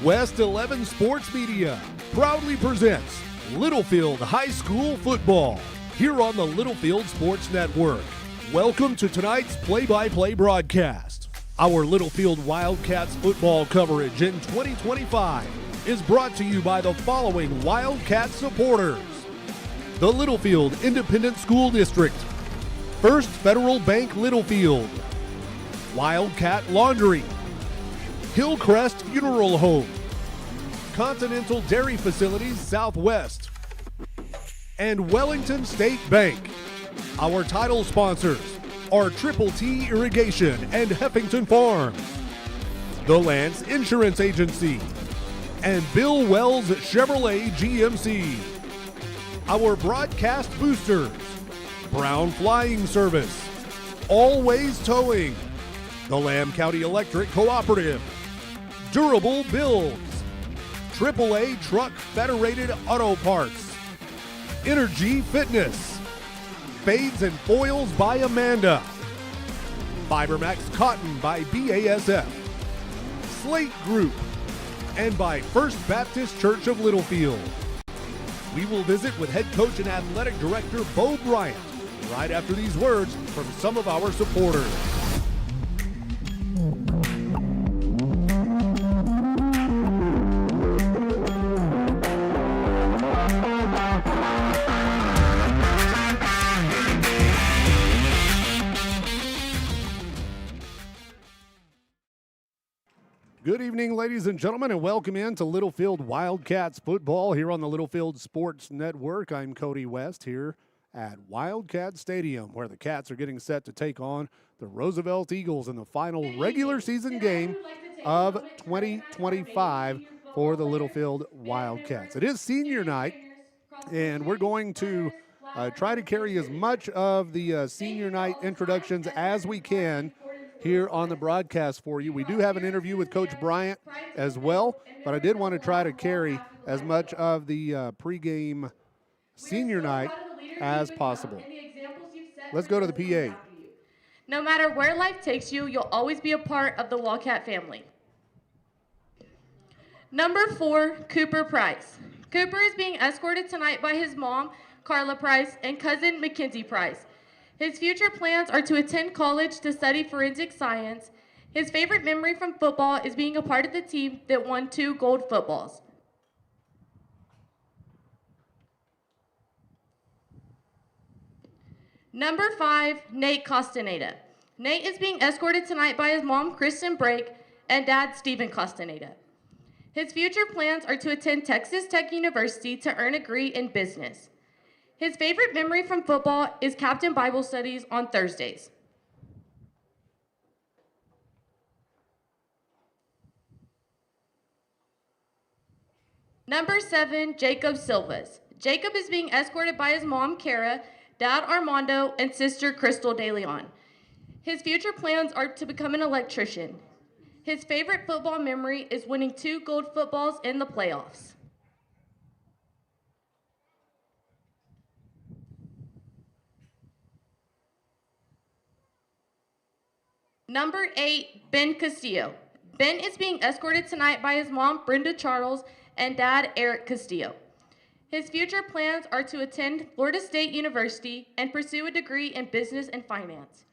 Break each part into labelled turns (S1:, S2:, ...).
S1: West 11 Sports Media proudly presents Littlefield High School Football here on the Littlefield Sports Network. Welcome to tonight's play-by-play broadcast. Our Littlefield Wildcats football coverage in 2025 is brought to you by the following Wildcat supporters: the Littlefield Independent School District, First Federal Bank Littlefield, Wildcat Laundry, Hillcrest Funeral Home, Continental Dairy Facilities Southwest, and Wellington State Bank. Our title sponsors are Triple T Irrigation and Heffington Farms, the Lance Insurance Agency, and Bill Wells Chevrolet GMC. Our broadcast boosters: Brown Flying Service, Always Towing, the Lamb County Electric Cooperative, Durable Builds, AAA Truck Federated Auto Parts, Energy Fitness, Fades and Foils by Amanda, Fibermax Cotton by BASF, Slate Group, and by First Baptist Church of Littlefield. We will visit with head coach and athletic director Bo Bryant right after these words from some of our supporters. Good evening, ladies and gentlemen, and welcome in to Littlefield Wildcats football here on the Littlefield Sports Network. I'm Cody West here at Wildcat Stadium, where the Cats are getting set to take on the Roosevelt Eagles in the final regular season game of 2025 for the Littlefield Wildcats. It is senior night, and we're going to try to carry as much of the senior night introductions as we can here on the broadcast for you. We do have an interview with Coach Bryant as well, but I did want to try to carry as much of the pregame senior night as possible. Let's go to the PA.
S2: No matter where life takes you, you'll always be a part of the Wildcat family. Number 4, Cooper Price. Cooper is being escorted tonight by his mom, Carla Price, and cousin, Mackenzie Price. His future plans are to attend college to study forensic science. His favorite memory from football is being a part of the team that won 2 gold footballs. Number 5, Nate Costaneda. Nate is being escorted tonight by his mom, Kristen Brake, and dad, Stephen Costaneda. His future plans are to attend Texas Tech University to earn a degree in business. His favorite memory from football is Captain Bible Studies on Thursdays. Number 7, Jacob Silvas. Jacob is being escorted by his mom, Kara, dad, Armando, and sister, Crystal De Leon. His future plans are to become an electrician. His favorite football memory is winning 2 gold footballs in the playoffs. Number 8, Ben Castillo. Ben is being escorted tonight by his mom, Brenda Charles, and dad, Eric Castillo. His future plans are to attend Florida State University and pursue a degree in business and finance.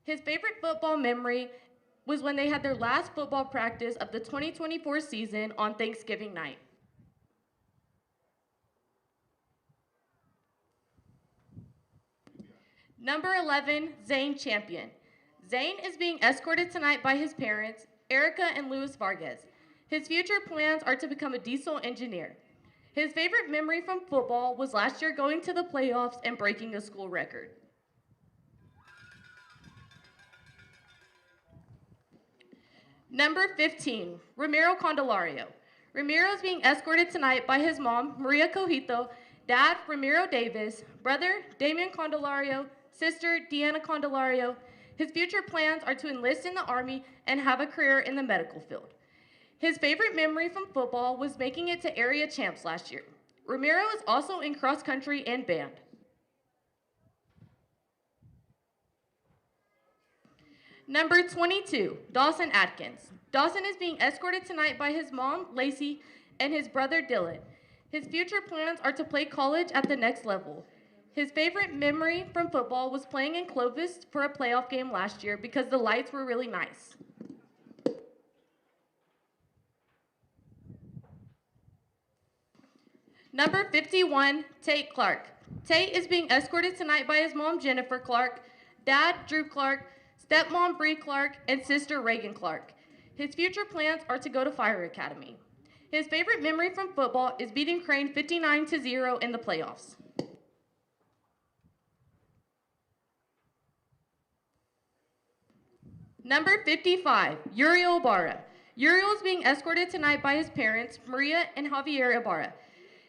S2: His favorite football memory was when they had their last football practice of the 2024 season on Thanksgiving night. Number 11, Zane Champion. Zane is being escorted tonight by his parents, Erica and Luis Vargas. His future plans are to become a diesel engineer. His favorite memory from football was last year going to the playoffs and breaking a school record. Number 15, Ramiro Candelario. Ramiro is being escorted tonight by his mom, Maria Cojito, dad, Ramiro Davis, brother, Damian Candelario, sister, Deanna Candelario. His future plans are to enlist in the Army and have a career in the medical field. His favorite memory from football was making it to area champs last year. Ramiro is also in cross country and band. Number 22, Dawson Atkins. Dawson is being escorted tonight by his mom, Lacey, and his brother, Dylan. His future plans are to play college at the next level. His favorite memory from football was playing in Clovis for a playoff game last year because the lights were really nice. Number 51, Tate Clark. Tate is being escorted tonight by his mom, Jennifer Clark, dad, Drew Clark, stepmom, Bree Clark, and sister, Reagan Clark. His future plans are to go to Fire Academy. His favorite memory from football is beating Crane 59-0 in the playoffs. Number 55, Uriel Ibarra. Uriel is being escorted tonight by his parents, Maria and Javier Ibarra.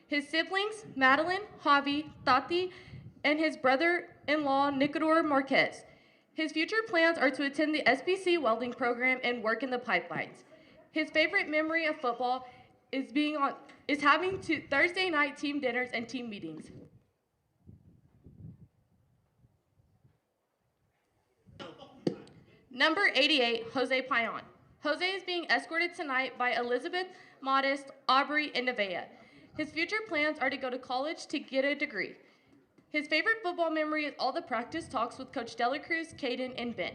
S2: His siblings, Madeline, Javi, Tati, and his brother-in-law, Nicodor Marquez. His future plans are to attend the SBC welding program and work in the pipelines. His favorite memory of football is having Thursday night team dinners and team meetings. Number 88, Jose Payan. Jose is being escorted tonight by Elizabeth, Modest, Aubrey, and Nevaeh. His future plans are to go to college to get a degree. His favorite football memory is all the practice talks with Coach Delacruz, Caden, and Ben.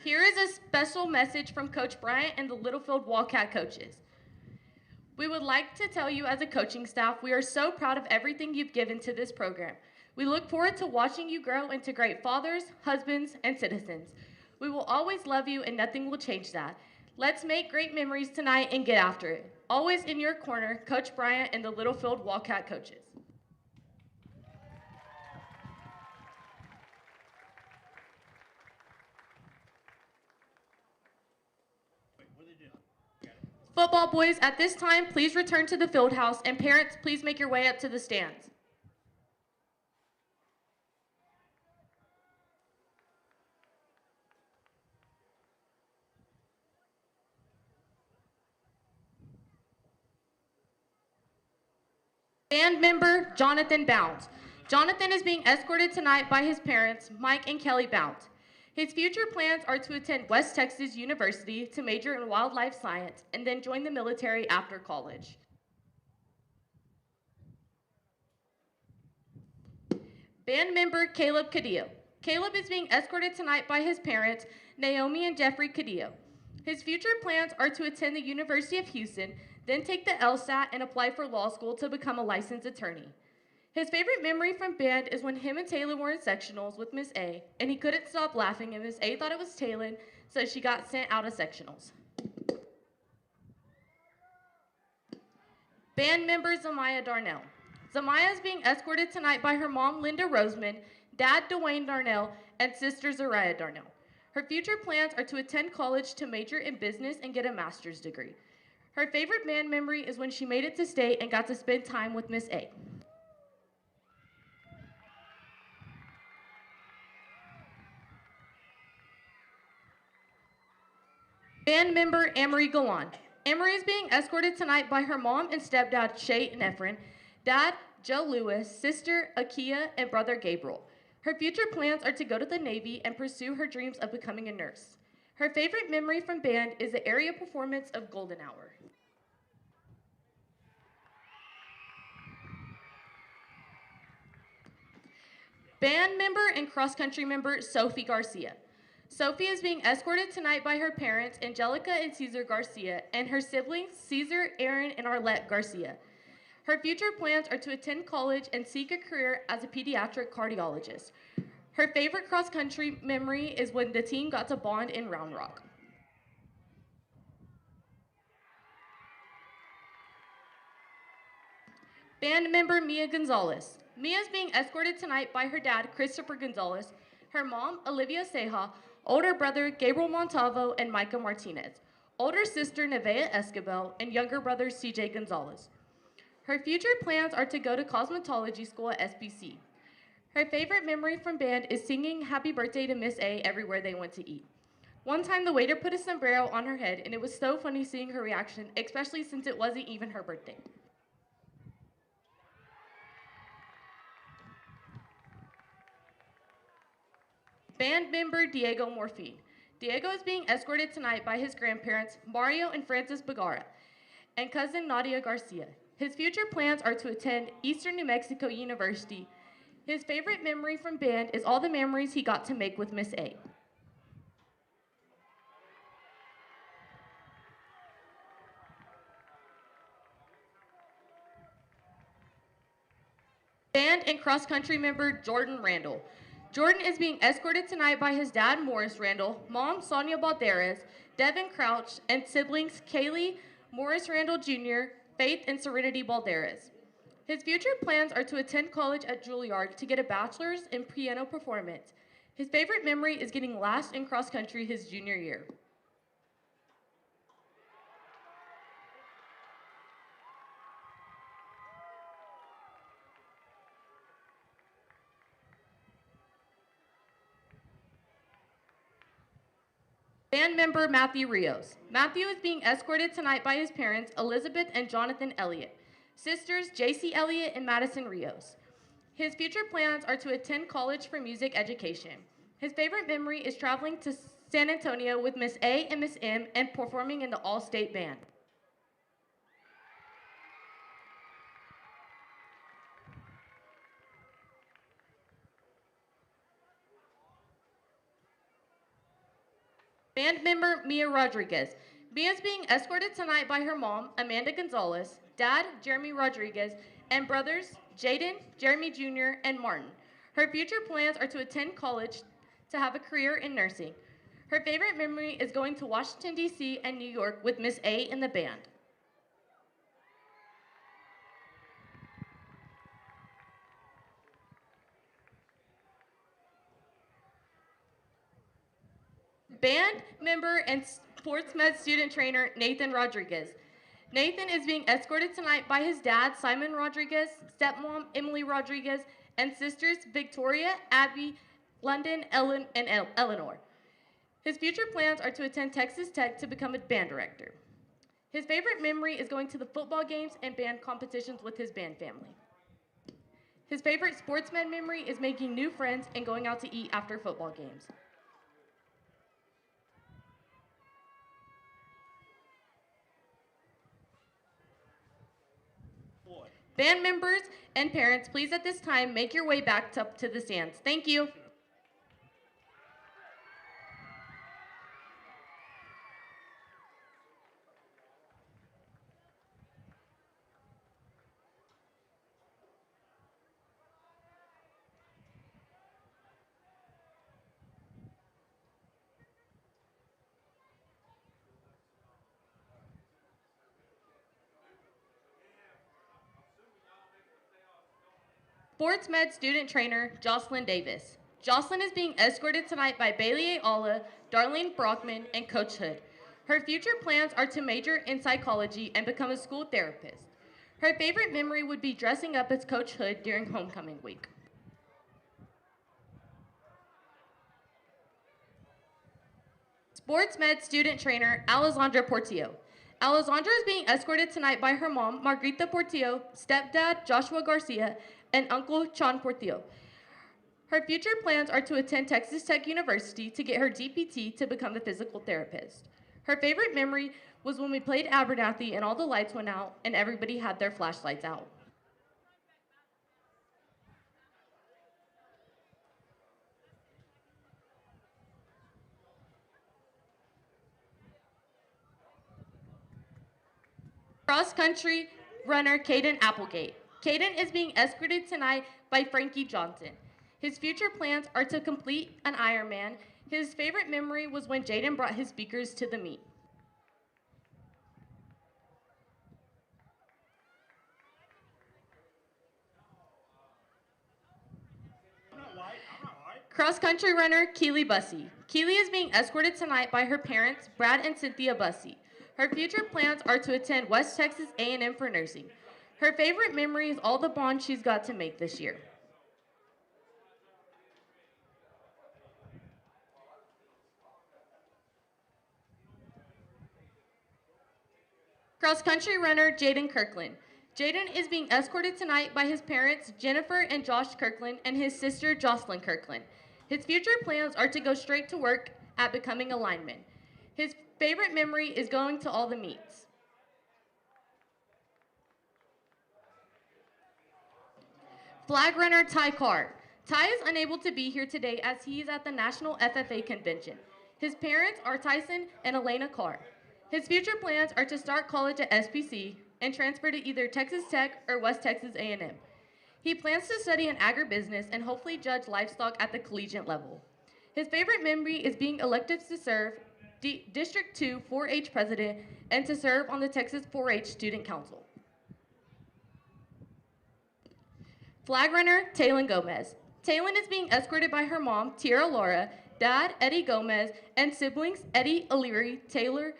S2: Here is a special message from Coach Bryant and the Littlefield Wildcat coaches. We would like to tell you as a coaching staff, we are so proud of everything you've given to this program. We look forward to watching you grow into great fathers, husbands, and citizens. We will always love you and nothing will change that. Let's make great memories tonight and get after it. Always in your corner, Coach Bryant and the Littlefield Wildcat coaches. Football boys, at this time, please return to the field house, and parents, please make your way up to the stands. Band member Jonathan Bounds. Jonathan is being escorted tonight by his parents, Mike and Kelly Bounds. His future plans are to attend West Texas University to major in wildlife science and then join the military after college. Band member Caleb Cadillo. Caleb is being escorted tonight by his parents, Naomi and Jeffrey Cadillo. His future plans are to attend the University of Houston, then take the LSAT and apply for law school to become a licensed attorney. His favorite memory from band is when him and Taylor were in sectionals with Miss A, and he couldn't stop laughing, and Miss A thought it was Taylor, so she got sent out of sectionals. Band member Zamaya Darnell. Zamaya is being escorted tonight by her mom, Linda Roseman, dad, Dwayne Darnell, and sister, Zariah Darnell. Her future plans are to attend college to major in business and get a master's degree. Her favorite band memory is when she made it to state and got to spend time with Miss A. Band member Amory Galan. Amory is being escorted tonight by her mom and stepdad, Shay and Efren, dad, Joe Lewis, sister, Akia, and brother, Gabriel. Her future plans are to go to the Navy and pursue her dreams of becoming a nurse. Her favorite memory from band is the area performance of Golden Hour. Band member and cross-country member Sophie Garcia. Sophie is being escorted tonight by her parents, Angelica and Cesar Garcia, and her siblings, Cesar, Aaron, and Arlette Garcia. Her future plans are to attend college and seek a career as a pediatric cardiologist. Her favorite cross-country memory is when the team got to bond in Round Rock. Band member Mia Gonzalez. Mia is being escorted tonight by her dad, Christopher Gonzalez, her mom, Olivia Ceja, older brother, Gabriel Montalvo, and Micah Martinez, older sister, Nevaeh Escobar, and younger brother, CJ Gonzalez. Her future plans are to go to cosmetology school at SBC. Her favorite memory from band is singing Happy Birthday to Miss A everywhere they went to eat. One time, the waiter put a sombrero on her head, and it was so funny seeing her reaction, especially since it wasn't even her birthday. Band member Diego Morfine. Diego is being escorted tonight by his grandparents, Mario and Francis Bagara, and cousin Nadia Garcia. His future plans are to attend Eastern New Mexico University. His favorite memory from band is all the memories he got to make with Miss A. Band and cross-country member Jordan Randall. Jordan is being escorted tonight by his dad, Morris Randall, mom, Sonia Balderas, Devin Crouch, and siblings Kaylee, Morris Randall Jr., Faith, and Serenity Balderas. His future plans are to attend college at Juilliard to get a bachelor's in piano performance. His favorite memory is getting last in cross-country his junior year. Band member Matthew Rios. Matthew is being escorted tonight by his parents, Elizabeth and Jonathan Elliott, sisters JC Elliott and Madison Rios. His future plans are to attend college for music education. His favorite memory is traveling to San Antonio with Miss A and Miss M and performing in the all-state band. Band member Mia Rodriguez. Mia is being escorted tonight by her mom, Amanda Gonzalez, dad, Jeremy Rodriguez, and brothers, Jaden, Jeremy Jr., and Martin. Her future plans are to attend college to have a career in nursing. Her favorite memory is going to Washington, D.C. and New York with Miss A in the band. Band member and sports med student trainer Nathan Rodriguez. Nathan is being escorted tonight by his dad, Simon Rodriguez, stepmom, Emily Rodriguez, and sisters, Victoria, Abby, London, Ellen, and Eleanor. His future plans are to attend Texas Tech to become a band director. His favorite memory is going to the football games and band competitions with his band family. His favorite sportsman memory is making new friends and going out to eat after football games. Band members and parents, please at this time make your way back up to the stands. Thank you. Sports med student trainer Jocelyn Davis. Jocelyn is being escorted tonight by Bailey Ayala, Darlene Brockman, and Coach Hood. Her future plans are to major in psychology and become a school therapist. Her favorite memory would be dressing up as Coach Hood during homecoming week. Sports med student trainer Alessandra Portillo. Alessandra is being escorted tonight by her mom, Margarita Portillo, stepdad, Joshua Garcia, and uncle, Chan Portillo. Her future plans are to attend Texas Tech University to get her DPT to become a physical therapist. Her favorite memory was when we played Abernathy and all the lights went out and everybody had their flashlights out. Cross-country runner Caden Applegate. Caden is being escorted tonight by Frankie Johnson. His future plans are to complete an Ironman. His favorite memory was when Jaden brought his speakers to the meet. Cross-country runner Keely Bussey. Keely is being escorted tonight by her parents, Brad and Cynthia Bussey. Her future plans are to attend West Texas A&M for nursing. Her favorite memory is all the bonds she's got to make this year. Cross-country runner Jaden Kirkland. Jaden is being escorted tonight by his parents, Jennifer and Josh Kirkland, and his sister, Jocelyn Kirkland. His future plans are to go straight to work at becoming a lineman. His favorite memory is going to all the meets. Flag runner Ty Carr. Ty is unable to be here today as he is at the National FFA Convention. His parents are Tyson and Elena Carr. His future plans are to start college at SPC and transfer to either Texas Tech or West Texas A&M. He plans to study in agribusiness and hopefully judge livestock at the collegiate level. His favorite memory is being elected to serve District 2 4-H president and to serve on the Texas 4-H Student Council. Flag runner Taylon Gomez. Taylon is being escorted by her mom, Tierra Laura, dad, Eddie Gomez, and siblings Eddie O'Leary, Taylor,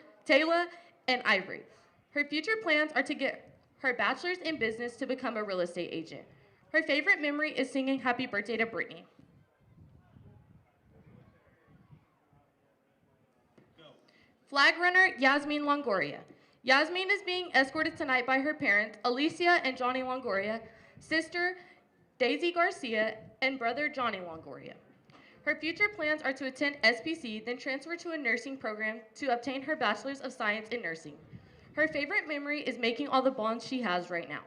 S2: and Ivory. Her future plans are to get her bachelor's in business to become a real estate agent. Her favorite memory is singing Happy Birthday to Brittany. Flag runner Yasmin Longoria. Yasmin is being escorted tonight by her parents, Alicia and Johnny Longoria, sister Daisy Garcia, and brother Johnny Longoria. Her future plans are to attend SPC, then transfer to a nursing program to obtain her Bachelor's of Science in Nursing. Her favorite memory is making all the bonds she has right now.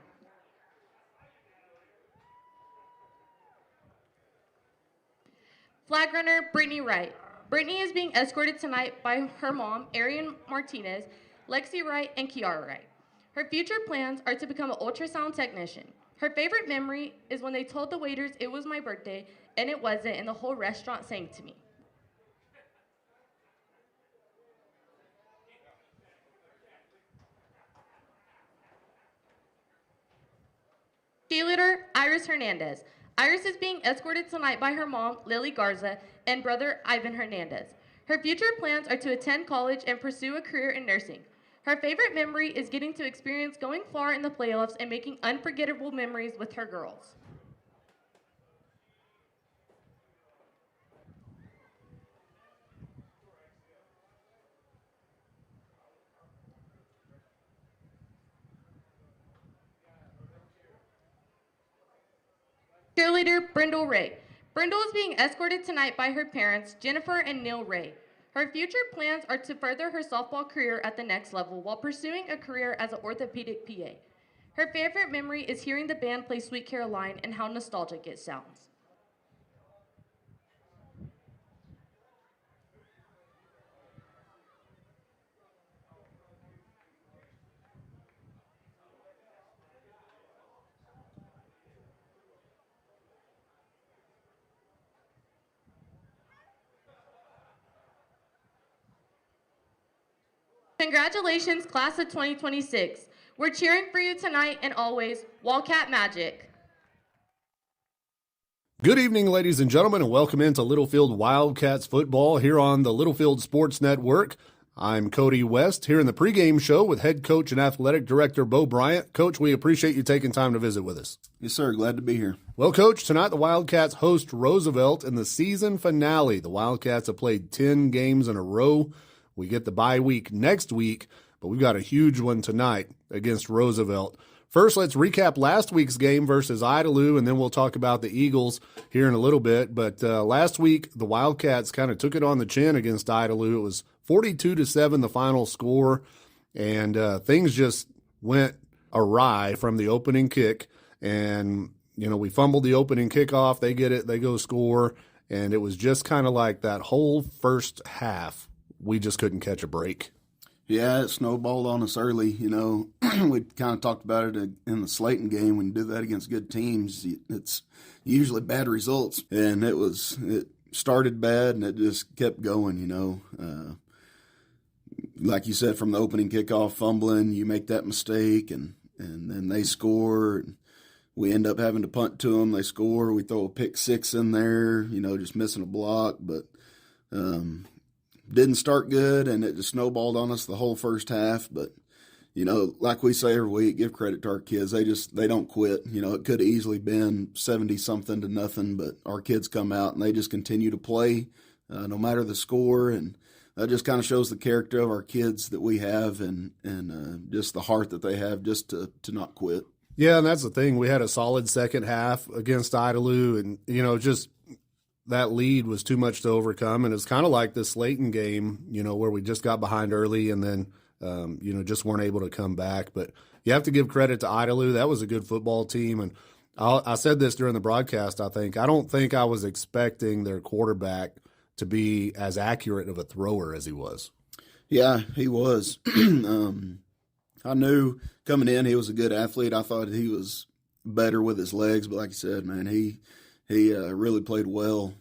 S2: Flag runner Brittany Wright. Brittany is being escorted tonight by her mom, Arian Martinez, Lexi Wright, and Kiara Wright. Her future plans are to become an ultrasound technician. Her favorite memory is when they told the waiters it was my birthday, and it wasn't, and the whole restaurant sang to me. Cheerleader Iris Hernandez. Iris is being escorted tonight by her mom, Lily Garza, and brother Ivan Hernandez. Her future plans are to attend college and pursue a career in nursing. Her favorite memory is getting to experience going far in the playoffs and making unforgettable memories with her girls. Cheerleader Brindle Ray. Brindle is being escorted tonight by her parents, Jennifer and Neil Ray. Her future plans are to further her softball career at the next level while pursuing a career as an orthopedic PA. Her favorite memory is hearing the band play Sweet Caroline and how nostalgic it sounds. Congratulations, class of 2026. We're cheering for you tonight and always. Wildcat Magic.
S1: Good evening, ladies and gentlemen, and welcome into Littlefield Wildcats football here on the Littlefield Sports Network. I'm Cody West here in the pregame show with head coach and athletic director Bo Bryant. Coach, we appreciate you taking time to visit with us.
S3: Yes, sir. Glad to be here.
S1: Well, Coach, tonight the Wildcats host Roosevelt in the season finale. The Wildcats have played 10 games in a row. We get the bye week next week, but we've got a huge one tonight against Roosevelt. First, let's recap last week's game versus Idalou, and then we'll talk about the Eagles here in a little bit. But last week, the Wildcats kind of took it on the chin against Idalou. It was 42-7 the final score, and things just went awry from the opening kick. And, you know, we fumbled the opening kickoff. They get it. They go score. And it was just kind of like that whole first half. We just couldn't catch a break.
S3: Yeah, it snowballed on us early. You know, we kind of talked about it in the Slayton game. When you do that against good teams, it's usually bad results. And it started bad, and it just kept going, you know. Like you said, from the opening kickoff, fumbling, you make that mistake, and then they score. And we end up having to punt to them. They score. We throw a pick six in there, you know, just missing a block. But didn't start good, and it just snowballed on us the whole first half. But, you know, like we say every week, give credit to our kids. They don't quit. You know, it could have easily been 70-something to nothing, but our kids come out, and they just continue to play no matter the score. And that just kind of shows the character of our kids that we have and just the heart that they have just to not quit.
S1: Yeah, and that's the thing. We had a solid second half against Idalou, and, you know, just
S4: that lead was too much to overcome, and it's kind of like the Slayton game, where we just got behind early and then, just weren't able to come back. But you have to give credit to Idalou. That was a good football team, and I said this during the broadcast, I don't think I was expecting their quarterback to be as accurate of a thrower as he was.
S3: Yeah, he was. I knew coming in he was a good athlete. I thought he was better with his legs, but like you said, man, he really played well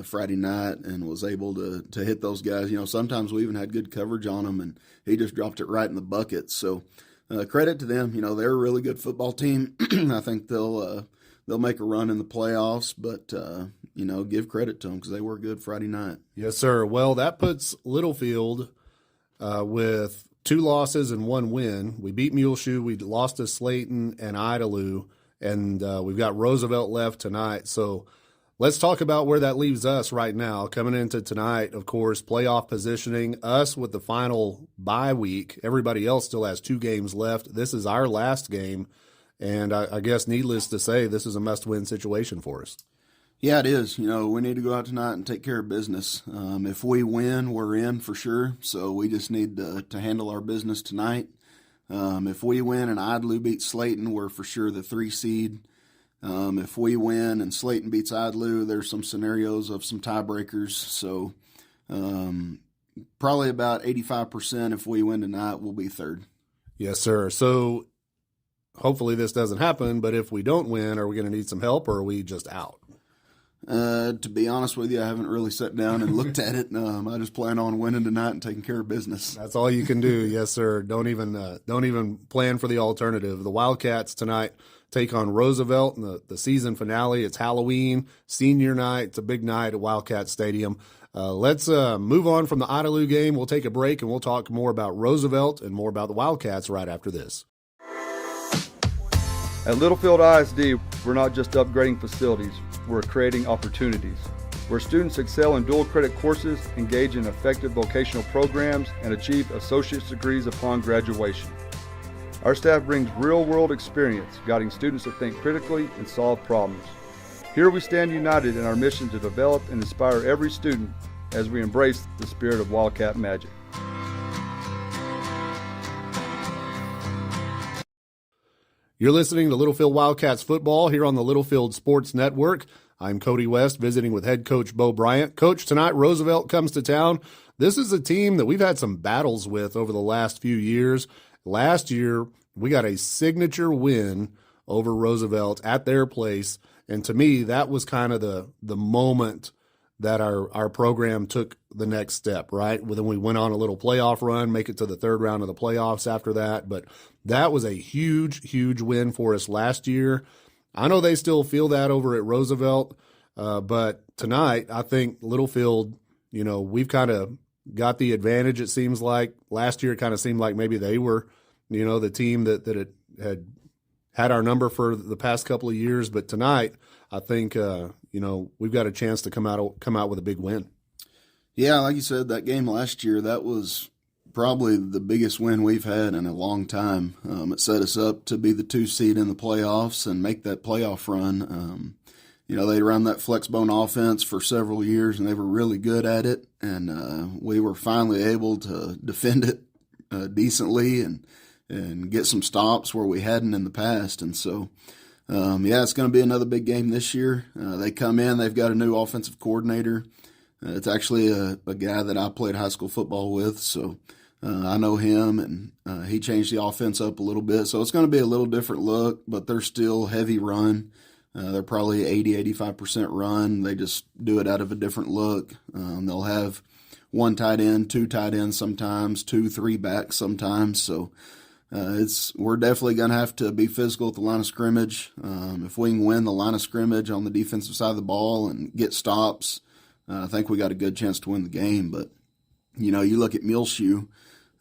S3: Friday night and was able to hit those guys. Sometimes we even had good coverage on him, and he just dropped it right in the bucket. So credit to them. They're a really good football team. I think they'll make a run in the playoffs, but give credit to them because they were good Friday night.
S4: Yes, sir. Well, that puts Littlefield with 2 losses and 1 win. We beat Muleshoe. We lost to Slayton and Idalou, and we've got Roosevelt left tonight. So let's talk about where that leaves us right now. Coming into tonight, of course, playoff positioning, us with the final bye week. Everybody else still has 2 games left. This is our last game, and I guess needless to say, this is a must-win situation for us.
S3: Yeah, it is. We need to go out tonight and take care of business. If we win, we're in for sure. So we just need to handle our business tonight. If we win and Idalou beats Slayton, we're for sure the 3 seed. If we win and Slayton beats Idalou, there's some scenarios of some tiebreakers. So probably about 85% if we win tonight, we'll be 3rd.
S4: Yes, sir. So hopefully this doesn't happen, but if we don't win, are we going to need some help or are we just out?
S3: To be honest with you, I haven't really sat down and looked at it. I just plan on winning tonight and taking care of business.
S4: That's all you can do. Yes, sir. Don't even plan for the alternative. The Wildcats tonight take on Roosevelt in the season finale. It's Halloween, senior night. It's a big night at Wildcat Stadium. Let's move on from the Idalou game. We'll take a break and we'll talk more about Roosevelt and more about the Wildcats right after this.
S5: At Littlefield ISD, we're not just upgrading facilities, we're creating opportunities. Where students excel in dual credit courses, engage in effective vocational programs, and achieve associate's degrees upon graduation. Our staff brings real-world experience, guiding students to think critically and solve problems. Here we stand united in our mission to develop and inspire every student as we embrace the spirit of Wildcat magic.
S4: You're listening to Littlefield Wildcats football here on the Littlefield Sports Network. I'm Cody West, visiting with head coach Bo Bryant. Coach, tonight Roosevelt comes to town. This is a team that we've had some battles with over the last few years. Last year, we got a signature win over Roosevelt at their place, and to me, that was kind of the moment that our program took the next step, right? Then we went on a little playoff run, make it to the 3rd round of the playoffs after that. But that was a huge, huge win for us last year. I know they still feel that over at Roosevelt, but tonight I think Littlefield, we've kind of got the advantage, it seems like. Last year it kind of seemed like maybe they were, the team that had our number for the past couple of years. But tonight I think, we've got a chance to come out with a big win.
S3: Yeah, like you said, that game last year, that was probably the biggest win we've had in a long time. It set us up to be the 2 seed in the playoffs and make that playoff run. They run that flexbone offense for several years, and they were really good at it. And we were finally able to defend it decently and get some stops where we hadn't in the past. And so, it's going to be another big game this year. They come in, they've got a new offensive coordinator. It's actually a guy that I played high school football with, so I know him, and he changed the offense up a little bit. So it's going to be a little different look, but they're still heavy run. They're probably 80-85% run. They just do it out of a different look. They'll have 1 tight end, 2 tight ends sometimes, 2-3 backs sometimes. So we're definitely going to have to be physical at the line of scrimmage. If we can win the line of scrimmage on the defensive side of the ball and get stops, I think we got a good chance to win the game. But, you look at Muleshoe,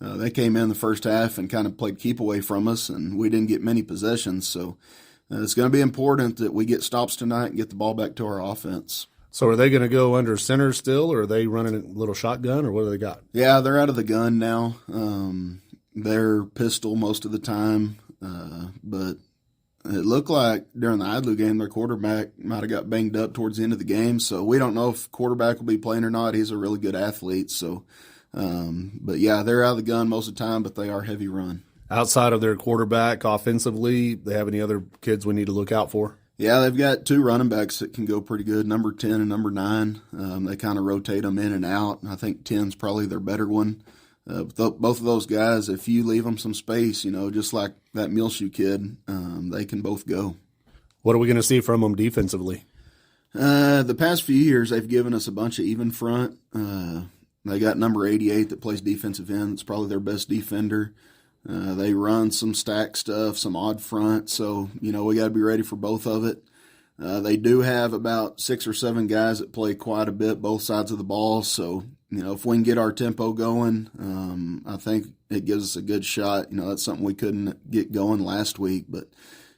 S3: they came in the first half and kind of played keep away from us, and we didn't get many possessions. So it's going to be important that we get stops tonight and get the ball back to our offense.
S4: So are they going to go under center still, or are they running a little shotgun, or what do they got?
S3: Yeah, they're out of the gun now. They're pistol most of the time, but it looked like during the Idlewild game their quarterback might have got banged up towards the end of the game. So we don't know if quarterback will be playing or not. He's a really good athlete. So, but yeah, they're out of the gun most of the time, but they are heavy run.
S4: Outside of their quarterback, offensively, they have any other kids we need to look out for?
S3: Yeah, they've got 2 running backs that can go pretty good, number 10 and number 9. They kind of rotate them in and out. I think 10's probably their better one. Both of those guys, if you leave them some space, just like that Muleshoe kid, they can both go.
S4: What are we going to see from them defensively?
S3: The past few years, they've given us a bunch of even front. They got number 88 that plays defensive end. It's probably their best defender. They run some stack stuff, some odd front. So, we got to be ready for both of it. They do have about 6 or 7 guys that play quite a bit, both sides of the ball. So, if we can get our tempo going, I think it gives us a good shot. That's something we couldn't get going last week. But,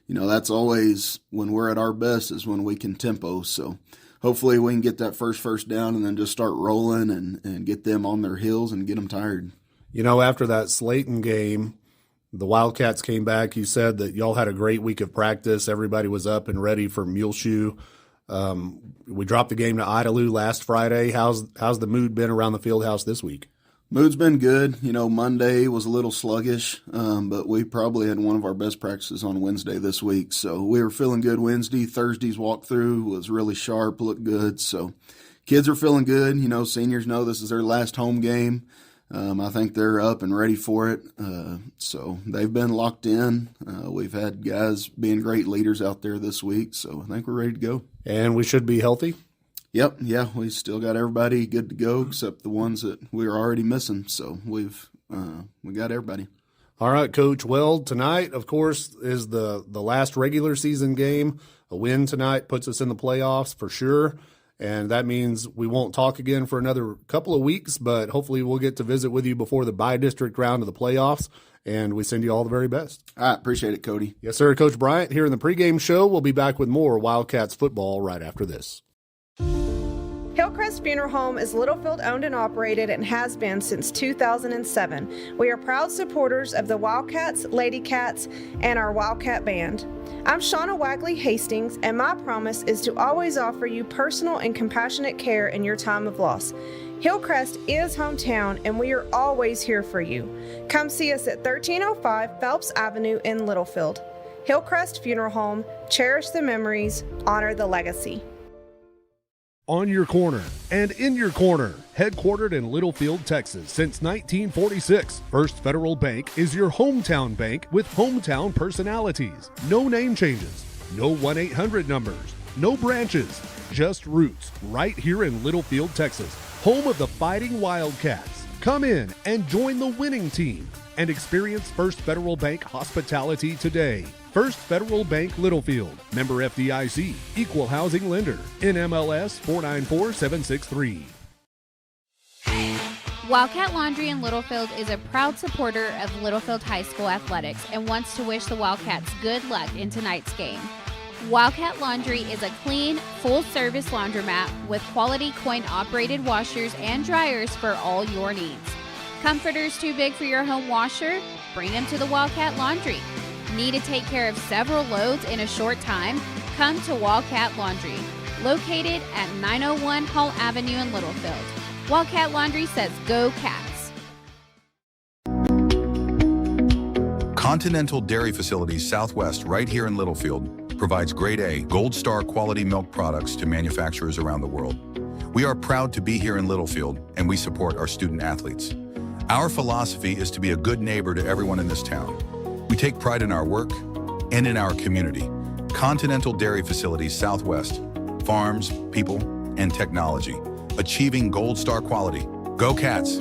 S3: that's always when we're at our best is when we can tempo. So hopefully we can get that first down and then just start rolling and get them on their heels and get them tired.
S4: After that Slayton game, the Wildcats came back. You said that y'all had a great week of practice. Everybody was up and ready for Muleshoe. We dropped the game to Idalou last Friday. How's the mood been around the field house this week?
S3: Mood's been good. Monday was a little sluggish, but we probably had one of our best practices on Wednesday this week. So we were feeling good Wednesday. Thursday's walkthrough was really sharp, looked good. So kids are feeling good. Seniors know this is their last home game. I think they're up and ready for it. So they've been locked in. We've had guys being great leaders out there this week, so I think we're ready to go.
S4: And we should be healthy?
S3: Yep, yeah, we still got everybody good to go except the ones that we were already missing. So we got everybody.
S4: All right, Coach. Well, tonight, of course, is the last regular season game. A win tonight puts us in the playoffs for sure. And that means we won't talk again for another couple of weeks, but hopefully we'll get to visit with you before the bi-district round of the playoffs, and we send you all the very best.
S3: I appreciate it, Cody.
S4: Yes, sir. Coach Bryant here in the pregame show. We'll be back with more Wildcats football right after this.
S6: Hillcrest Funeral Home is Littlefield owned and operated and has been since 2007. We are proud supporters of the Wildcats, Lady Cats, and our Wildcat Band. I'm Shauna Wagley Hastings, and my promise is to always offer you personal and compassionate care in your time of loss. Hillcrest is hometown, and we are always here for you. Come see us at 1305 Phelps Avenue in Littlefield. Hillcrest Funeral Home, cherish the memories, honor the legacy.
S1: On your corner and in your corner, headquartered in Littlefield, Texas since 1946, First Federal Bank is your hometown bank with hometown personalities. No name changes, no 1-800 numbers, no branches, just roots right here in Littlefield, Texas, home of the Fighting Wildcats. Come in and join the winning team and experience First Federal Bank hospitality today. First Federal Bank Littlefield, member FDIC, equal housing lender, NMLS 494763.
S7: Wildcat Laundry in Littlefield is a proud supporter of Littlefield High School athletics and wants to wish the Wildcats good luck in tonight's game. Wildcat Laundry is a clean, full-service laundromat with quality coin-operated washers and dryers for all your needs. Comforters too big for your home washer? Bring them to the Wildcat Laundry. Need to take care of several loads in a short time? Come to Wildcat Laundry, located at 901 Hall Avenue in Littlefield. Wildcat Laundry says go Cats.
S8: Continental Dairy Facilities Southwest right here in Littlefield provides grade A, Gold Star quality milk products to manufacturers around the world. We are proud to be here in Littlefield, and we support our student athletes. Our philosophy is to be a good neighbor to everyone in this town. We take pride in our work and in our community. Continental Dairy Facilities Southwest, farms, people, and technology, achieving Gold Star quality. Go Cats!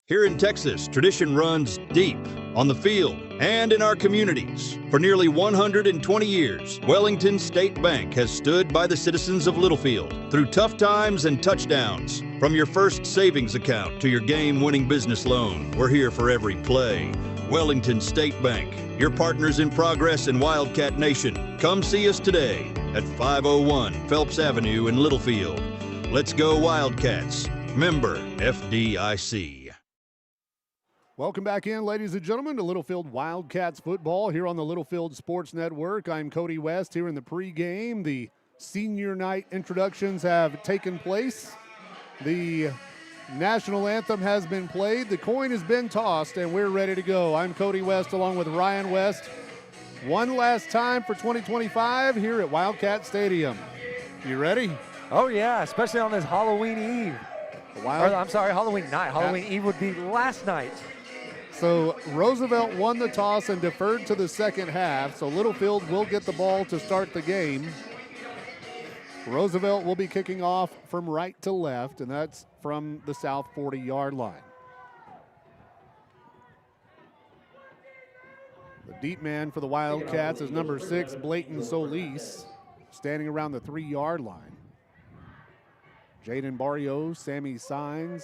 S9: Here in Texas, tradition runs deep on the field and in our communities. For nearly 120 years, Wellington State Bank has stood by the citizens of Littlefield through tough times and touchdowns. From your first savings account to your game-winning business loan, we're here for every play. Wellington State Bank, your partners in progress in Wildcat Nation. Come see us today at 501 Phelps Avenue in Littlefield. Let's go Wildcats. Member FDIC.
S4: Welcome back in, ladies and gentlemen, to Littlefield Wildcats football here on the Littlefield Sports Network. I'm Cody West here in the pregame. The senior night introductions have taken place. The national anthem has been played. The coin has been tossed, and we're ready to go. I'm Cody West along with Ryan West. One last time for 2025 here at Wildcat Stadium. You ready?
S10: Oh, yeah, especially on this Halloween Eve. Halloween night. Halloween Eve would be last night.
S4: So Roosevelt won the toss and deferred to the second half, so Littlefield will get the ball to start the game. Roosevelt will be kicking off from right to left, and that's from the south 40-yard line. The deep man for the Wildcats is number 6, Blayton Solis, standing around the 3-yard line. Jaden Barrio, Sammy Signs.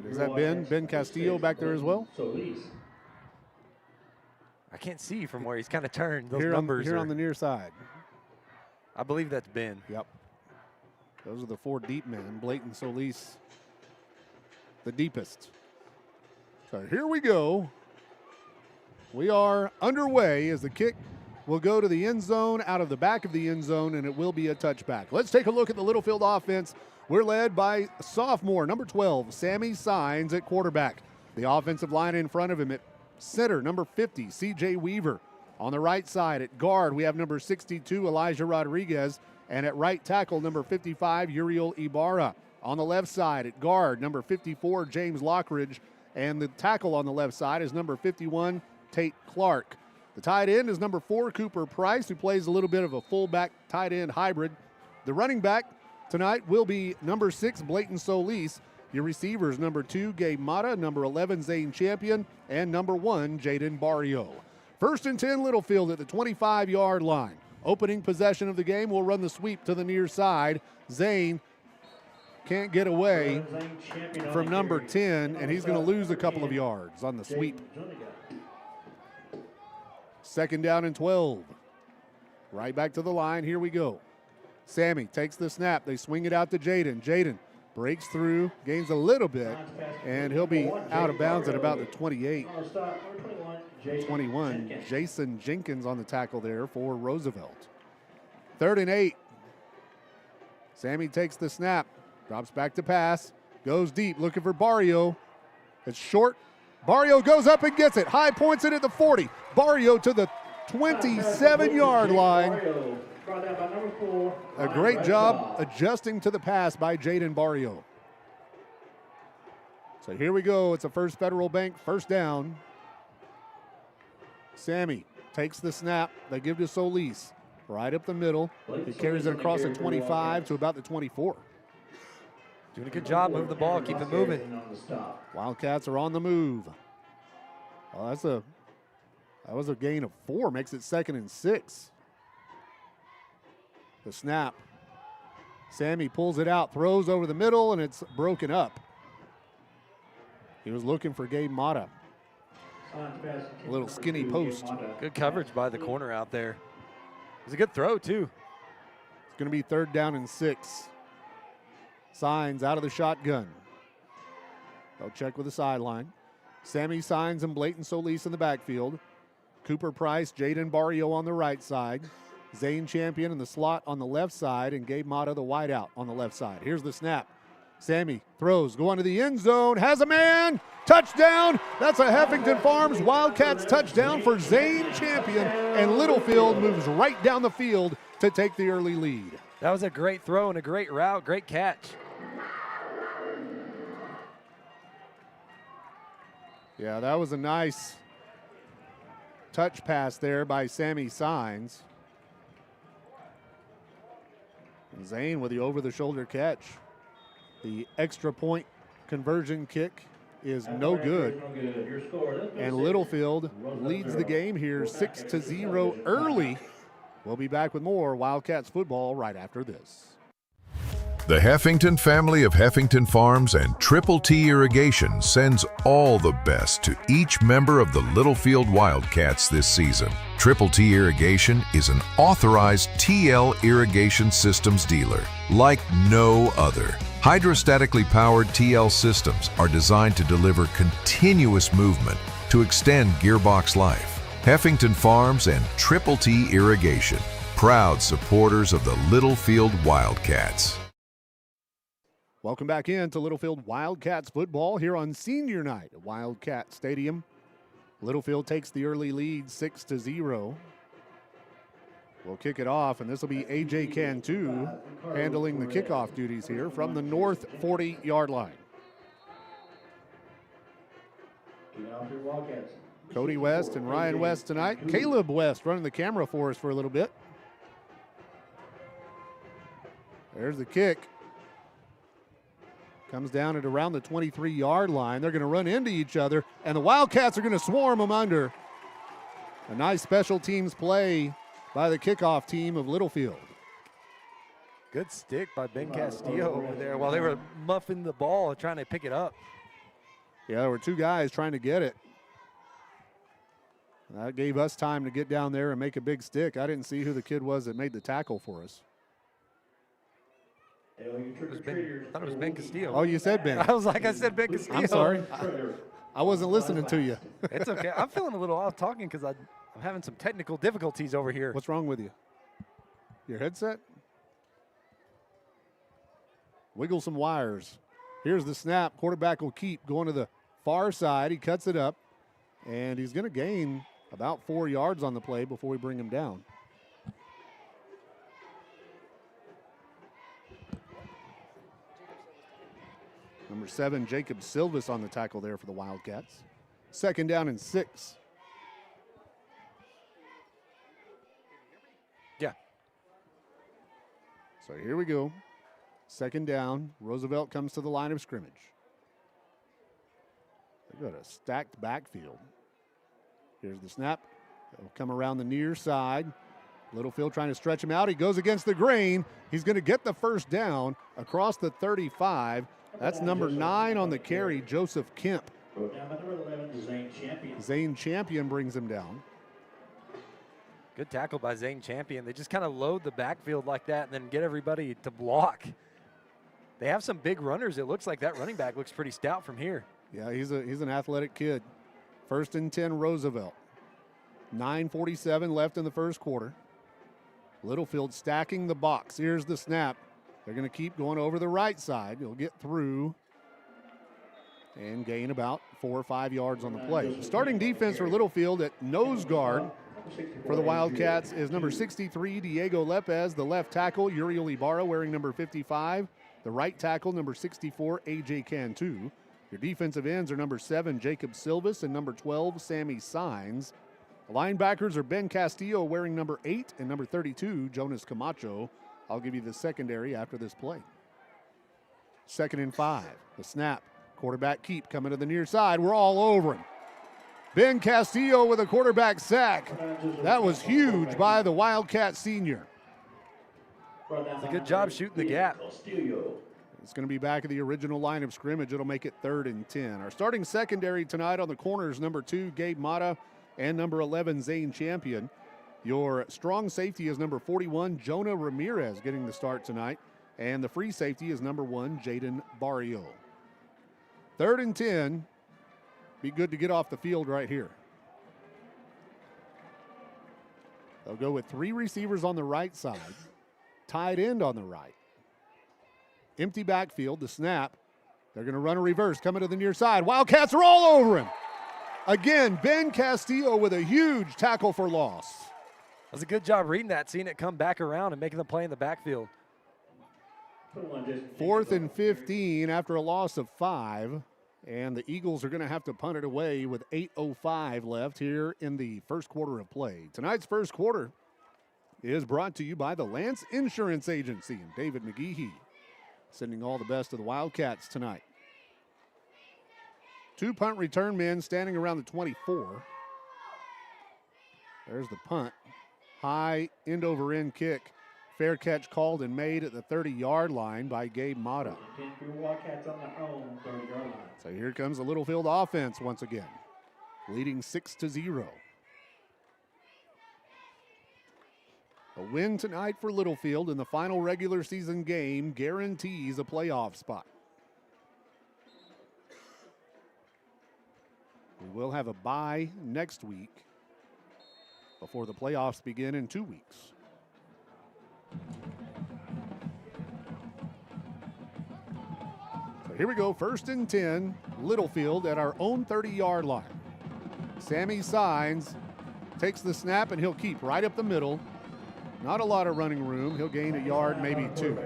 S4: Is that Ben Castillo back there as well?
S10: I can't see from where he's kind of turned. Those
S4: Here
S10: numbers
S4: on the near side.
S10: I believe that's Ben.
S4: Yep. Those are the 4 deep men. Blayton Solis, the deepest. So here we go. We are underway as the kick will go to the end zone, out of the back of the end zone, and it will be a touchback. Let's take a look at the Littlefield offense. We're led by sophomore, number 12, Sammy Signs at quarterback. The offensive line in front of him at center, number 50, C.J. Weaver. On the right side at guard, we have number 62, Elijah Rodriguez. And at right tackle, number 55, Uriel Ibarra. On the left side at guard, number 54, James Lockridge. And the tackle on the left side is number 51, Tate Clark. The tight end is number 4, Cooper Price, who plays a little bit of a fullback tight end hybrid. The running back tonight will be number 6, Blayton Solis. Your receivers, number 2, Gabe Mata, number 11, Zane Champion, and number 1, Jaden Barrio. 1st and 10, Littlefield at the 25-yard line. Opening possession of the game, will run the sweep to the near side. Zane can't get away from number 10, and he's going to lose a couple of yards on the sweep. 2nd down and 12. Right back to the line. Here we go. Sammy takes the snap. They swing it out to Jaden. Jaden breaks through, gains a little bit, and he'll be out of bounds at about the 28. 21. Jason Jenkins on the tackle there for Roosevelt. 3rd and 8. Sammy takes the snap, drops back to pass, goes deep, looking for Barrio. It's short. Barrio goes up and gets it. High points it at the 40. Barrio to the 27-yard line. A great job adjusting to the pass by Jaden Barrio. So here we go. It's a First Federal Bank 1st down. Sammy takes the snap. They give to Solis. Right up the middle. He carries it across the 25 to about the 24.
S10: Doing a good job moving the ball, keep it moving.
S4: Wildcats are on the move. Oh, that was a gain of 4, makes it 2nd and 6. The snap. Sammy pulls it out, throws over the middle, and it's broken up. He was looking for Gabe Mata. A little skinny post.
S10: Good coverage by the corner out there. It was a good throw, too.
S4: It's going to be 3rd down and 6. Signs out of the shotgun. They'll check with the sideline. Sammy Signs and Blayton Solis in the backfield. Cooper Price, Jaden Barrio on the right side. Zane Champion in the slot on the left side, and Gabe Mata, the wideout, on the left side. Here's the snap. Sammy throws, going to the end zone, has a man, touchdown. That's a Heffington Farms Wildcats touchdown for Zane Champion, and Littlefield moves right down the field to take the early lead.
S10: That was a great throw and a great route, great catch.
S4: Yeah, that was a nice touch pass there by Sammy Signs. And Zane with the over-the-shoulder catch. The extra point conversion kick is no good. And Littlefield leads the game here 6-0 early. We'll be back with more Wildcats football right after this.
S11: The Heffington family of Heffington Farms and Triple T Irrigation sends all the best to each member of the Littlefield Wildcats this season. Triple T Irrigation is an authorized TL irrigation systems dealer like no other. Hydrostatically powered TL systems are designed to deliver continuous movement to extend gearbox life. Heffington Farms and Triple T Irrigation, proud supporters of the Littlefield Wildcats.
S4: Welcome back in to Littlefield Wildcats football here on senior night at Wildcat Stadium. Littlefield takes the early lead 6-0. We'll kick it off, and this will be A.J. Cantu handling the kickoff duties here from the north 40-yard line. Cody West and Ryan West tonight. Caleb West running the camera for us for a little bit. There's the kick. Comes down at around the 23-yard line. They're going to run into each other, and the Wildcats are going to swarm them under. A nice special teams play by the kickoff team of Littlefield.
S10: Good stick by Ben Castillo over there while they were muffing the ball, trying to pick it up.
S4: Yeah, there were two guys trying to get it. That gave us time to get down there and make a big stick. I didn't see who the kid was that made the tackle for us.
S10: I thought it was Ben Castillo.
S4: Oh, you said Ben.
S10: I was like, I said Ben Castillo.
S4: I'm sorry. I wasn't listening to you.
S10: It's okay. I'm feeling a little off talking because I'm having some technical difficulties over here.
S4: What's wrong with you? Your headset? Wiggle some wires. Here's the snap. Quarterback will keep going to the far side. He cuts it up, and he's going to gain about 4 yards on the play before we bring him down. Number 7, Jacob Silvis on the tackle there for the Wildcats. 2nd down and 6.
S10: Yeah.
S4: So here we go. 2nd down. Roosevelt comes to the line of scrimmage. They've got a stacked backfield. Here's the snap. They'll come around the near side. Littlefield trying to stretch him out. He goes against the grain. He's going to get the first down across the 35. That's number 9 on the carry, Joseph Kemp. Zane Champion brings him down.
S10: Good tackle by Zane Champion. They just kind of load the backfield like that and then get everybody to block. They have some big runners. It looks like that running back looks pretty stout from here.
S4: Yeah, he's an athletic kid. 1st and 10, Roosevelt. 9:47 left in the first quarter. Littlefield stacking the box. Here's the snap. They're going to keep going over the right side. He'll get through and gain about 4 or 5 yards on the play. The starting defense for Littlefield at nose guard for the Wildcats is number 63, Diego Lepez. The left tackle, Uriel Ibarra, wearing number 55. The right tackle, number 64, A.J. Cantu. Your defensive ends are number 7, Jacob Silvis, and number 12, Sammy Sines. The linebackers are Ben Castillo, wearing number 8, and number 32, Jonas Camacho. I'll give you the secondary after this play. 2nd and 5. The snap. Quarterback keep coming to the near side. We're all over him. Ben Castillo with a quarterback sack. That was huge by the Wildcat senior.
S10: It's a good job shooting the gap.
S4: It's going to be back at the original line of scrimmage. It'll make it 3rd and 10. Our starting secondary tonight on the corners, number 2, Gabe Mata, and number 11, Zane Champion. Your strong safety is number 41, Jonah Ramirez, getting the start tonight. And the free safety is number 1, Jaden Barrio. 3rd and 10. Be good to get off the field right here. They'll go with 3 receivers on the right side, tight end on the right. Empty backfield, the snap. They're going to run a reverse, coming to the near side. Wildcats are all over him. Again, Ben Castillo with a huge tackle for loss.
S10: That was a good job reading that, seeing it come back around and making the play in the backfield.
S4: 4th and 15 after a loss of 5. And the Eagles are going to have to punt it away with 8:05 left here in the first quarter of play. Tonight's first quarter is brought to you by the Lance Insurance Agency and David McGehee. Sending all the best to the Wildcats tonight. 2 punt return men standing around the 24. There's the punt. High end over end kick. fair catch called and made at the 30-yard line by Gabe Mata.
S12: Wildcats on their own 30-yard line.
S4: So here comes the Littlefield offense once again, leading 6-0. A win tonight for Littlefield in the final regular season game guarantees a playoff spot. We will have a bye next week before the playoffs begin in 2 weeks. So here we go, 1st and 10, Littlefield at our own 30-yard line. Sammy Signs takes the snap and he'll keep right up the middle. Not a lot of running room. He'll gain a yard, maybe 2.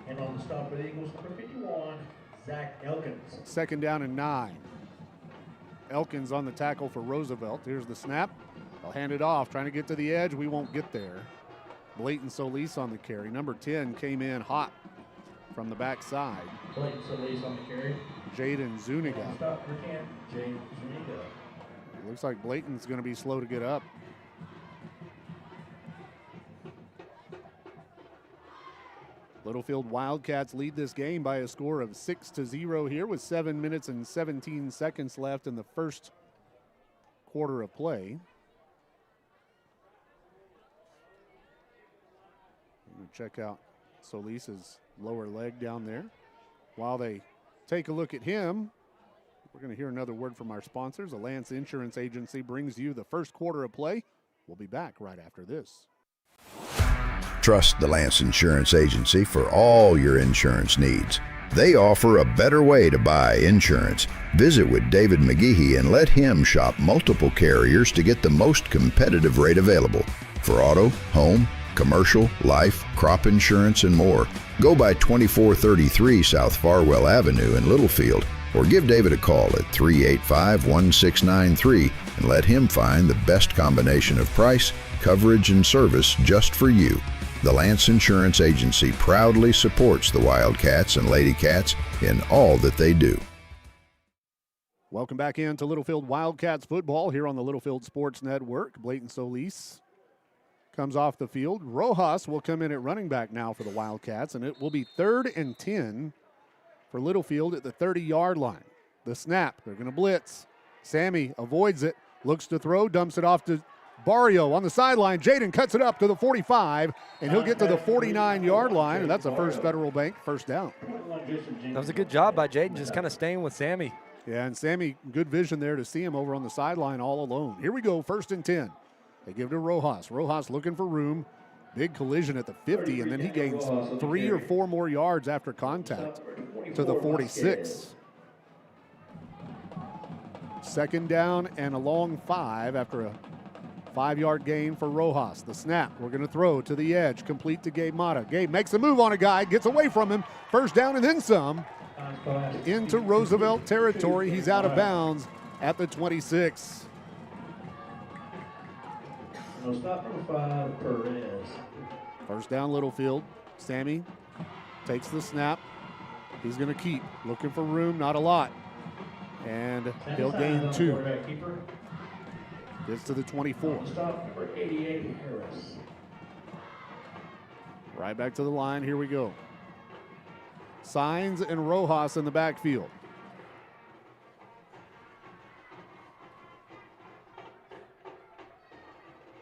S12: And on the stop for the Eagles, number 51, Zach Elkins.
S4: 2nd down and 9. Elkins on the tackle for Roosevelt. Here's the snap. They'll hand it off, trying to get to the edge. We won't get there. Blayton Solis on the carry. Number 10 came in hot from the backside.
S12: Blayton Solis on the carry.
S4: Jaden Zuniga.
S12: Stop for 10, Jaden Zuniga.
S4: Looks like Blayton's going to be slow to get up. Littlefield Wildcats lead this game by a score of 6-0 here with 7 minutes and 17 seconds left in the first quarter of play. Check out Solis's lower leg down there. While they take a look at him, we're going to hear another word from our sponsors. Alliance Insurance Agency brings you the first quarter of play. We'll be back right after this.
S13: Trust the Lance Insurance Agency for all your insurance needs. They offer a better way to buy insurance. Visit with David McGehee and let him shop multiple carriers to get the most competitive rate available for auto, home, commercial, life, crop insurance, and more. Go by 2433 South Farwell Avenue in Littlefield or give David a call at 385-1693 and let him find the best combination of price, coverage, and service just for you. The Lance Insurance Agency proudly supports the Wildcats and Lady Cats in all that they do.
S4: Welcome back into Littlefield Wildcats football here on the Littlefield Sports Network. Blayton Solis comes off the field. Rojas will come in at running back now for the Wildcats, and it will be 3rd and 10 for Littlefield at the 30-yard line. The snap, they're going to blitz. Sammy avoids it, looks to throw, dumps it off to Barrio on the sideline. Jaden cuts it up to the 45, and he'll get to the 49-yard line, and that's a First Federal Bank first down.
S10: That was a good job by Jaden, just kind of staying with Sammy.
S4: Yeah, and Sammy, good vision there to see him over on the sideline all alone. Here we go, 1st and 10. They give it to Rojas. Rojas looking for room. Big collision at the 50, and then he gains 3 or 4 more yards after contact to the 46. 2nd down and a long 5 after a 5-yard gain for Rojas. The snap, we're going to throw to the edge, complete to Gabe Mata. Gabe makes a move on a guy, gets away from him. 1st down and then some. Into Roosevelt territory. He's out of bounds at the 26.
S12: No stop number 5, Perez.
S4: 1st down, Littlefield. Sammy takes the snap. He's going to keep looking for room, not a lot. And he'll gain 2. Gets to the 24.
S12: Stop number 88, Harris.
S4: Right back to the line. Here we go. Signs and Rojas in the backfield.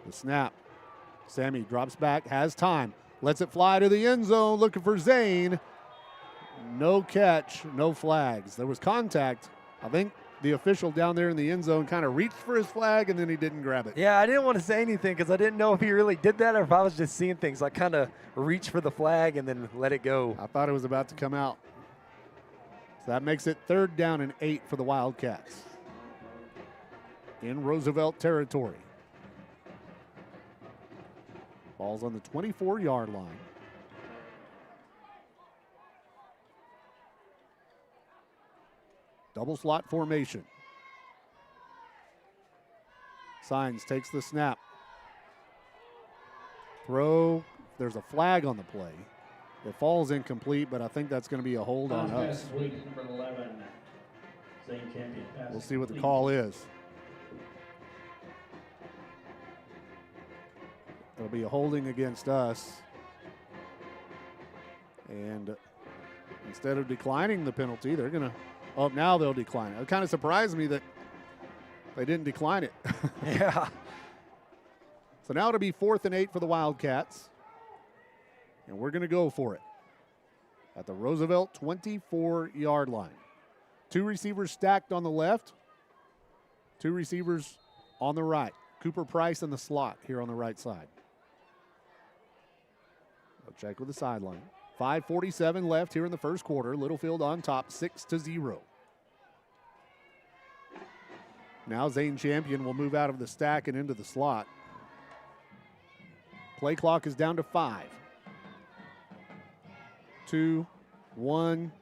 S4: The snap. Sammy drops back, has time, lets it fly to the end zone, looking for Zane. No catch, no flags. There was contact. I think the official down there in the end zone kind of reached for his flag, and then he didn't grab it.
S10: Yeah, I didn't want to say anything because I didn't know if he really did that or if I was just seeing things like kind of reach for the flag and then let it go.
S4: I thought it was about to come out. So that makes it 3rd down and 8 for the Wildcats in Roosevelt territory. Ball's on the 24-yard line. Double slot formation. Signs takes the snap. Throw. There's a flag on the play. It falls incomplete, but I think that's going to be a hold on us. We'll see what the call is. It'll be a holding against us. And instead of declining the penalty, they're going to, oh, now they'll decline it. It kind of surprised me that they didn't decline it.
S10: Yeah.
S4: So now it'll be 4th and 8 for the Wildcats. And we're going to go for it at the Roosevelt 24-yard line. 2 receivers stacked on the left, 2 receivers on the right. Cooper Price in the slot here on the right side. We'll check with the sideline. 5:47 left here in the first quarter. Littlefield on top, 6-0. Now Zane Champion will move out of the stack and into the slot. Play clock is down to 5. 2, 1,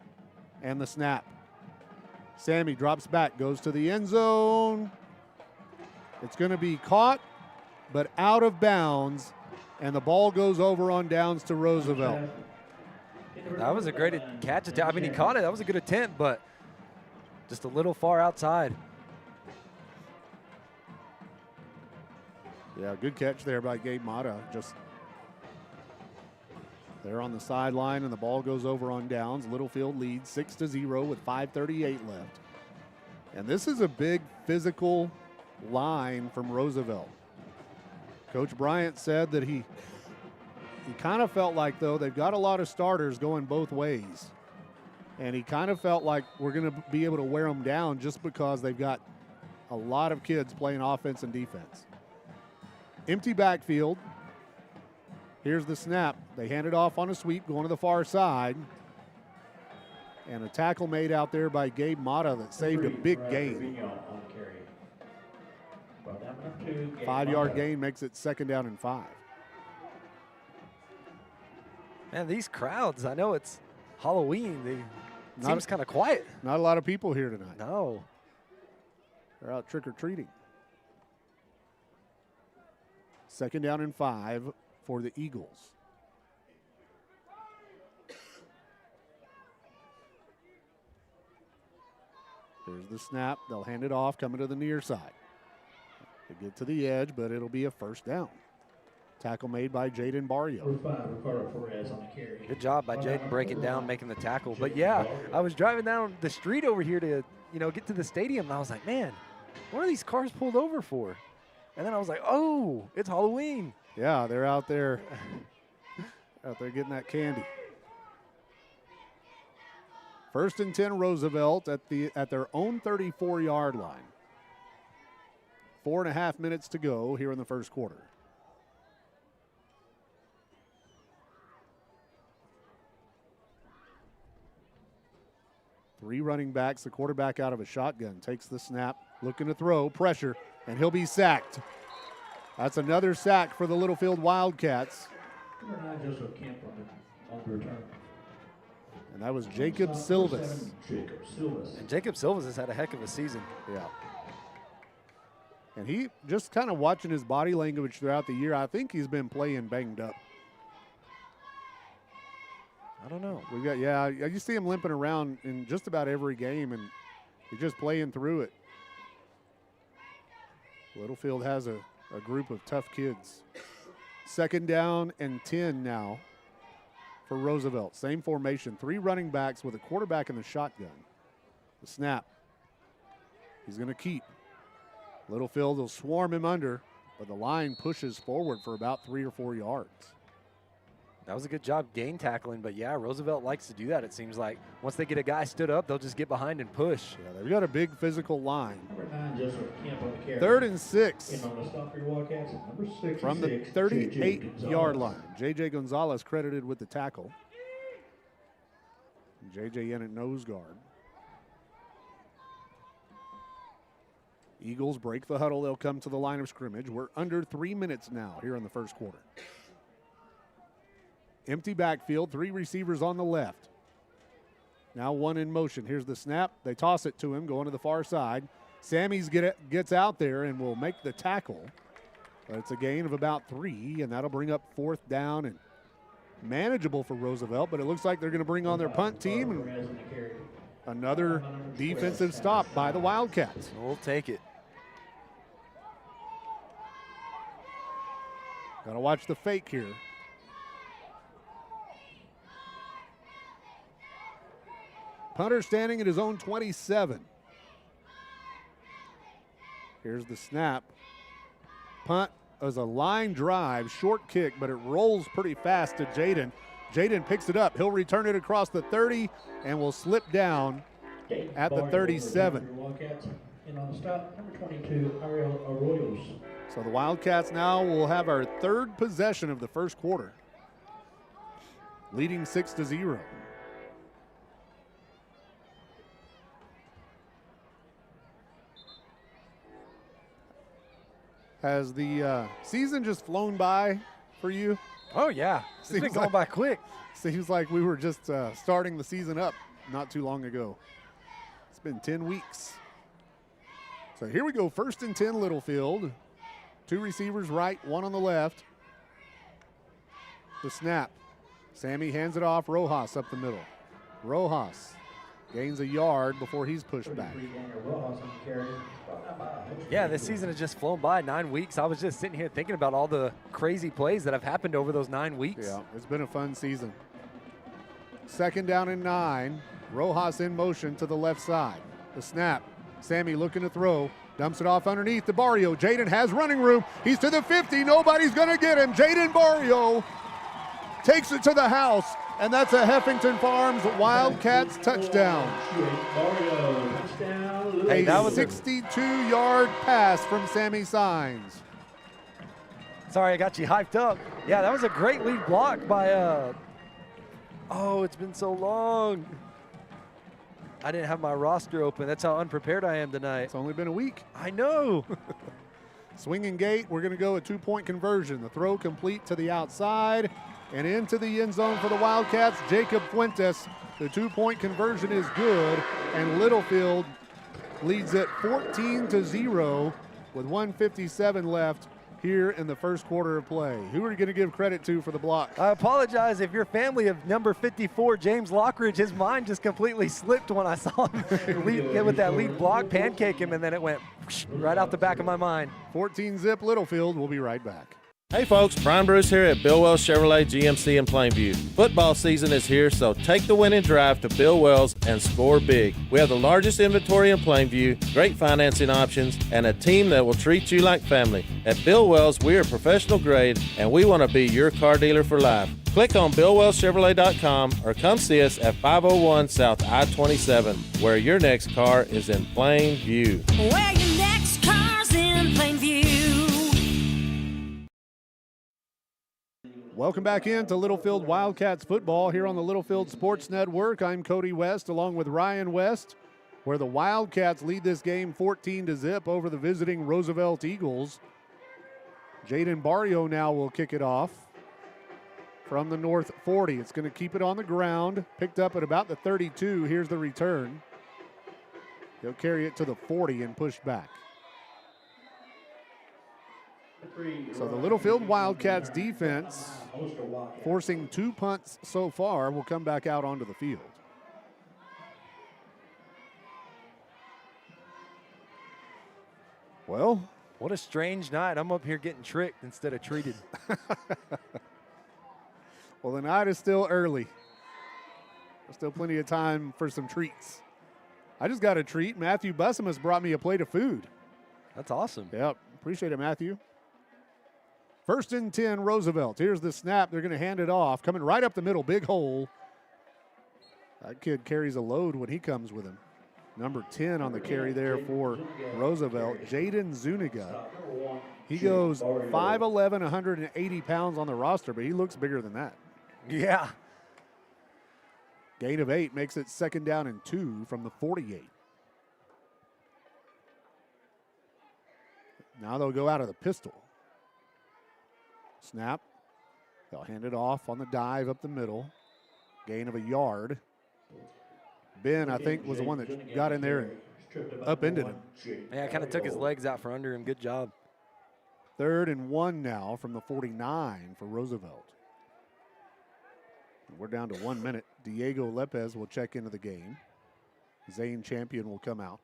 S4: and the snap. Sammy drops back, goes to the end zone. It's going to be caught, but out of bounds, and the ball goes over on downs to Roosevelt.
S10: That was a great catch attempt. I mean, he caught it. That was a good attempt, but just a little far outside.
S4: Yeah, good catch there by Gabe Mata. Just there on the sideline, and the ball goes over on downs. Littlefield leads 6-0 with 5:38 left. And this is a big physical line from Roosevelt. Coach Bryant said that he kind of felt like, though, they've got a lot of starters going both ways. And he kind of felt like we're going to be able to wear them down just because they've got a lot of kids playing offense and defense. Empty backfield. Here's the snap. They hand it off on a sweep going to the far side. And a tackle made out there by Gabe Mata that saved a big gain. 5-yard gain makes it 2nd down and 5.
S10: Man, these crowds, I know it's Halloween. It seems kind of quiet.
S4: Not a lot of people here tonight.
S10: No.
S4: They're out trick-or-treating. 2nd down and 5 for the Eagles. There's the snap. They'll hand it off, coming to the near side. They get to the edge, but it'll be a 1st down. Tackle made by Jaden Barrio.
S10: Good job by Jaden breaking down, making the tackle. But yeah, I was driving down the street over here to, get to the stadium, and I was like, man, what are these cars pulled over for? And then I was like, oh, it's Halloween.
S4: Yeah, they're out there getting that candy. 1st and 10 Roosevelt at their own 34-yard line. 4.5 minutes to go here in the first quarter. Three running backs, the quarterback out of a shotgun, takes the snap, looking to throw, pressure, and he'll be sacked. That's another sack for the Littlefield Wildcats. And that was Jacob Silvas.
S10: And Jacob Silvas has had a heck of a season.
S4: Yeah. And he, just kind of watching his body language throughout the year, I think he's been playing banged up.
S10: I don't know.
S4: You see him limping around in just about every game, and he's just playing through it. Littlefield has a group of tough kids. 2nd down and 10 now for Roosevelt. Same formation, 3 running backs with a quarterback in the shotgun. The snap. He's going to keep. Littlefield will swarm him under, but the line pushes forward for about 3 or 4 yards.
S10: That was a good job gain tackling, but yeah, Roosevelt likes to do that, it seems like. Once they get a guy stood up, they'll just get behind and push.
S4: Yeah, they've got a big physical line. 3rd and 6 from the 38-yard line. J.J. Gonzalez credited with the tackle. J.J. in at nose guard. Eagles break the huddle. They'll come to the line of scrimmage. We're under 3 minutes now here in the first quarter. Empty backfield, 3 receivers on the left. Now 1 in motion. Here's the snap. They toss it to him, going to the far side. Sammy's gets out there and will make the tackle. But it's a gain of about 3, and that'll bring up 4th down and manageable for Roosevelt. But it looks like they're going to bring on their punt team. And another defensive stop by the Wildcats.
S10: We'll take it.
S4: Got to watch the fake here. Punter standing at his own 27. Here's the snap. Punt is a line drive, short kick, but it rolls pretty fast to Jaden. Jaden picks it up. He'll return it across the 30 and will slip down at the 37.
S12: And on the stop, number 22, Ariel Arroyos.
S4: So the Wildcats now will have our third possession of the first quarter, leading 6-0. Has the season just flown by for you?
S10: Oh, yeah. It's been going by quick.
S4: Seems like we were just starting the season up not too long ago. It's been 10 weeks. So here we go, 1st and 10 Littlefield. 2 receivers right, 1 on the left. The snap. Sammy hands it off, Rojas up the middle. Rojas gains a yard before he's pushed back.
S10: Yeah, this season has just flown by, 9 weeks. I was just sitting here thinking about all the crazy plays that have happened over those 9 weeks.
S4: Yeah, it's been a fun season. 2nd down and 9. Rojas in motion to the left side. The snap. Sammy looking to throw. Dumps it off underneath to Barrio. Jaden has running room. He's to the 50. Nobody's going to get him. Jaden Barrio takes it to the house. And that's a Heffington Farms Wildcats touchdown. A 62-yard pass from Sammy Signs.
S10: Sorry, I got you hyped up. Yeah, that was a great lead block by, oh, it's been so long. I didn't have my roster open. That's how unprepared I am tonight.
S4: It's only been a week.
S10: I know.
S4: Swinging gate, we're going to go a 2-point conversion. The throw complete to the outside and into the end zone for the Wildcats. Jacob Fuentes. The 2-point conversion is good, and Littlefield leads it 14-0 with 1:57 left here in the first quarter of play. Who are you going to give credit to for the block?
S10: I apologize if your family of number 54, James Lockridge, his mind just completely slipped when I saw him get with that lead block, pancake him, and then it went right out the back of my mind.
S4: 14-zip Littlefield. We'll be right back.
S14: Hey folks, Brian Bruce here at Bill Wells Chevrolet GMC in Plainview. Football season is here, so take the winning drive to Bill Wells and score big. We have the largest inventory in Plainview, great financing options, and a team that will treat you like family. At Bill Wells, we are professional grade, and we want to be your car dealer for life. Click on BillWellsChevrolet.com or come see us at 501 South I-27, where your next car is in Plainview.
S15: Where your next car's in Plainview.
S4: Welcome back into Littlefield Wildcats football here on the Littlefield Sports Network. I'm Cody West along with Ryan West, where the Wildcats lead this game 14-0 over the visiting Roosevelt Eagles. Jaden Barrio now will kick it off from the north 40. It's going to keep it on the ground, picked up at about the 32. Here's the return. He'll carry it to the 40 and push back. So the Littlefield Wildcats defense, forcing 2 punts so far, will come back out onto the field. Well,
S10: what a strange night. I'm up here getting tricked instead of treated.
S4: Well, the night is still early. There's still plenty of time for some treats. I just got a treat. Matthew Bussimus brought me a plate of food.
S10: That's awesome.
S4: Yep, appreciate it, Matthew. 1st and 10, Roosevelt. Here's the snap. They're going to hand it off. Coming right up the middle, big hole. That kid carries a load when he comes with him. Number 10 on the carry there for Roosevelt, Jaden Zuniga. He goes 5'11", 180 pounds on the roster, but he looks bigger than that.
S10: Yeah.
S4: Gain of 8 makes it 2nd down and 2 from the 48. Now they'll go out of the pistol. Snap. They'll hand it off on the dive up the middle. Gain of a yard. Ben, I think, was the one that got in there and upended him.
S10: Yeah, kind of took his legs out from under him. Good job.
S4: 3rd and 1 now from the 49 for Roosevelt. We're down to 1 minute. Diego Lopez will check into the game. Zane Champion will come out.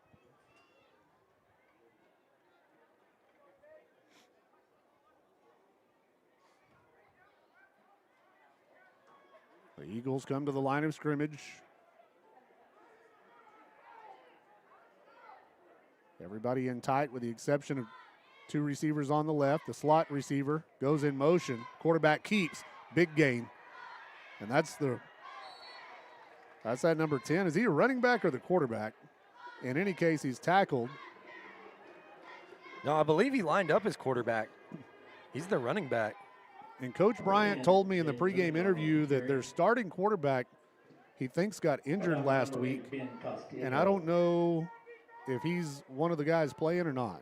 S4: The Eagles come to the line of scrimmage. Everybody in tight with the exception of two receivers on the left. The slot receiver goes in motion. Quarterback keeps. Big gain. And that's that number 10. Is he a running back or the quarterback? In any case, he's tackled.
S10: No, I believe he lined up as quarterback. He's the running back.
S4: And Coach Bryant told me in the pregame interview that their starting quarterback, he thinks, got injured last week. And I don't know if he's one of the guys playing or not.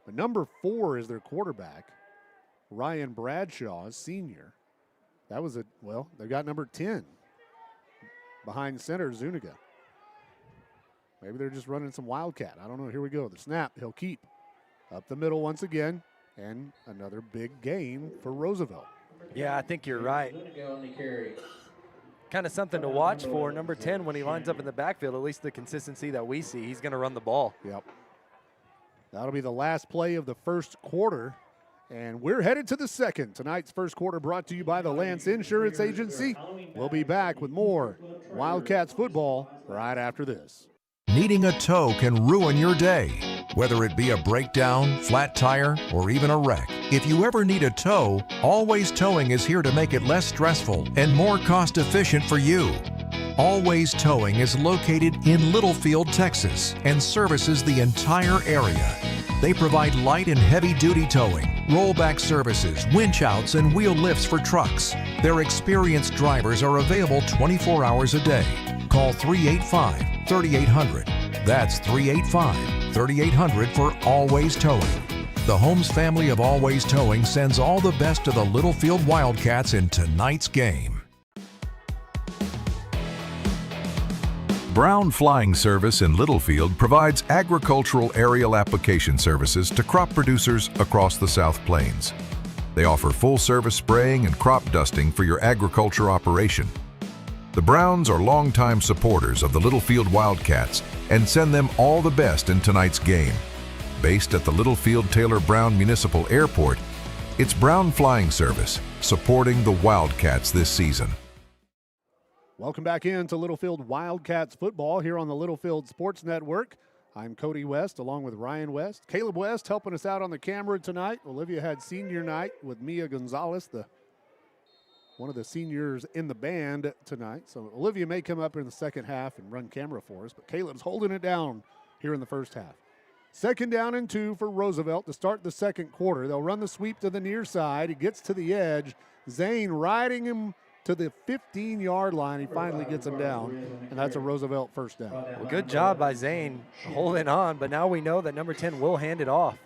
S4: But number 4 is their quarterback, Ryan Bradshaw, a senior. That was they got number 10 behind center, Zuniga. Maybe they're just running some Wildcat. I don't know. Here we go. The snap, he'll keep. Up the middle once again, and another big gain for Roosevelt.
S10: Yeah, I think you're right. Kind of something to watch for. Number 10, when he lines up in the backfield, at least the consistency that we see, he's going to run the ball.
S4: Yep. That'll be the last play of the first quarter, and we're headed to the second. Tonight's first quarter brought to you by the Lance Insurance Agency. We'll be back with more Wildcats football right after this.
S11: Needing a tow can ruin your day, whether it be a breakdown, flat tire, or even a wreck. If you ever need a tow, Always Towing is here to make it less stressful and more cost-efficient for you. Always Towing is located in Littlefield, Texas, and services the entire area. They provide light and heavy-duty towing, rollback services, winch outs, and wheel lifts for trucks. Their experienced drivers are available 24 hours a day. Call 385-3800. That's 385-3800 for Always Towing. The Holmes family of Always Towing sends all the best to the Littlefield Wildcats in tonight's game. Brown Flying Service in Littlefield provides agricultural aerial application services to crop producers across the South Plains. They offer full-service spraying and crop dusting for your agriculture operation. The Browns are longtime supporters of the Littlefield Wildcats and send them all the best in tonight's game. Based at the Littlefield Taylor Brown Municipal Airport, it's Brown Flying Service supporting the Wildcats this season.
S4: Welcome back into Littlefield Wildcats football here on the Littlefield Sports Network. I'm Cody West along with Ryan West. Caleb West helping us out on the camera tonight. Olivia had senior night with Mia Gonzalez, one of the seniors in the band tonight. So Olivia may come up in the second half and run camera for us, but Caleb's holding it down here in the first half. 2nd down and 2 for Roosevelt to start the second quarter. They'll run the sweep to the near side. He gets to the edge. Zane riding him to the 15-yard line. He finally gets him down, and that's a Roosevelt first down.
S10: Well, good job by Zane holding on, but now we know that number 10 will hand it off.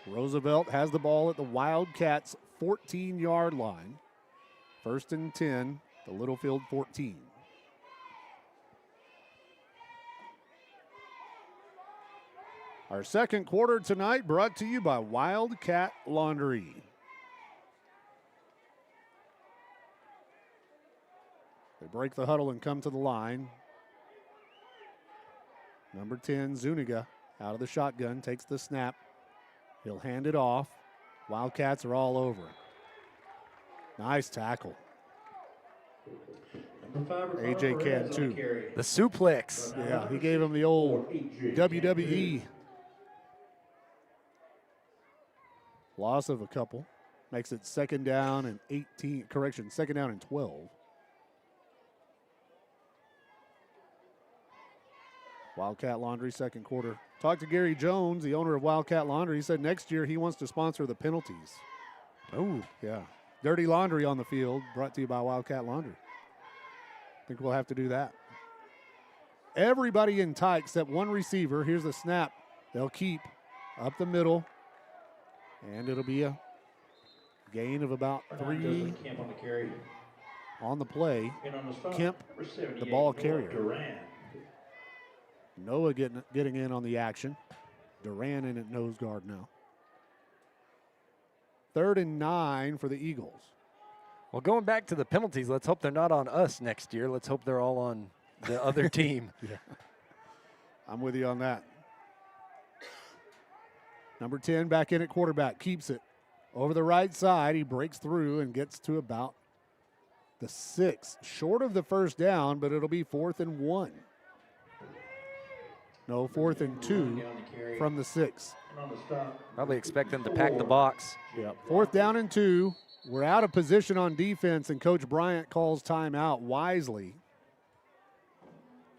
S4: Roosevelt has the ball at the Wildcats' 14-yard line. 1st and 10, the Littlefield 14. Our second quarter tonight brought to you by Wildcat Laundry. They break the huddle and come to the line. Number 10, Zuniga, out of the shotgun, takes the snap. He'll hand it off. Wildcats are all over it. Nice tackle. AJ can too.
S10: The suplex.
S4: Yeah, he gave him the old WWE. Loss of a couple. Makes it 2nd down and 18. Correction, 2nd down and 12. Wildcat Laundry, second quarter. Talked to Gary Jones, the owner of Wildcat Laundry. He said next year he wants to sponsor the penalties.
S10: Oh,
S4: yeah. Dirty laundry on the field, brought to you by Wildcat Laundry. I think we'll have to do that. Everybody in tight except one receiver. Here's the snap. They'll keep up the middle, and it'll be a gain of about 3 on the play. Kemp, the ball carrier. Noah getting in on the action. Duran in at nose guard now. 3rd and 9 for the Eagles.
S10: Well, going back to the penalties, let's hope they're not on us next year. Let's hope they're all on the other team.
S4: Yeah, I'm with you on that. Number 10 back in at quarterback, keeps it over the right side. He breaks through and gets to about the 6. Short of the first down, but it'll be 4th and 1. No, 4th and 2 from the 6.
S10: Probably expect them to pack the box.
S4: Yeah, 4th down and 2. We're out of position on defense, and Coach Bryant calls timeout wisely.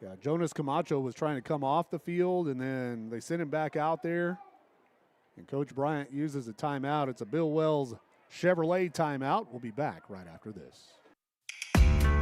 S4: Yeah, Jonas Camacho was trying to come off the field, and then they sent him back out there. And Coach Bryant uses a timeout. It's a Bill Wells Chevrolet timeout. We'll be back right after this.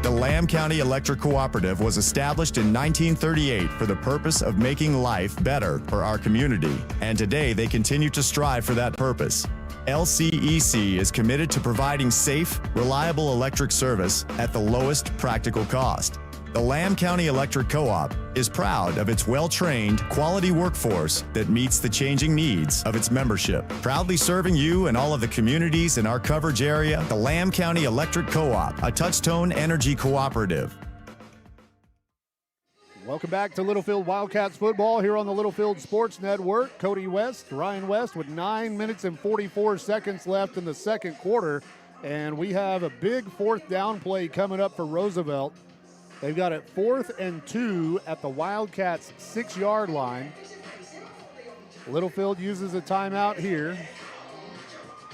S16: The Lamb County Electric Cooperative was established in 1938 for the purpose of making life better for our community, and today they continue to strive for that purpose. LCEC is committed to providing safe, reliable electric service at the lowest practical cost. The Lamb County Electric Co-op is proud of its well-trained, quality workforce that meets the changing needs of its membership. Proudly serving you and all of the communities in our coverage area, the Lamb County Electric Co-op, a Touchtone Energy cooperative.
S4: Welcome back to Littlefield Wildcats football here on the Littlefield Sports Network. Cody West, Ryan West with 9 minutes and 44 seconds left in the second quarter. And we have a big 4th down play coming up for Roosevelt. They've got it 4th and 2 at the Wildcats' 6-yard line. Littlefield uses a timeout here.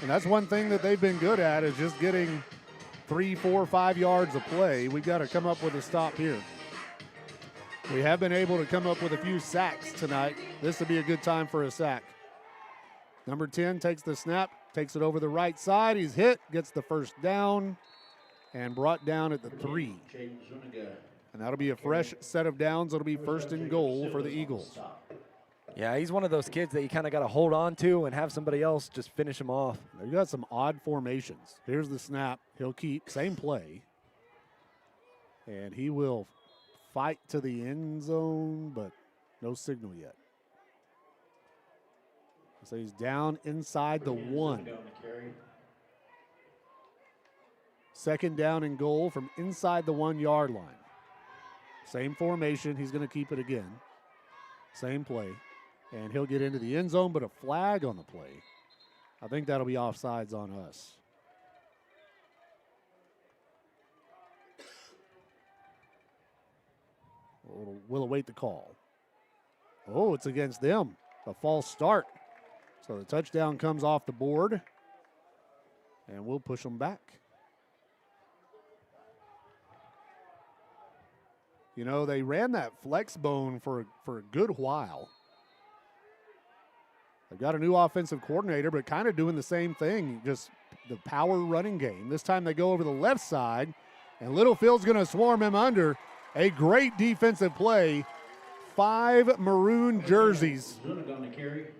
S4: And that's one thing that they've been good at, is just getting 3, 4, 5 yards of play. We've got to come up with a stop here. We have been able to come up with a few sacks tonight. This would be a good time for a sack. Number 10 takes the snap, takes it over the right side. He's hit, gets the first down, and brought down at the 3. And that'll be a fresh set of downs. It'll be 1st and goal for the Eagles.
S10: Yeah, he's one of those kids that you kind of got to hold on to and have somebody else just finish him off.
S4: They've got some odd formations. Here's the snap. He'll keep, same play. And he will fight to the end zone, but no signal yet. So he's down inside the 1. 2nd down and goal from inside the 1-yard line. Same formation. He's going to keep it again. Same play. And he'll get into the end zone, but a flag on the play. I think that'll be offsides on us. We'll await the call. Oh, it's against them. A false start. So the touchdown comes off the board. And we'll push them back. You know, they ran that flex bone for a good while. They've got a new offensive coordinator, but kind of doing the same thing, just the power running game. This time they go over the left side, and Littlefield's going to swarm him under. A great defensive play. 5 maroon jerseys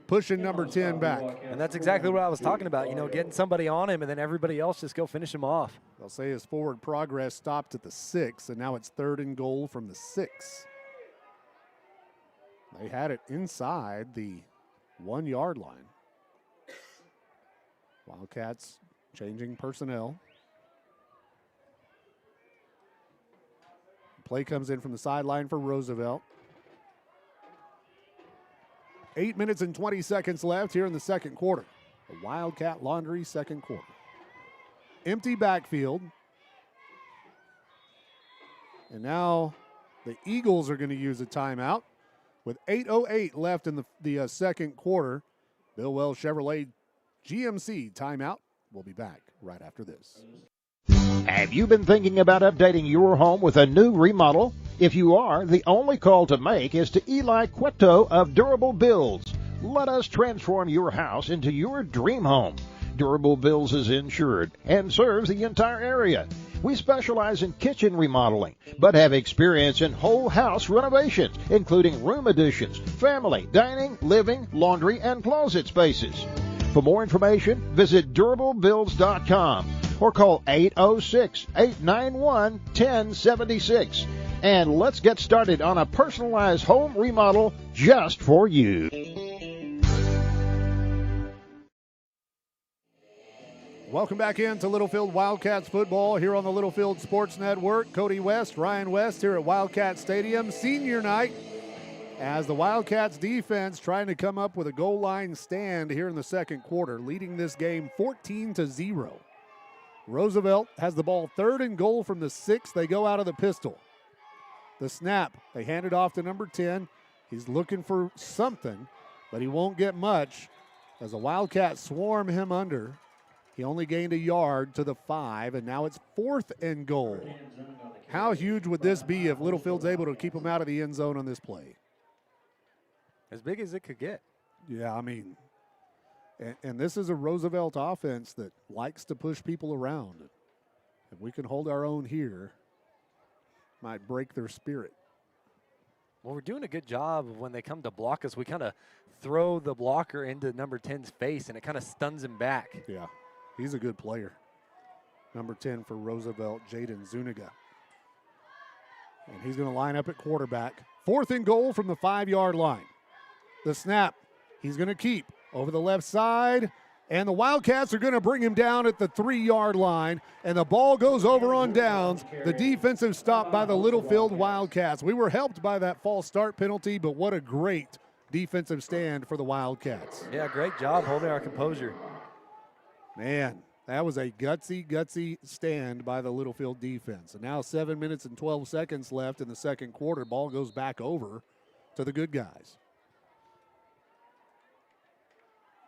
S4: pushing number 10 back.
S10: And that's exactly what I was talking about, you know, getting somebody on him and then everybody else just go finish him off.
S4: They'll say his forward progress stopped at the 6, and now it's 3rd and goal from the 6. They had it inside the 1-yard line. Wildcats changing personnel. Play comes in from the sideline for Roosevelt. 8 minutes and 20 seconds left here in the second quarter. The Wildcat Laundry second quarter. Empty backfield. And now the Eagles are going to use a timeout with 8:08 left in the second quarter. Bill Wells Chevrolet GMC timeout. We'll be back right after this.
S17: Have you been thinking about updating your home with a new remodel? If you are, the only call to make is to Eli Cueto of Durable Builds. Let us transform your house into your dream home. Durable Builds is insured and serves the entire area. We specialize in kitchen remodeling, but have experience in whole house renovations, including room additions, family, dining, living, laundry, and closet spaces. For more information, visit DurableBuilds.com or call 806-891-1076. And let's get started on a personalized home remodel just for you.
S4: Welcome back into Littlefield Wildcats football here on the Littlefield Sports Network. Cody West, Ryan West here at Wildcat Stadium. Senior night as the Wildcats defense trying to come up with a goal line stand here in the second quarter, leading this game 14-0. Roosevelt has the ball 3rd and goal from the 6. They go out of the pistol. The snap, they hand it off to number 10. He's looking for something, but he won't get much as the Wildcats swarm him under. He only gained a yard to the 5, and now it's 4th and goal. How huge would this be if Littlefield's able to keep him out of the end zone on this play?
S10: As big as it could get.
S4: Yeah, I mean, and this is a Roosevelt offense that likes to push people around. If we can hold our own here, might break their spirit.
S10: Well, we're doing a good job of when they come to block us. We kind of throw the blocker into number 10's face, and it kind of stuns him back.
S4: Yeah, he's a good player. Number 10 for Roosevelt, Jaden Zuniga. And he's going to line up at quarterback. 4th and goal from the 5-yard line. The snap, he's going to keep over the left side. And the Wildcats are going to bring him down at the 3-yard line. And the ball goes over on downs. The defensive stop by the Littlefield Wildcats. We were helped by that false start penalty, but what a great defensive stand for the Wildcats.
S10: Yeah, great job holding our composure.
S4: Man, that was a gutsy stand by the Littlefield defense. And now 7 minutes and 12 seconds left in the second quarter. Ball goes back over to the good guys.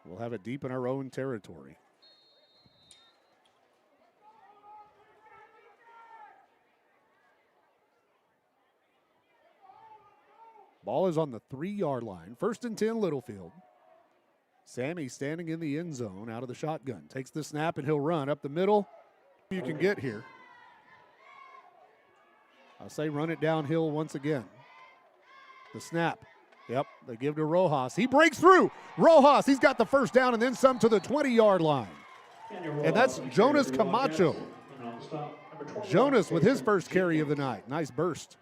S4: We'll have it deep in our own territory. Ball is on the 3-yard line. 1st and 10, Littlefield. Sammy standing in the end zone out of the shotgun. Takes the snap and he'll run up the middle. You can get here. I'll say run it downhill once again. The snap. Yep, they give to Rojas. He breaks through. Rojas, he's got the first down and then some to the 20-yard line. And that's Jonas Camacho. Jonas with his first carry of the night. Nice burst.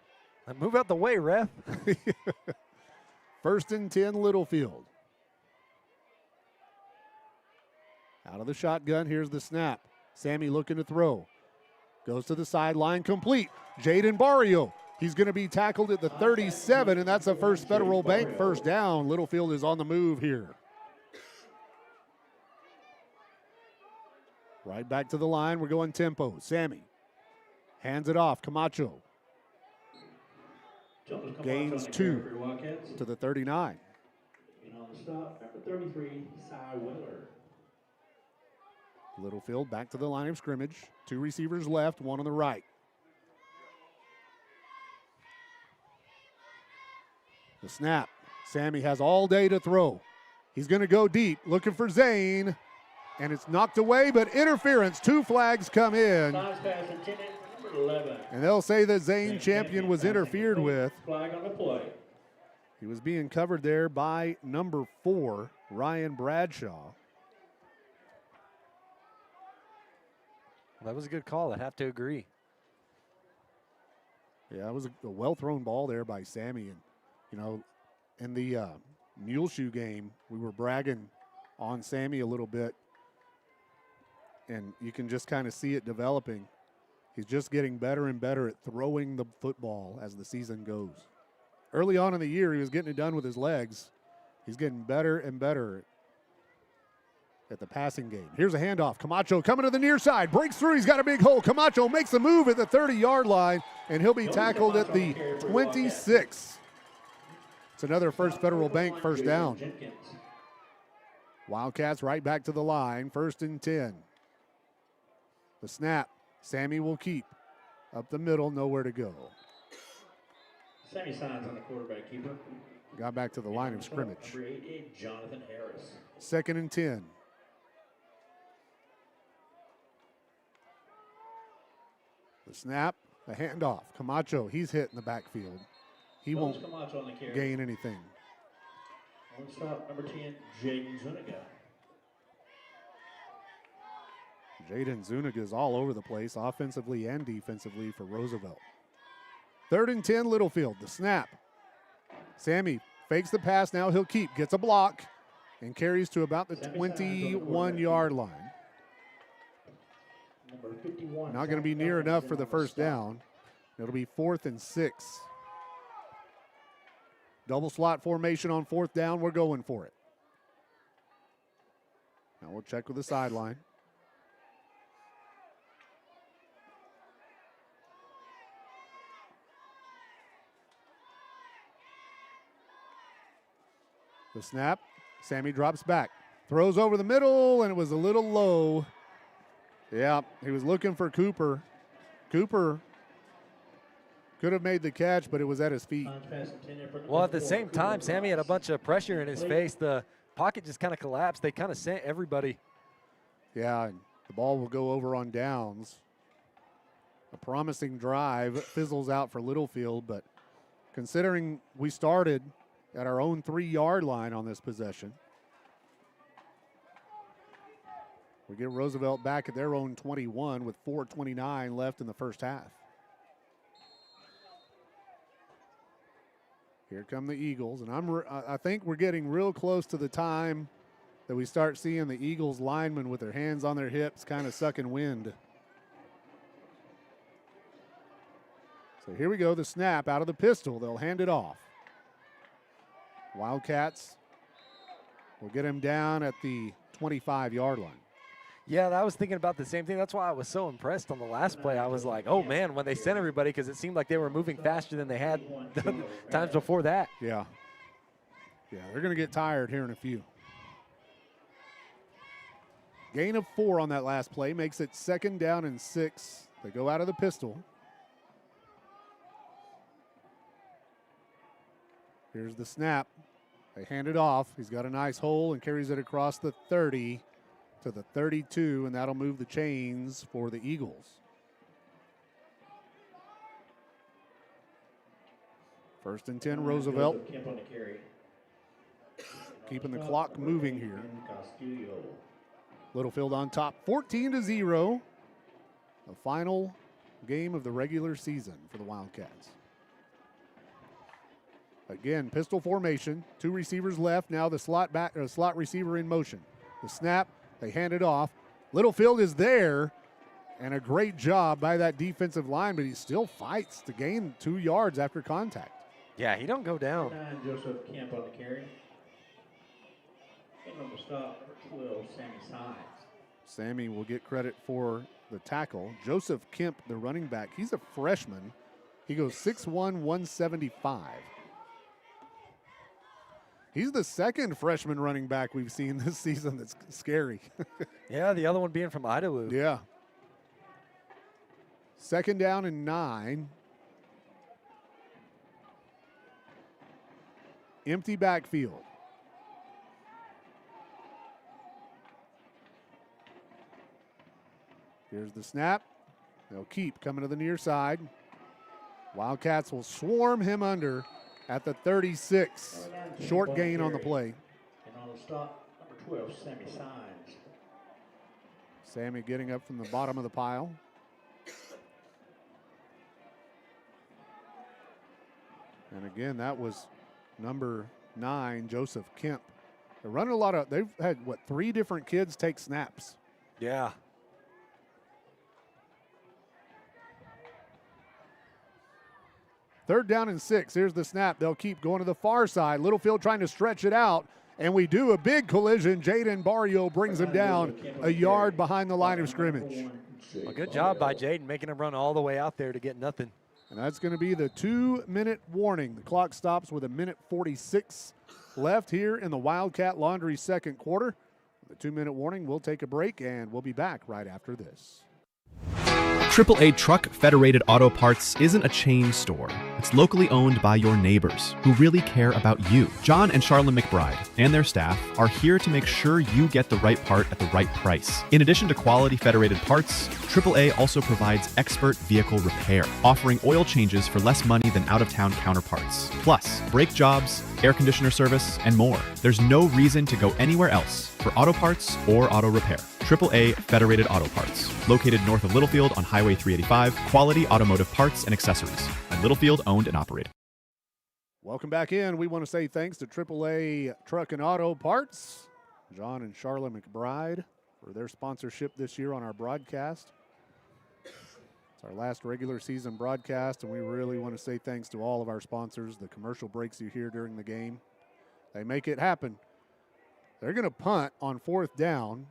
S10: Move out the way, ref.
S4: 1st and 10, Littlefield. Out of the shotgun, here's the snap. Sammy looking to throw. Goes to the sideline, complete. Jaden Barrio. He's going to be tackled at the 37, and that's a First Federal Bank first down. Littlefield is on the move here. Right back to the line. We're going tempo. Sammy hands it off. Camacho gains 2 to the 39.
S12: And on the stop, number 33, Cy Willer.
S4: Littlefield back to the line of scrimmage. 2 receivers left, 1 on the right. The snap. Sammy has all day to throw. He's going to go deep, looking for Zane. And it's knocked away, but interference. 2 flags come in. And they'll say that Zane Champion was interfered with.
S12: Flag on the play.
S4: He was being covered there by number 4, Ryan Bradshaw.
S10: That was a good call. I'd have to agree.
S4: Yeah, it was a well-thrown ball there by Sammy. And, you know, in the Muleshoe game, we were bragging on Sammy a little bit. And you can just kind of see it developing. He's just getting better and better at throwing the football as the season goes. Early on in the year, he was getting it done with his legs. He's getting better and better at the passing game. Here's a handoff. Camacho coming to the near side. Breaks through. He's got a big hole. Camacho makes a move at the 30-yard line, and he'll be tackled at the 26. It's another First Federal Bank first down. Wildcats right back to the line. 1st and 10. The snap. Sammy will keep. Up the middle, nowhere to go.
S12: Sammy signs on the quarterback keeper.
S4: Got back to the line of scrimmage.
S12: Number 88, Jonathan Harris.
S4: 2nd and 10. The snap, the handoff. Camacho, he's hit in the backfield. He won't gain anything.
S12: On stop, number 10, Jaden Zuniga.
S4: Jaden Zuniga is all over the place, offensively and defensively for Roosevelt. 3rd and 10, Littlefield. The snap. Sammy fakes the pass. Now he'll keep. Gets a block and carries to about the 21-yard line.
S12: Number 51.
S4: Not going to be near enough for the first down. It'll be 4th and 6. Double slot formation on 4th down. We're going for it. Now we'll check with the sideline. The snap. Sammy drops back. Throws over the middle, and it was a little low. Yeah, he was looking for Cooper. Cooper could have made the catch, but it was at his feet.
S10: Well, at the same time, Sammy had a bunch of pressure in his face. The pocket just kind of collapsed. They kind of sent everybody.
S4: Yeah, and the ball will go over on downs. A promising drive fizzles out for Littlefield, but considering we started at our own 3-yard line on this possession, we get Roosevelt back at their own 21 with 4:29 left in the first half. Here come the Eagles, and I think we're getting real close to the time that we start seeing the Eagles linemen with their hands on their hips kind of sucking wind. So here we go, the snap out of the pistol. They'll hand it off. Wildcats will get him down at the 25-yard line.
S10: Yeah, I was thinking about the same thing. That's why I was so impressed on the last play. I was like, oh, man, when they sent everybody, because it seemed like they were moving faster than they had times before that.
S4: Yeah. Yeah, they're going to get tired here in a few. Gain of 4 on that last play makes it 2nd down and 6. They go out of the pistol. Here's the snap. They hand it off. He's got a nice hole and carries it across the 30 to the 32, and that'll move the chains for the Eagles. First and 10, Roosevelt. Keeping the clock moving here. Littlefield on top, 14-0. The final game of the regular season for the Wildcats. Again, pistol formation, 2 receivers left. Now the slot receiver in motion. The snap, they hand it off. Littlefield is there, and a great job by that defensive line, but he still fights to gain 2 yards after contact.
S10: Yeah, he don't go down.
S12: Joseph Kemp on the carry. And on the stop, number 12, Sammy Signs.
S4: Sammy will get credit for the tackle. Joseph Kemp, the running back, he's a freshman. He goes 6'1", 175. He's the second freshman running back we've seen this season that's scary.
S10: Yeah, the other one being from Idaho.
S4: Yeah. 2nd down and 9. Empty backfield. Here's the snap. They'll keep coming to the near side. Wildcats will swarm him under at the 36. Short gain on the play.
S12: And on the stop, number 12, Sammy Signs.
S4: Sammy getting up from the bottom of the pile. And again, that was number 9, Joseph Kemp. They're running a lot of, they've had, 3 different kids take snaps.
S10: Yeah.
S4: Third down and 6. Here's the snap. They'll keep going to the far side. Littlefield trying to stretch it out, and we do a big collision. Jaden Barrio brings him down a yard behind the line of scrimmage.
S10: Well, good job by Jaden, making him run all the way out there to get nothing.
S4: And that's going to be the 2-minute warning. The clock stops with 1:46 left here in the Wildcat Laundry second quarter. The 2-minute warning, we'll take a break, and we'll be back right after this.
S18: AAA Truck Federated Auto Parts isn't a chain store. It's locally owned by your neighbors who really care about you. John and Charlotte McBride and their staff are here to make sure you get the right part at the right price. In addition to quality federated parts, AAA also provides expert vehicle repair, offering oil changes for less money than out-of-town counterparts. Plus, brake jobs, air conditioner service, and more. There's no reason to go anywhere else for auto parts or auto repair. AAA Federated Auto Parts, located north of Littlefield on Highway 385, quality automotive parts and accessories, and Littlefield owned and operated.
S4: Welcome back in. We want to say thanks to AAA Truck and Auto Parts, John and Charlotte McBride, for their sponsorship this year on our broadcast. It's our last regular season broadcast, and we really want to say thanks to all of our sponsors, the commercial breaks you hear during the game. They make it happen. They're going to punt on 4th down,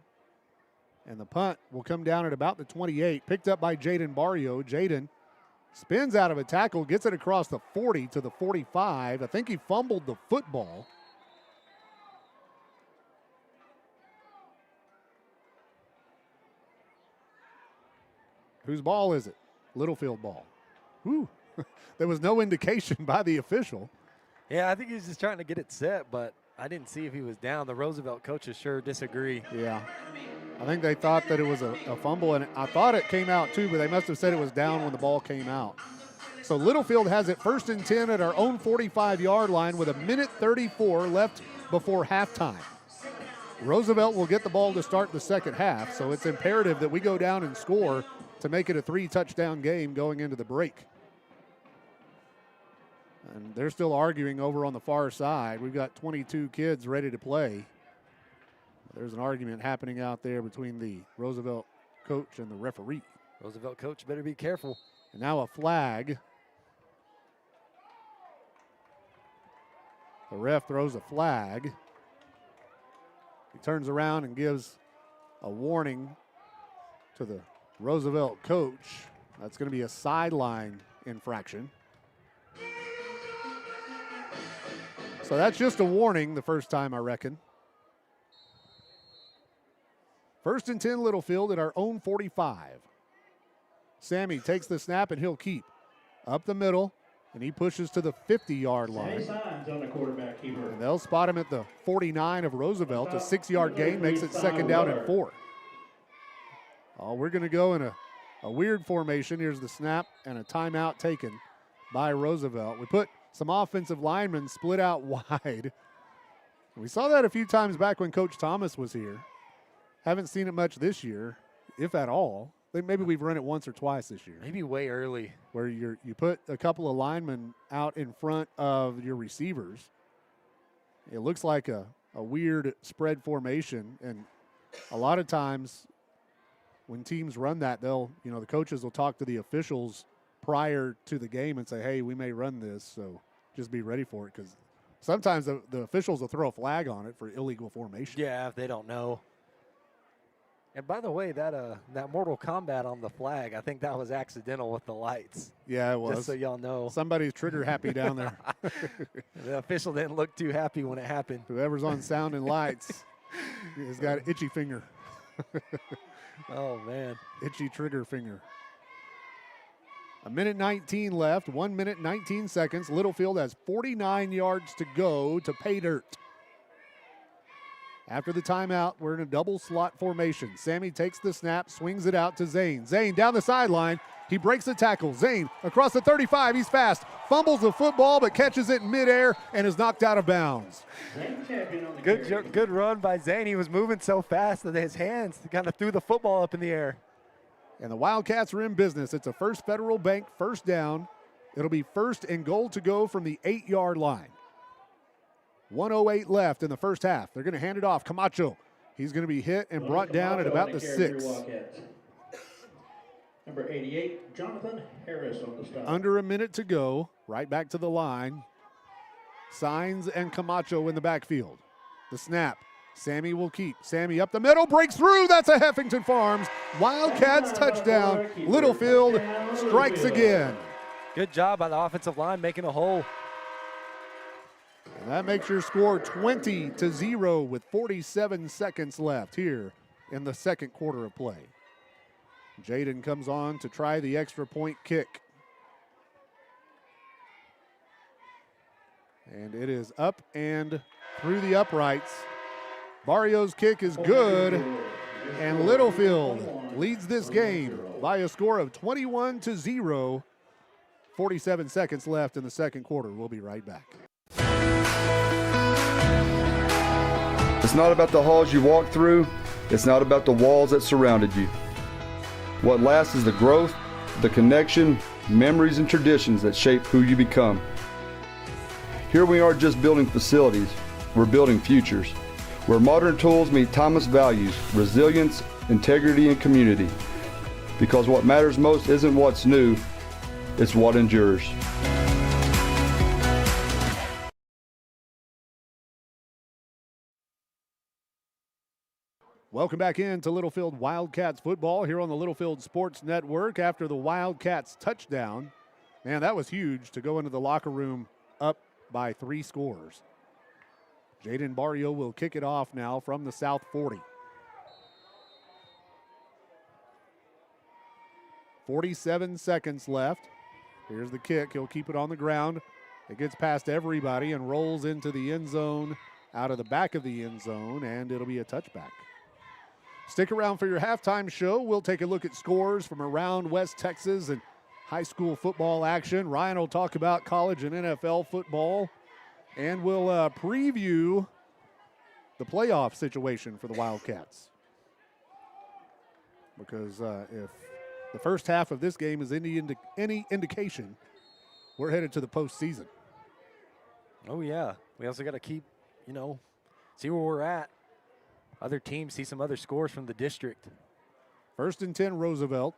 S4: and the punt will come down at about the 28, picked up by Jaden Barrio. Jaden spins out of a tackle, gets it across the 40 to the 45. I think he fumbled the football. Whose ball is it? Littlefield ball. Whew. There was no indication by the official.
S10: Yeah, I think he was just trying to get it set, but I didn't see if he was down. The Roosevelt coaches sure disagree.
S4: Yeah. I think they thought that it was a fumble, and I thought it came out too, but they must have said it was down when the ball came out. So Littlefield has it 1st and 10 at our own 45-yard line with 1:34 left before halftime. Roosevelt will get the ball to start the second half, so it's imperative that we go down and score to make it a 3-touchdown game going into the break. And they're still arguing over on the far side. We've got 22 kids ready to play. There's an argument happening out there between the Roosevelt coach and the referee.
S10: Roosevelt coach better be careful.
S4: And now a flag. The ref throws a flag. He turns around and gives a warning to the Roosevelt coach. That's going to be a sideline infraction. So that's just a warning the first time, I reckon. 1st and 10 Littlefield at our own 45. Sammy takes the snap and he'll keep. Up the middle, and he pushes to the 50-yard line.
S12: On the quarterback keeper.
S4: And they'll spot him at the 49 of Roosevelt. A 6-yard gain makes it 2nd down and 4. Oh, we're going to go in a weird formation. Here's the snap and a timeout taken by Roosevelt. We put some offensive linemen split out wide. We saw that a few times back when Coach Thomas was here. Haven't seen it much this year, if at all. Maybe we've run it once or twice this year.
S10: Maybe way early.
S4: Where you put a couple of linemen out in front of your receivers. It looks like a weird spread formation, and a lot of times when teams run that, the coaches will talk to the officials prior to the game and say, hey, we may run this, so just be ready for it, because sometimes the officials will throw a flag on it for illegal formation.
S10: Yeah, if they don't know. And by the way, that Mortal Kombat on the flag, I think that was accidental with the lights.
S4: Yeah, it was.
S10: Just so y'all know.
S4: Somebody's trigger happy down there.
S10: The official didn't look too happy when it happened.
S4: Whoever's on sound and lights has got an itchy finger.
S10: Oh, man.
S4: Itchy trigger finger. 1:19 left, 1 minute, 19 seconds. Littlefield has 49 yards to go to pay dirt. After the timeout, we're in a double slot formation. Sammy takes the snap, swings it out to Zane. Zane down the sideline. He breaks the tackle. Zane across the 35. He's fast. Fumbles the football, but catches it in midair and is knocked out of bounds.
S10: Good run by Zane. He was moving so fast that his hands kind of threw the football up in the air.
S4: And the Wildcats are in business. It's a First Federal Bank first down. It'll be 1st and goal to go from the 8-yard line. 1:08 left in the first half. They're going to hand it off. Camacho. He's going to be hit and brought down at about the 6.
S12: Number 88, Jonathan Harris on the stop.
S4: Under a minute to go. Right back to the line. Signs and Camacho in the backfield. The snap. Sammy will keep. Sammy up the middle. Breaks through. That's a Heffington Farms. Wildcats touchdown. Littlefield strikes again.
S10: Good job by the offensive line making a hole.
S4: And that makes your score 20-0 with 47 seconds left here in the second quarter of play. Jaden comes on to try the extra point kick. And it is up and through the uprights. Barrio's kick is good. And Littlefield leads this game by a score of 21-0. 47 seconds left in the second quarter. We'll be right back.
S5: It's not about the halls you walk through. It's not about the walls that surrounded you. What lasts is the growth, the connection, memories, and traditions that shape who you become. Here we aren't just building facilities, we're building futures, where modern tools meet timeless values, resilience, integrity, and community. Because what matters most isn't what's new, it's what endures.
S4: Welcome back into Littlefield Wildcats football here on the Littlefield Sports Network after the Wildcats touchdown. Man, that was huge to go into the locker room up by 3 scores. Jaden Barrio will kick it off now from the South 40. 47 seconds left. Here's the kick. He'll keep it on the ground. It gets past everybody and rolls into the end zone, out of the back of the end zone, and it'll be a touchback. Stick around for your halftime show. We'll take a look at scores from around West Texas and high school football action. Ryan will talk about college and NFL football, and we'll preview the playoff situation for the Wildcats. Because if the first half of this game is any indication, we're headed to the postseason.
S10: Oh, yeah. We also got to keep, see where we're at. Other teams, see some other scores from the district.
S4: 1st and 10, Roosevelt.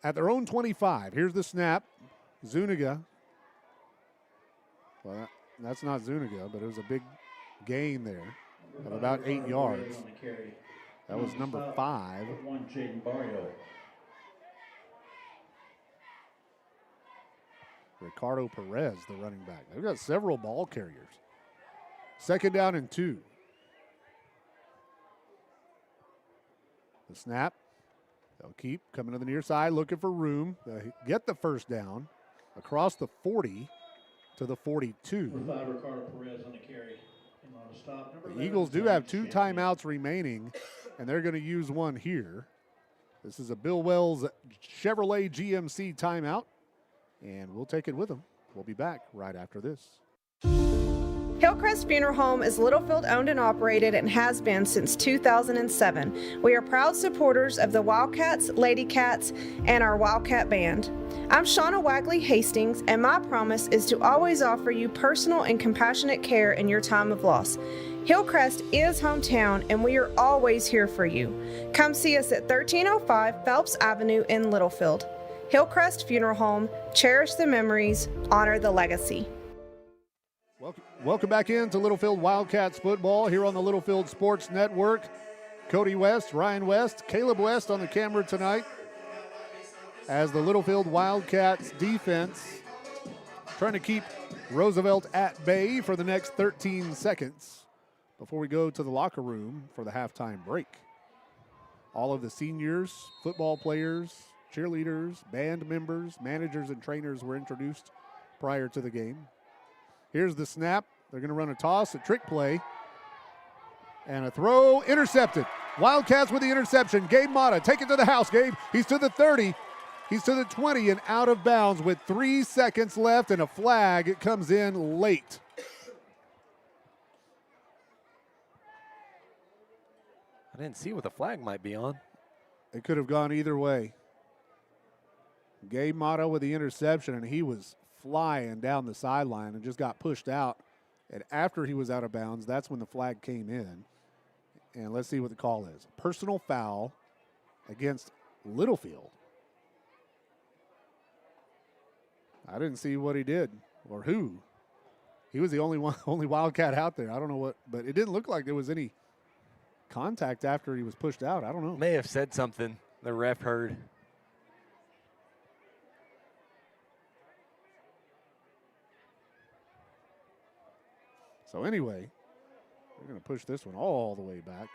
S4: At their own 25. Here's the snap. Zuniga. Well, that's not Zuniga, but it was a big gain there of about 8 yards. That was number 5. Ricardo Perez, the running back. They've got several ball carriers. 2nd down and 2. The snap. They'll keep coming to the near side, looking for room. They get the 1st down across the 40 to the 42.
S12: Ricardo Perez on the carry.
S4: The Eagles do have 2 timeouts remaining, and they're going to use one here. This is a Bill Wells Chevrolet GMC timeout, and we'll take it with them. We'll be back right after this.
S6: Hillcrest Funeral Home is Littlefield owned and operated and has been since 2007. We are proud supporters of the Wildcats, Lady Cats, and our Wildcat Band. I'm Shauna Wagley Hastings, and my promise is to always offer you personal and compassionate care in your time of loss. Hillcrest is hometown, and we are always here for you. Come see us at 1305 Phelps Avenue in Littlefield. Hillcrest Funeral Home, cherish the memories, honor the legacy.
S4: Welcome back into Littlefield Wildcats football here on the Littlefield Sports Network. Cody West, Ryan West, Caleb West on the camera tonight as the Littlefield Wildcats defense trying to keep Roosevelt at bay for the next 13 seconds before we go to the locker room for the halftime break. All of the seniors, football players, cheerleaders, band members, managers, and trainers were introduced prior to the game. Here's the snap. They're going to run a toss, a trick play, and a throw intercepted. Wildcats with the interception. Gabe Mata, take it to the house, Gabe. He's to the 30. He's to the 20 and out of bounds with 3 seconds left and a flag. It comes in late.
S10: I didn't see what the flag might be on.
S4: It could have gone either way. Gabe Mata with the interception, and he was flying down the sideline and just got pushed out. And after he was out of bounds, that's when the flag came in. And let's see what the call is. Personal foul against Littlefield. I didn't see what he did or who. He was the only Wildcat out there. I don't know what, but it didn't look like there was any contact after he was pushed out. I don't know.
S10: May have said something the ref heard.
S4: So anyway, we're going to push this one all the way back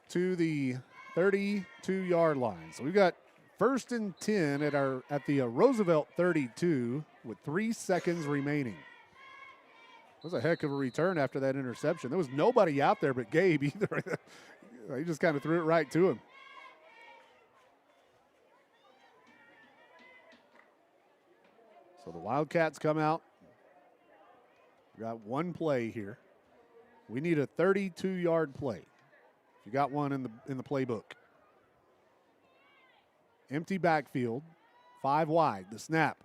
S4: to the 32-yard line. So we've got 1st and 10 at the Roosevelt 32 with 3 seconds remaining. It was a heck of a return after that interception. There was nobody out there but Gabe either. He just kind of threw it right to him. So the Wildcats come out. We got one play here. We need a 32-yard play. If you got one in the playbook. Empty backfield, 5 wide. The snap.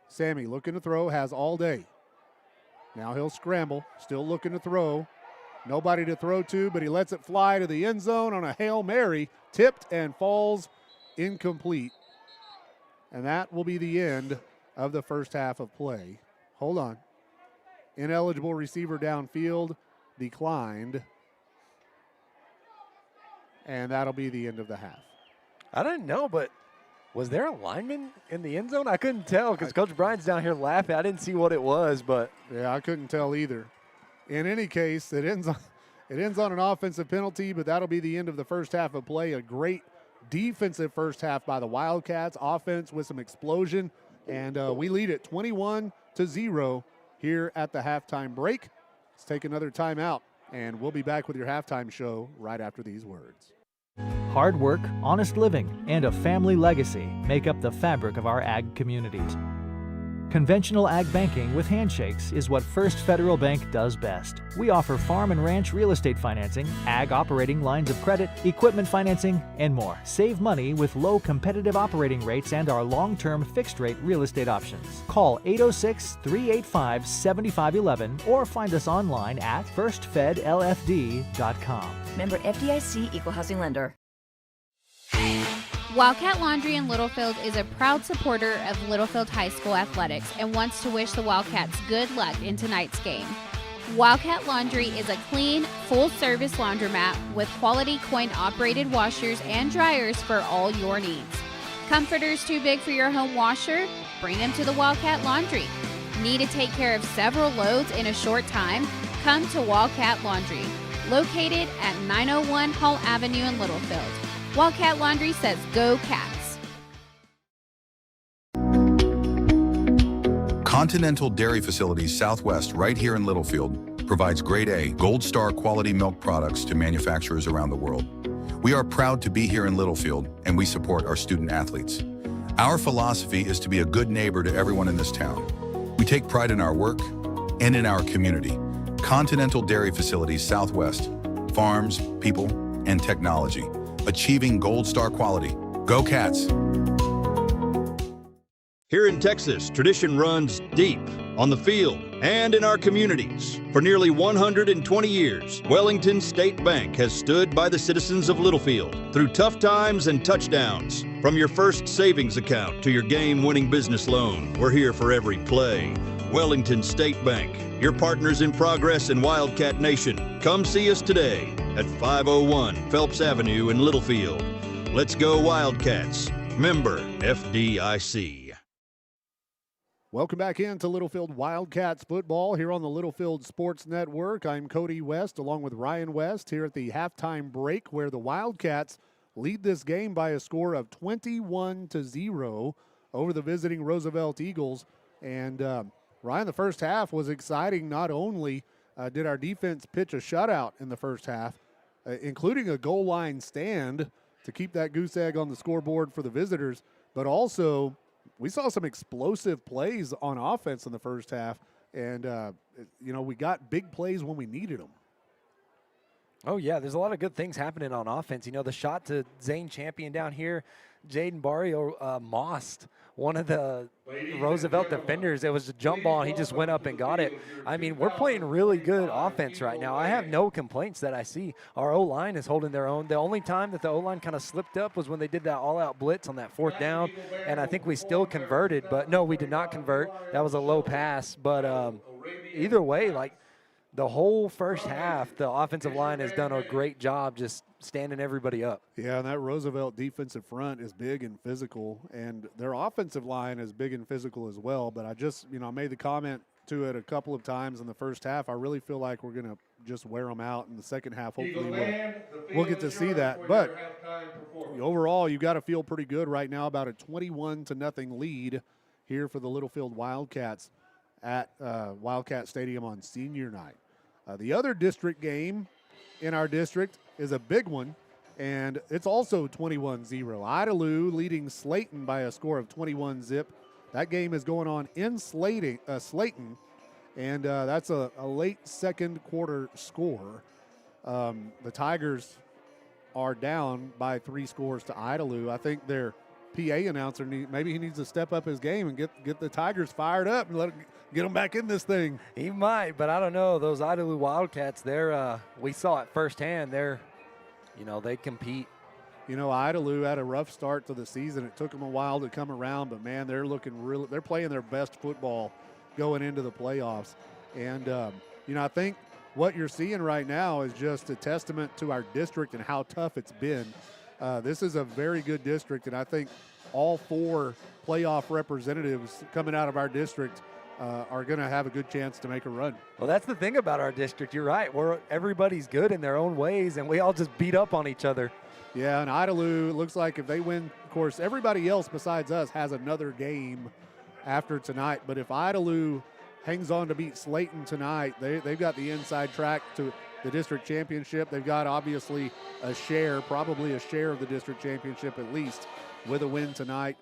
S4: Sammy looking to throw, has all day. Now he'll scramble, still looking to throw. Nobody to throw to, but he lets it fly to the end zone on a Hail Mary. Tipped and falls incomplete. And that will be the end of the first half of play. Hold on. Ineligible receiver downfield, declined. And that'll be the end of the half.
S10: I didn't know, but was there a lineman in the end zone? I couldn't tell because Coach Brian's down here laughing. I didn't see what it was, but.
S4: Yeah, I couldn't tell either. In any case, it It ends on an offensive penalty, but that'll be the end of the first half of play. A great defensive first half by the Wildcats. Offense with some explosion, and we lead it 21-0 here at the halftime break. Let's take another timeout, and we'll be back with your halftime show right after these words.
S19: Hard work, honest living, and a family legacy make up the fabric of our ag communities. Conventional ag banking with handshakes is what First Federal Bank does best. We offer farm and ranch real estate financing, ag operating lines of credit, equipment financing, and more. Save money with low competitive operating rates and our long-term fixed-rate real estate options. Call 806-385-7511 or find us online at firstfedlfd.com.
S20: Member FDIC Equal Housing Lender.
S7: Wildcat Laundry in Littlefield is a proud supporter of Littlefield High School athletics and wants to wish the Wildcats good luck in tonight's game. Wildcat Laundry is a clean, full-service laundromat with quality coin-operated washers and dryers for all your needs. Comforters too big for your home washer? Bring them to the Wildcat Laundry. Need to take care of several loads in a short time? Come to Wildcat Laundry, located at 901 Hall Avenue in Littlefield. Wildcat Laundry says go Cats.
S8: Continental Dairy Facilities Southwest, right here in Littlefield, provides grade A, gold star quality milk products to manufacturers around the world. We are proud to be here in Littlefield, and we support our student athletes. Our philosophy is to be a good neighbor to everyone in this town. We take pride in our work and in our community. Continental Dairy Facilities Southwest, farms, people, and technology. Achieving gold star quality. Go Cats!
S9: Here in Texas, tradition runs deep on the field and in our communities. For nearly 120 years, Wellington State Bank has stood by the citizens of Littlefield through tough times and touchdowns. From your first savings account to your game-winning business loan, we're here for every play. Wellington State Bank, your partners in progress in Wildcat Nation. Come see us today at 501 Phelps Avenue in Littlefield. Let's go Wildcats. Member FDIC.
S4: Welcome back into Littlefield Wildcats football here on the Littlefield Sports Network. I'm Cody West along with Ryan West here at the halftime break where the Wildcats lead this game by a score of 21-0 over the visiting Roosevelt Eagles. And Ryan, the first half was exciting. Not only did our defense pitch a shutout in the first half, including a goal line stand to keep that goose egg on the scoreboard for the visitors, but also we saw some explosive plays on offense in the first half, and, we got big plays when we needed them.
S10: Oh, yeah, there's a lot of good things happening on offense. The shot to Zane Champion down here, Jaden Barrio mossed one of the Roosevelt defenders. It was a jump ball, and he just went up and got it. I mean, we're playing really good offense right now. I have no complaints that I see. Our O-line is holding their own. The only time that the O-line kind of slipped up was when they did that all-out blitz on that fourth down, and I think we still converted. But, no, we did not convert. That was a low pass. But either way, the whole first half, the offensive line has done a great job just standing everybody up.
S4: Yeah, and that Roosevelt defensive front is big and physical, and their offensive line is big and physical as well. But I just, I made the comment to it a couple of times in the first half. I really feel like we're going to just wear them out in the second half. Hopefully we'll get to see that. But overall, you got to feel pretty good right now about a 21-0 lead here for the Littlefield Wildcats at Wildcat Stadium on senior night. The other district game in our district is a big one, and it's also 21-0. Idalou leading Slayton by a score of 21-0. That game is going on in Slayton, and that's a late second quarter score. The Tigers are down by 3 scores to Idalou. I think their PA announcer, maybe he needs to step up his game and get the Tigers fired up and get them back in this thing.
S10: He might, but I don't know. Those Idalou Wildcats, we saw it firsthand. They compete.
S4: Idalou had a rough start to the season. It took them a while to come around, but man, they're playing their best football going into the playoffs. And I think what you're seeing right now is just a testament to our district and how tough it's been. This is a very good district, and I think all 4 playoff representatives coming out of our district are going to have a good chance to make a run.
S10: Well, that's the thing about our district. You're right. Everybody's good in their own ways, and we all just beat up on each other.
S4: Yeah, and Idalou, looks like if they win, of course, everybody else besides us has another game after tonight. But if Idalou hangs on to beat Slayton tonight, they've got the inside track to the district championship. They've got obviously probably a share of the district championship at least with a win tonight.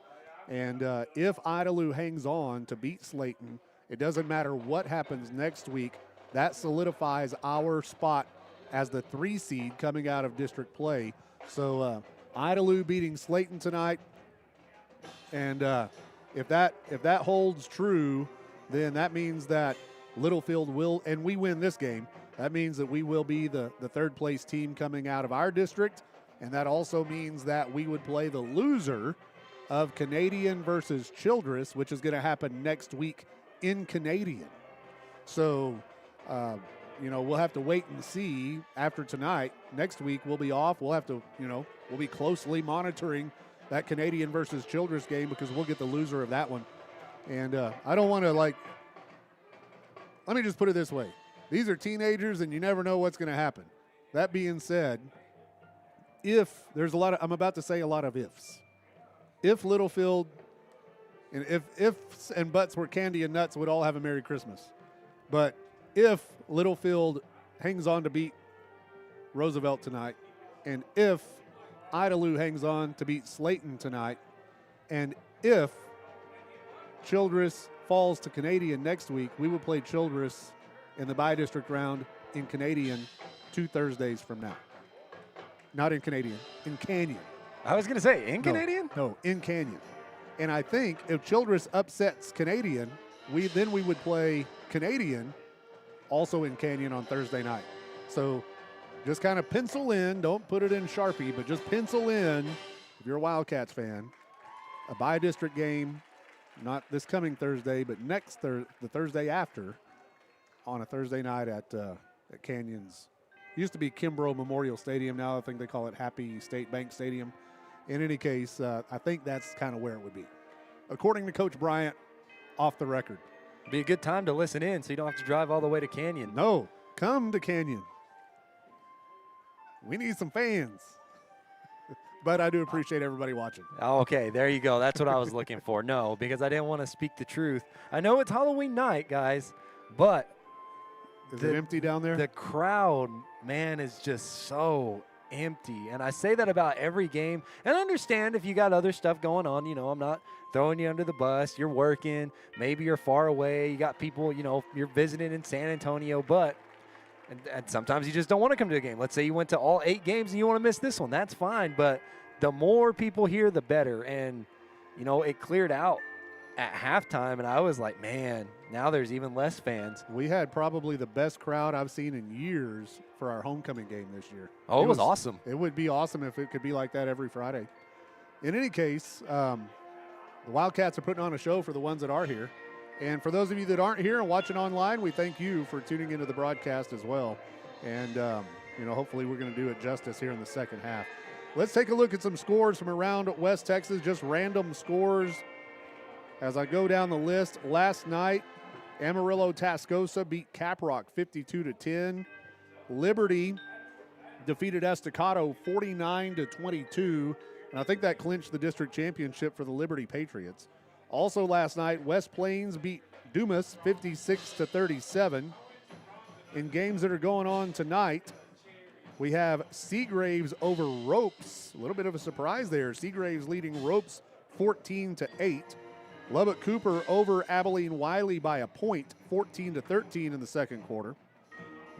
S4: And if Idalou hangs on to beat Slayton, it doesn't matter what happens next week. That solidifies our spot as the 3 seed coming out of district play. So Idalou beating Slayton tonight, and if that holds true, then that means that Littlefield will, and we win this game, that means that we will be the third place team coming out of our district, and that also means that we would play the loser of Canadian versus Childress, which is going to happen next week in Canadian. So, we'll have to wait and see after tonight. Next week we'll be off. We'll have to, we'll be closely monitoring that Canadian versus Childress game because we'll get the loser of that one. And I don't want to let me just put it this way. These are teenagers and you never know what's going to happen. That being said, if there's I'm about to say a lot of ifs. If Littlefield, and if ifs and buts were candy and nuts, would all have a Merry Christmas. But if Littlefield hangs on to beat Roosevelt tonight, and if Idalou hangs on to beat Slayton tonight, and if Childress falls to Canadian next week, we will play Childress in the bi-district round in Canadian 2 Thursdays from now. Not in Canadian, in Canyon.
S10: I was going to say, in Canadian?
S4: No, in Canyon. And I think if Childress upsets Canadian, we would play Canadian also in Canyon on Thursday night. So just kind of pencil in, don't put it in Sharpie, but just pencil in, if you're a Wildcats fan, a bi-district game, not this coming Thursday, but the Thursday after, on a Thursday night at Canyons. It used to be Kimbrough Memorial Stadium. Now I think they call it Happy State Bank Stadium. In any case, I think that's kind of where it would be. According to Coach Bryant, off the record.
S10: Be a good time to listen in so you don't have to drive all the way to Canyon.
S4: No, come to Canyon. We need some fans. But I do appreciate everybody watching.
S10: Okay, there you go. That's what I was looking for. No, because I didn't want to speak the truth. I know it's Halloween night, guys, but
S4: is it empty down there?
S10: The crowd, man, is just so empty. And I say that about every game. And I understand if you got other stuff going on, I'm not throwing you under the bus. You're working. Maybe you're far away. You got people, you're visiting in San Antonio. But and sometimes you just don't want to come to a game. Let's say you went to all 8 games and you want to miss this one. That's fine. But the more people here, the better. And, it cleared out at halftime. And I was like, man, now there's even less fans.
S4: We had probably the best crowd I've seen in years for our homecoming game this year.
S10: Oh, it was awesome.
S4: It would be awesome if it could be like that every Friday. In any case, the Wildcats are putting on a show for the ones that are here. And for those of you that aren't here and watching online, we thank you for tuning into the broadcast as well. And, hopefully we're going to do it justice here in the second half. Let's take a look at some scores from around West Texas, just random scores. As I go down the list, last night, Amarillo Tascosa beat Caprock 52-10. Liberty defeated Estacado 49-22. And I think that clinched the district championship for the Liberty Patriots. Also last night, West Plains beat Dumas 56-37. In games that are going on tonight, we have Seagraves over Ropes. A little bit of a surprise there. Seagraves leading Ropes 14-8. Lubbock Cooper over Abilene Wiley by a point, 14-13 in the second quarter.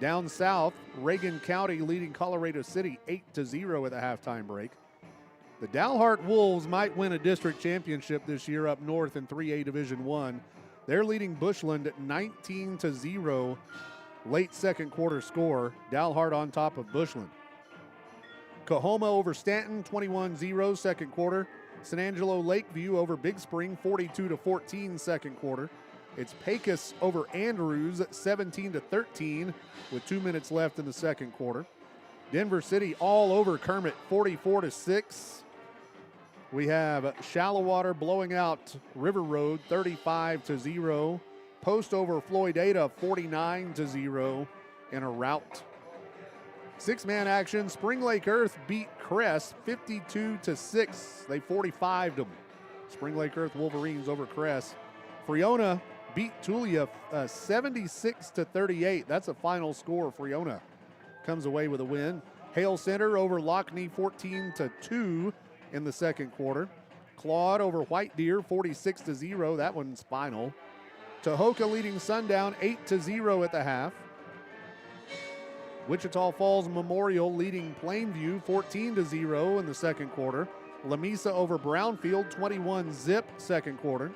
S4: Down south, Reagan County leading Colorado City 8-0 at the halftime break. The Dalhart Wolves might win a district championship this year up north in 3A Division I. They're leading Bushland at 19-0 late second quarter score. Dalhart on top of Bushland. Coahoma over Stanton 21-0 second quarter. San Angelo Lakeview over Big Spring 42-14 second quarter. It's Pecos over Andrews 17-13 with 2 minutes left in the second quarter. Denver City all over Kermit 44-6. We have Shallow Water blowing out River Road 35-0. Post over Floyd Ada 49-0 in a rout. 6-man action. Spring Lake Earth beat Crest 52-6. They 45'd them. Spring Lake Earth Wolverines over Crest. Freona beat Tulia 76-38. That's a final score. Freona comes away with a win. Hale Center over Lockney 14-2 in the second quarter. Claude over White Deer 46-0. That one's final. Tahoka leading Sundown 8-0 at the half. Wichita Falls Memorial leading Plainview 14-0 in the second quarter. Lamesa over Brownfield 21-0 second quarter.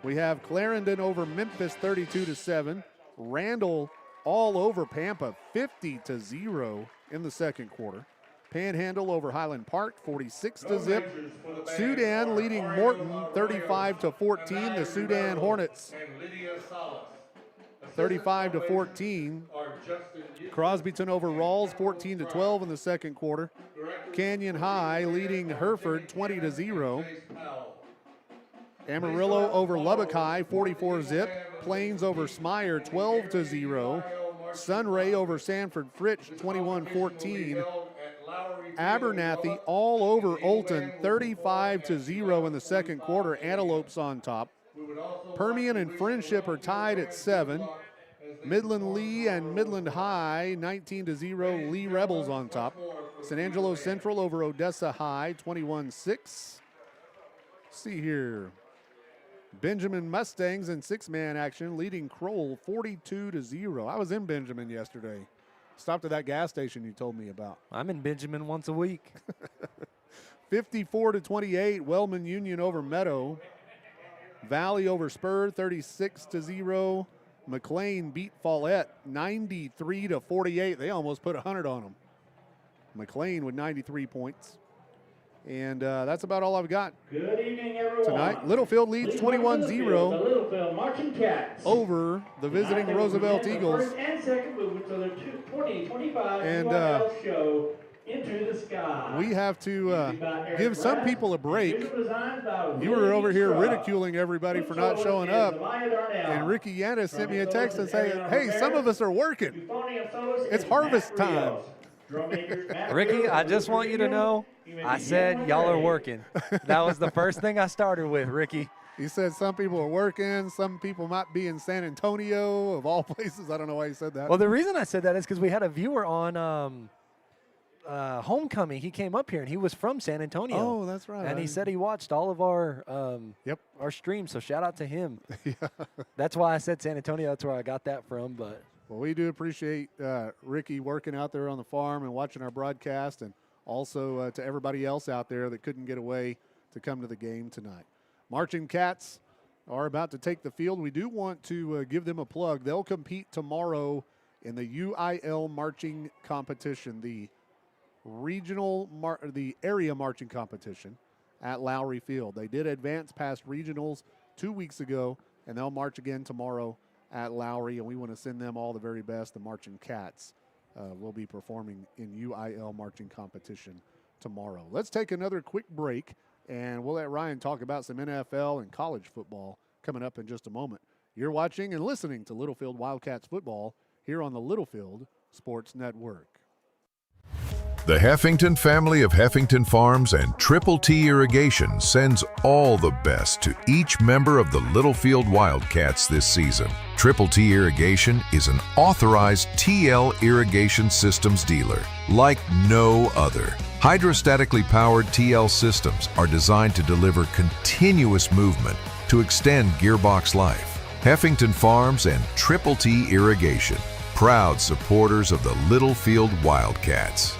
S4: We have Clarendon over Memphis 32-7. Randall all over Pampa 50-0 in the second quarter. Panhandle over Highland Park 46-0. Sudan leading Morton 35-14. The Sudan Hornets 35-14. Crosbyton over Rawls 14-12 in the second quarter. Canyon High leading Hereford 20-0. Amarillo over Lubbock High 44-0. Plains over Smyer 12-0. Sunray over Sanford Fritch 21-14. Abernathy all over Olton 35-0 in the second quarter. Antelopes on top. Permian and Friendship are tied at 7. Midland Lee and Midland High 19-0. Lee Rebels on top. San Angelo Central over Odessa High 21-6. See here. Benjamin Mustangs in 6-man action leading Kroll 42-0. I was in Benjamin yesterday. Stopped at that gas station you told me about.
S10: I'm in Benjamin once a week.
S4: 54-28. Wellman Union over Meadow. Valley over Spur 36-0. McLean beat Follette 93-48. They almost put 100 on them. McLean with 93 points. And that's about all I've got.
S12: Good evening, everyone.
S4: Tonight, Littlefield leads 21-0
S12: The Littlefield Marching Cats
S4: over the visiting Roosevelt Eagles.
S12: First and second movement to the 2025
S4: And
S12: show Into the Sky.
S4: we have to give some people a break. You were over here ridiculing everybody for not showing up. And Ricky Yanis sent me a text and saying, hey, some of us are working. It's harvest time.
S10: Ricky, I just want you to know, I said y'all are working. That was the first thing I started with, Ricky.
S4: He said some people are working, some people might be in San Antonio, of all places. I don't know why he said that.
S10: Well, the reason I said that is because we had a viewer on Homecoming. He came up here, and he was from San Antonio.
S4: Oh, that's right.
S10: And he said he watched all of our our streams, so shout out to him.
S4: Yeah.
S10: That's why I said San Antonio. That's where I got that from. But
S4: well, we do appreciate Ricky working out there on the farm and watching our broadcast, and also to everybody else out there that couldn't get away to come to the game tonight. Marching Cats are about to take the field. We do want to give them a plug. They'll compete tomorrow in the UIL marching competition, the area marching competition at Lowry Field. They did advance past regionals 2 weeks ago, and they'll march again tomorrow at Lowry, and we want to send them all the very best. The Marching Cats will be performing in UIL marching competition tomorrow. Let's take another quick break, and we'll let Ryan talk about some NFL and college football coming up in just a moment. You're watching and listening to Littlefield Wildcats football here on the Littlefield Sports Network.
S11: The Heffington family of Heffington Farms and Triple T Irrigation sends all the best to each member of the Littlefield Wildcats this season. Triple T Irrigation is an authorized TL irrigation systems dealer like no other. Hydrostatically powered TL systems are designed to deliver continuous movement to extend gearbox life. Heffington Farms and Triple T Irrigation, proud supporters of the Littlefield Wildcats.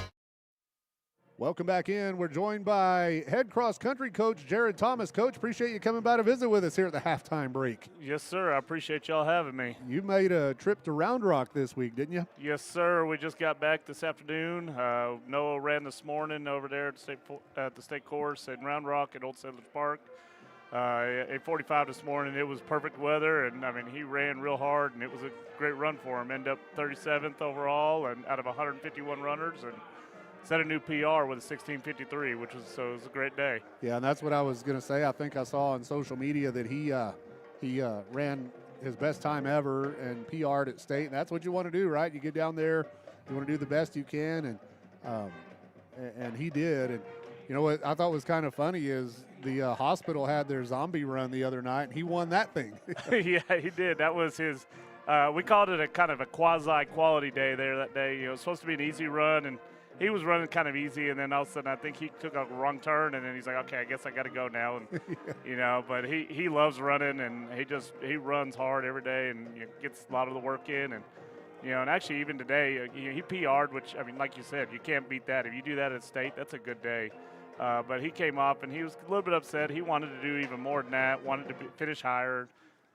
S4: Welcome back in. We're joined by head cross-country coach Jared Thomas. Coach, appreciate you coming by to visit with us here at the halftime break.
S21: Yes, sir. I appreciate y'all having me.
S4: You made a trip to Round Rock this week, didn't you?
S21: Yes, sir. We just got back this afternoon. Noah ran this morning over there at the state course in Round Rock at Old Settlers Park. 8:45 this morning. It was perfect weather, and I mean he ran real hard, and it was a great run for him. Ended up 37th overall, and out of 151 runners, and set a new PR with a 16:53, which was it was a great day.
S4: Yeah, and that's what I was going to say. I think I saw on social media that he ran his best time ever and PR'd at state. And that's what you want to do, right? You get down there, you want to do the best you can, and he did. And you know what I thought was kind of funny is the hospital had their zombie run the other night, and he won that thing.
S21: Yeah, he did. That was his. We called it a kind of a quasi-quality day there that day. It was supposed to be an easy run, and he was running kind of easy, and then all of a sudden I think he took a wrong turn, and then he's like, okay, I guess I got to go now. And you know, but he loves running, and he runs hard every day, and gets a lot of the work in, and you know, and actually even today he PR'd, which I mean, like you said, you can't beat that. If you do that at state, that's a good day. But he came up, and he was a little bit upset. He wanted to do even more than that, wanted to finish higher.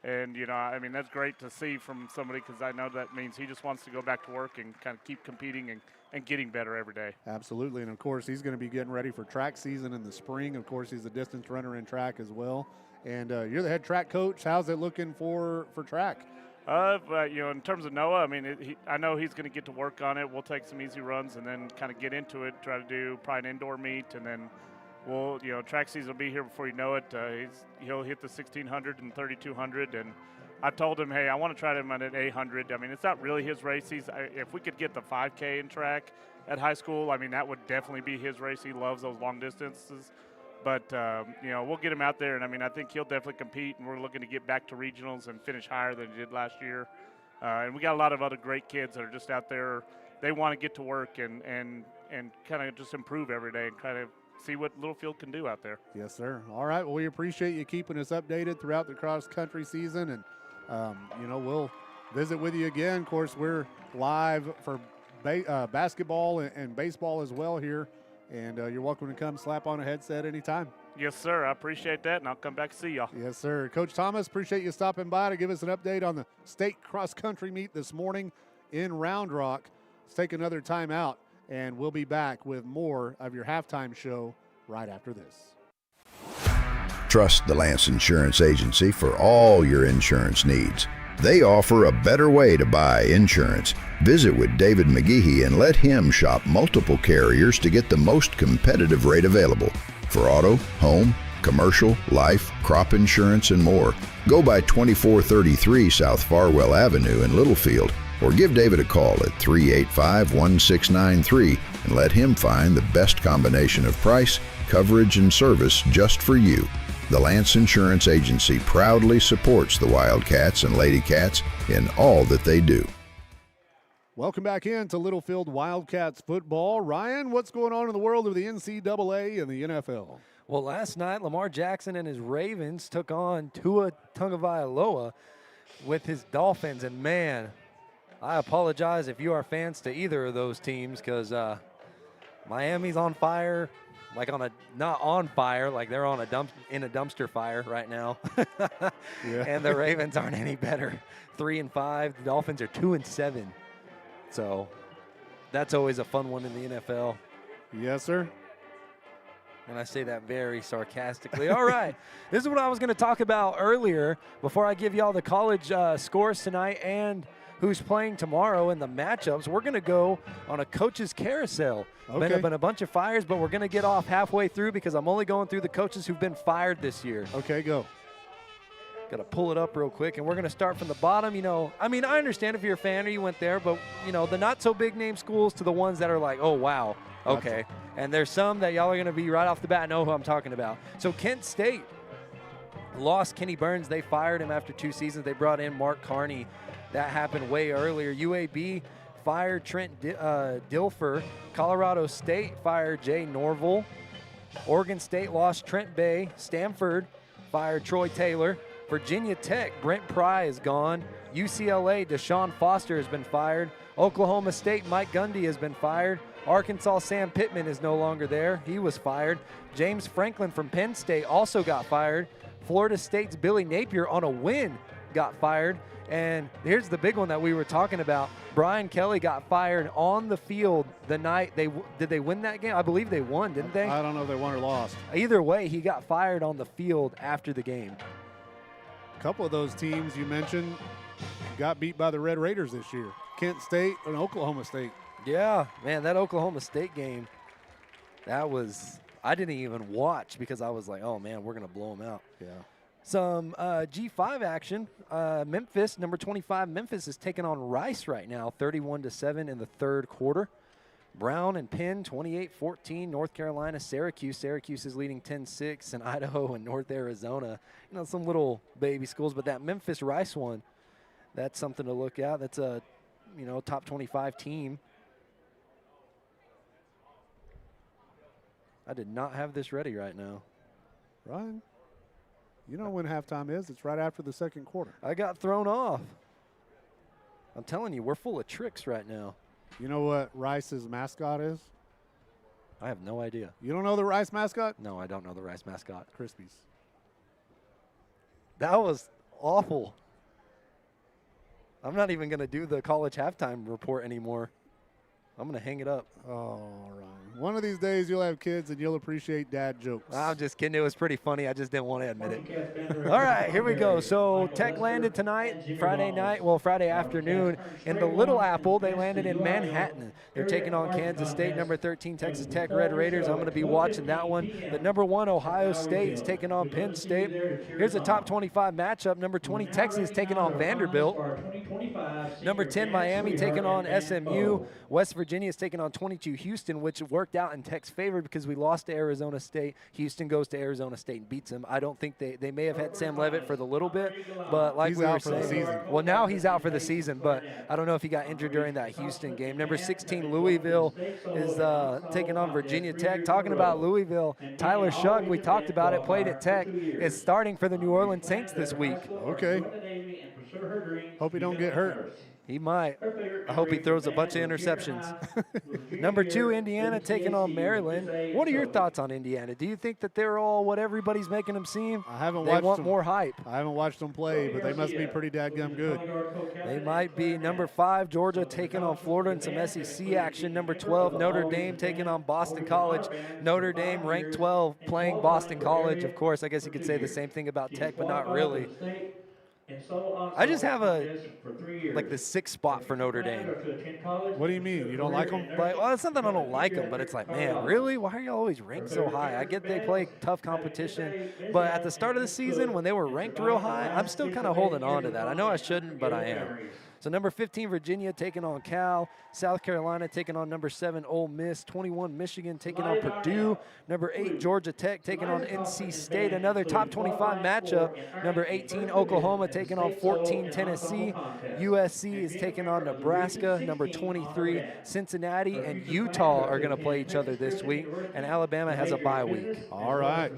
S21: And, you know, I mean, that's great to see from somebody because I know that means he just wants to go back to work and kind of keep competing and getting better every day.
S4: Absolutely. And, of course, he's going to be getting ready for track season in the spring. Of course, he's a distance runner in track as well. And you're the head track coach. How's it looking for track?
S21: But, you know, in terms of Noah, I mean, I know he's going to get to work on it. We'll take some easy runs and then kind of get into it, try to do probably an indoor meet, and then we'll, you know, track season will be here before you know it. He'll hit the 1,600 and 3,200, and I told him, hey, I want to try him at an 800. I mean, it's not really his race. If we could get the 5K in track at high school, I mean, that would definitely be his race. He loves those long distances. But, you know, we'll get him out there, and, I mean, I think he'll definitely compete, and we're looking to get back to regionals and finish higher than he did last year. And we got a lot of other great kids that are just out there. They want to get to work and kind of just improve every day and kind of see what Littlefield can do out there.
S4: Yes, sir. All right. Well, we appreciate you keeping us updated throughout the cross-country season, and, you know, we'll visit with you again. Of course, we're live for basketball and baseball as well here, and you're welcome to come slap on a headset anytime.
S21: Yes, sir. I appreciate that, and I'll come back and see y'all.
S4: Yes, sir. Coach Thomas, appreciate you stopping by to give us an update on the state cross-country meet this morning in Round Rock. Let's take another time out, and we'll be back with more of your halftime show right after this.
S13: Trust the Lance Insurance Agency for all your insurance needs. They offer a better way to buy insurance. Visit with David McGehee and let him shop multiple carriers to get the most competitive rate available for auto, home, commercial, life, crop insurance, and more. Go by 2433 South Farwell Avenue in Littlefield, or give David a call at 385-1693 and let him find the best combination of price, coverage, and service just for you. The Lance Insurance Agency proudly supports the Wildcats and Lady Cats in all that they do.
S4: Welcome back in to Littlefield Wildcats football. Ryan, what's going on in the world of the NCAA and the NFL?
S10: Well, last night, Lamar Jackson and his Ravens took on Tua Tagovailoa with his Dolphins. And, man, I apologize if you are fans to either of those teams because Miami's on fire, like not on fire, like they're on in a dumpster fire right now.
S4: Yeah.
S10: And the Ravens aren't any better. 3-5. The Dolphins are 2-7. So that's always a fun one in the NFL.
S4: Yes, sir.
S10: And I say that very sarcastically. All right. This is what I was going to talk about earlier before I give you all the college scores tonight and who's playing tomorrow and the matchups. We're going to go on a coach's carousel.
S4: Okay.
S10: Been a bunch of fires, but we're going to get off halfway through because I'm only going through the coaches who've been fired this year.
S4: Okay, go.
S10: Got to pull it up real quick, and we're going to start from the bottom. You know, I mean, I understand if you're a fan or you went there, but, you know, the not-so-big name schools to the ones that are like, oh, wow, okay.
S4: Gotcha.
S10: And there's some that y'all are going to be right off the bat know who I'm talking about. So Kent State lost Kenny Burns. They fired him after 2 seasons. They brought in Mark Carney. That happened way earlier. UAB fired Trent Dilfer. Colorado State fired Jay Norville. Oregon State lost Trent Bay. Stanford fired Troy Taylor. Virginia Tech, Brent Pry is gone. UCLA, Deshaun Foster has been fired. Oklahoma State, Mike Gundy has been fired. Arkansas, Sam Pittman is no longer there. He was fired. James Franklin from Penn State also got fired. Florida State's Billy Napier on a win got fired. And here's the big one that we were talking about. Brian Kelly got fired on the field the night did they win that game? I believe they won, didn't they?
S4: I don't know if they won or lost.
S10: Either way, he got fired on the field after the game.
S4: A couple of those teams you mentioned got beat by the Red Raiders this year. Kent State and Oklahoma State.
S10: Yeah, man, that Oklahoma State game, I didn't even watch because I was like, oh, man, we're going to blow them out.
S4: Yeah.
S10: Some G5 action. Memphis, number 25, Memphis is taking on Rice right now, 31-7 in the third quarter. Brown and Penn, 28-14. North Carolina, Syracuse. Syracuse is leading 10-6, and Idaho and North Arizona. You know, some little baby schools, but that Memphis-Rice one, that's something to look at. That's a, you know, top 25 team. I did not have this ready right now.
S4: Ryan, you know when halftime is. It's right after the second quarter.
S10: I got thrown off. I'm telling you, we're full of tricks right now.
S4: You know what Rice's mascot is?
S10: I have no idea.
S4: You don't know the Rice mascot?
S10: No, I don't know the Rice mascot.
S4: Krispies.
S10: That was awful. I'm not even going to do the college halftime report anymore. I'm going to hang it up.
S4: Oh, Ryan. One of these days you'll have kids and you'll appreciate dad jokes.
S10: I'm just kidding. It was pretty funny. I just didn't want to admit it. All right, here we go. So Tech landed tonight, Friday afternoon in the Little Apple. They landed in Manhattan. They're taking on Kansas State, number 13, Texas Tech Red Raiders. I'm going to be watching that one. The number 1, Ohio State, is taking on Penn State. Here's a top 25 matchup. Number 20, Texas, taking on Vanderbilt. Number 10, Miami, taking on SMU. West Virginia is taking on 22, Houston, which worked out in Tech's favor because we lost to Arizona State. Houston goes to Arizona State and beats them. I don't think they may have had Sam Levitt for the little bit, but like we were saying, well, now he's out for the season, but I don't know if he got injured during that Houston game. Number 16, Louisville, is taking on Virginia Tech. Talking about Louisville, Tyler Shuck, we talked about it, played at Tech, is starting for the New Orleans Saints this week.
S4: Okay. Hope he don't get hurt.
S10: He might. I hope he throws a bunch of interceptions. Number 2, Indiana taking on Maryland. What are your thoughts on Indiana? Do you think that they're all what everybody's making them seem?
S4: I haven't
S10: watched them. They want
S4: them.
S10: More hype.
S4: I haven't watched them play, but they must be pretty dadgum good.
S10: They might be. Number 5, Georgia taking on Florida in some SEC action. Number 12, Notre Dame taking on Boston College. Notre Dame ranked 12 playing Boston College. Of course, I guess you could say the same thing about Tech, but not really. I just have the 6th spot for Notre Dame.
S4: What do you mean? You don't like them?
S10: Well, it's not that I don't like them, but it's like, man, really? Why are you always ranked so high? I get they play tough competition, but at the start of the season when they were ranked real high, I'm still kind of holding on to that. I know I shouldn't, but I am. So number 15, Virginia taking on Cal. South Carolina taking on number 7, Ole Miss. 21, Michigan taking on Purdue. Number 8, Georgia Tech taking on NC State. Another top 25 matchup. Number 18, Oklahoma taking on 14, Tennessee. USC is taking on Nebraska. Number 23, Cincinnati and Utah are going to play each other this week. And Alabama has a bye week.
S4: All right.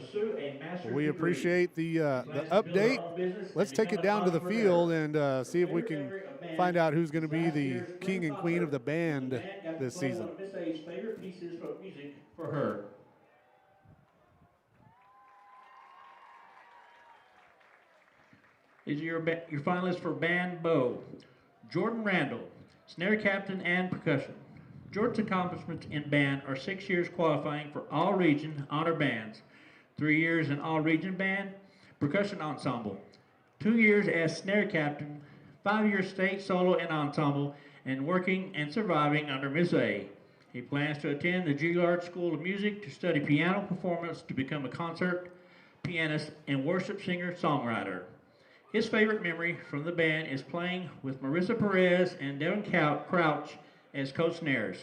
S4: Well, we appreciate the update. Let's take it down to the field and see if we can find out who's going to be the king and queen of the band this season.
S12: Miss A's favorite pieces of music for her. These are your finalists for band bow. Jordan Randall, snare captain and percussion. Jordan's accomplishments in band are 6 years qualifying for all region honor bands, 3 years in all region band, percussion ensemble, 2 years as snare captain, 5 years state solo and ensemble, and working and surviving under Miss A. He plans to attend the Juilliard School of Music to study piano performance to become a concert pianist and worship singer-songwriter. His favorite memory from the band is playing with Marissa Perez and Devin Crouch as co-snares.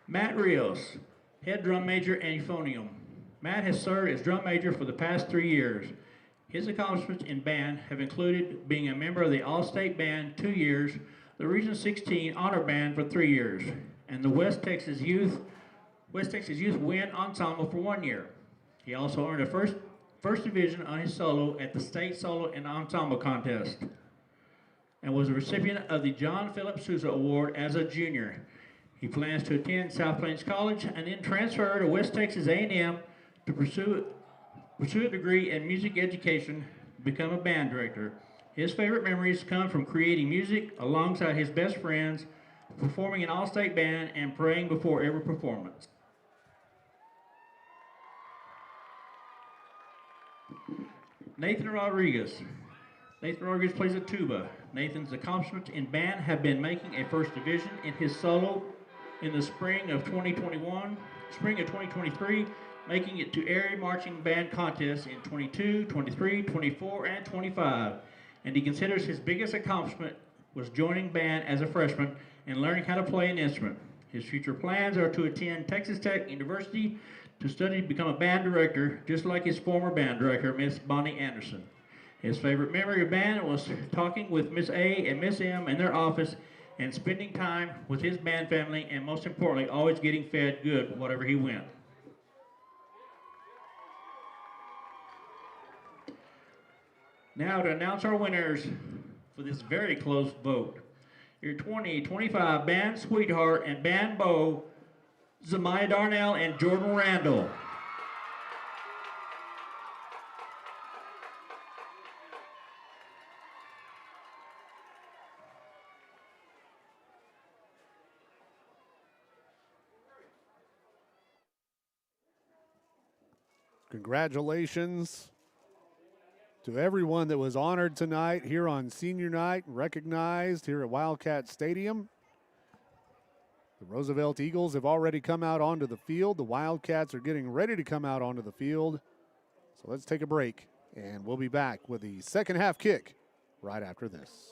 S12: Matt Rios, head drum major and euphonium. Matt has served as drum major for the past 3 years. His accomplishments in band have included being a member of the All-State Band 2 years, the Region 16 Honor Band for 3 years, and the West Texas Youth Wind Ensemble for 1 year. He also earned a first division on his solo at the State Solo and Ensemble Contest, and was a recipient of the John Philip Sousa Award as a junior. He plans to attend South Plains College and then transfer to West Texas A&M to pursue a degree in music education, become a band director. His favorite memories come from creating music alongside his best friends, performing in all-state band, and praying before every performance. Nathan Rodriguez. Nathan Rodriguez plays a tuba. Nathan's accomplishments in band have been making a first division in his solo in the spring of 2023, making it to area marching band contests in 22, 23, 24, and 25. And he considers his biggest accomplishment was joining band as a freshman and learning how to play an instrument. His future plans are to attend Texas Tech University to study to become a band director, just like his former band director, Miss Bonnie Anderson. His favorite memory of band was talking with Miss A and Miss M in their office and spending time with his band family, and most importantly, always getting fed good whatever he went. Now to announce our winners for this very close vote. Your 2025 Band Sweetheart and Band Beau, Zamaya Darnell and Jordan Randall.
S4: Congratulations to everyone that was honored tonight here on senior night, recognized here at Wildcat Stadium. The Roosevelt Eagles have already come out onto the field. The Wildcats are getting ready to come out onto the field. So let's take a break, and we'll be back with the second half kick right after this.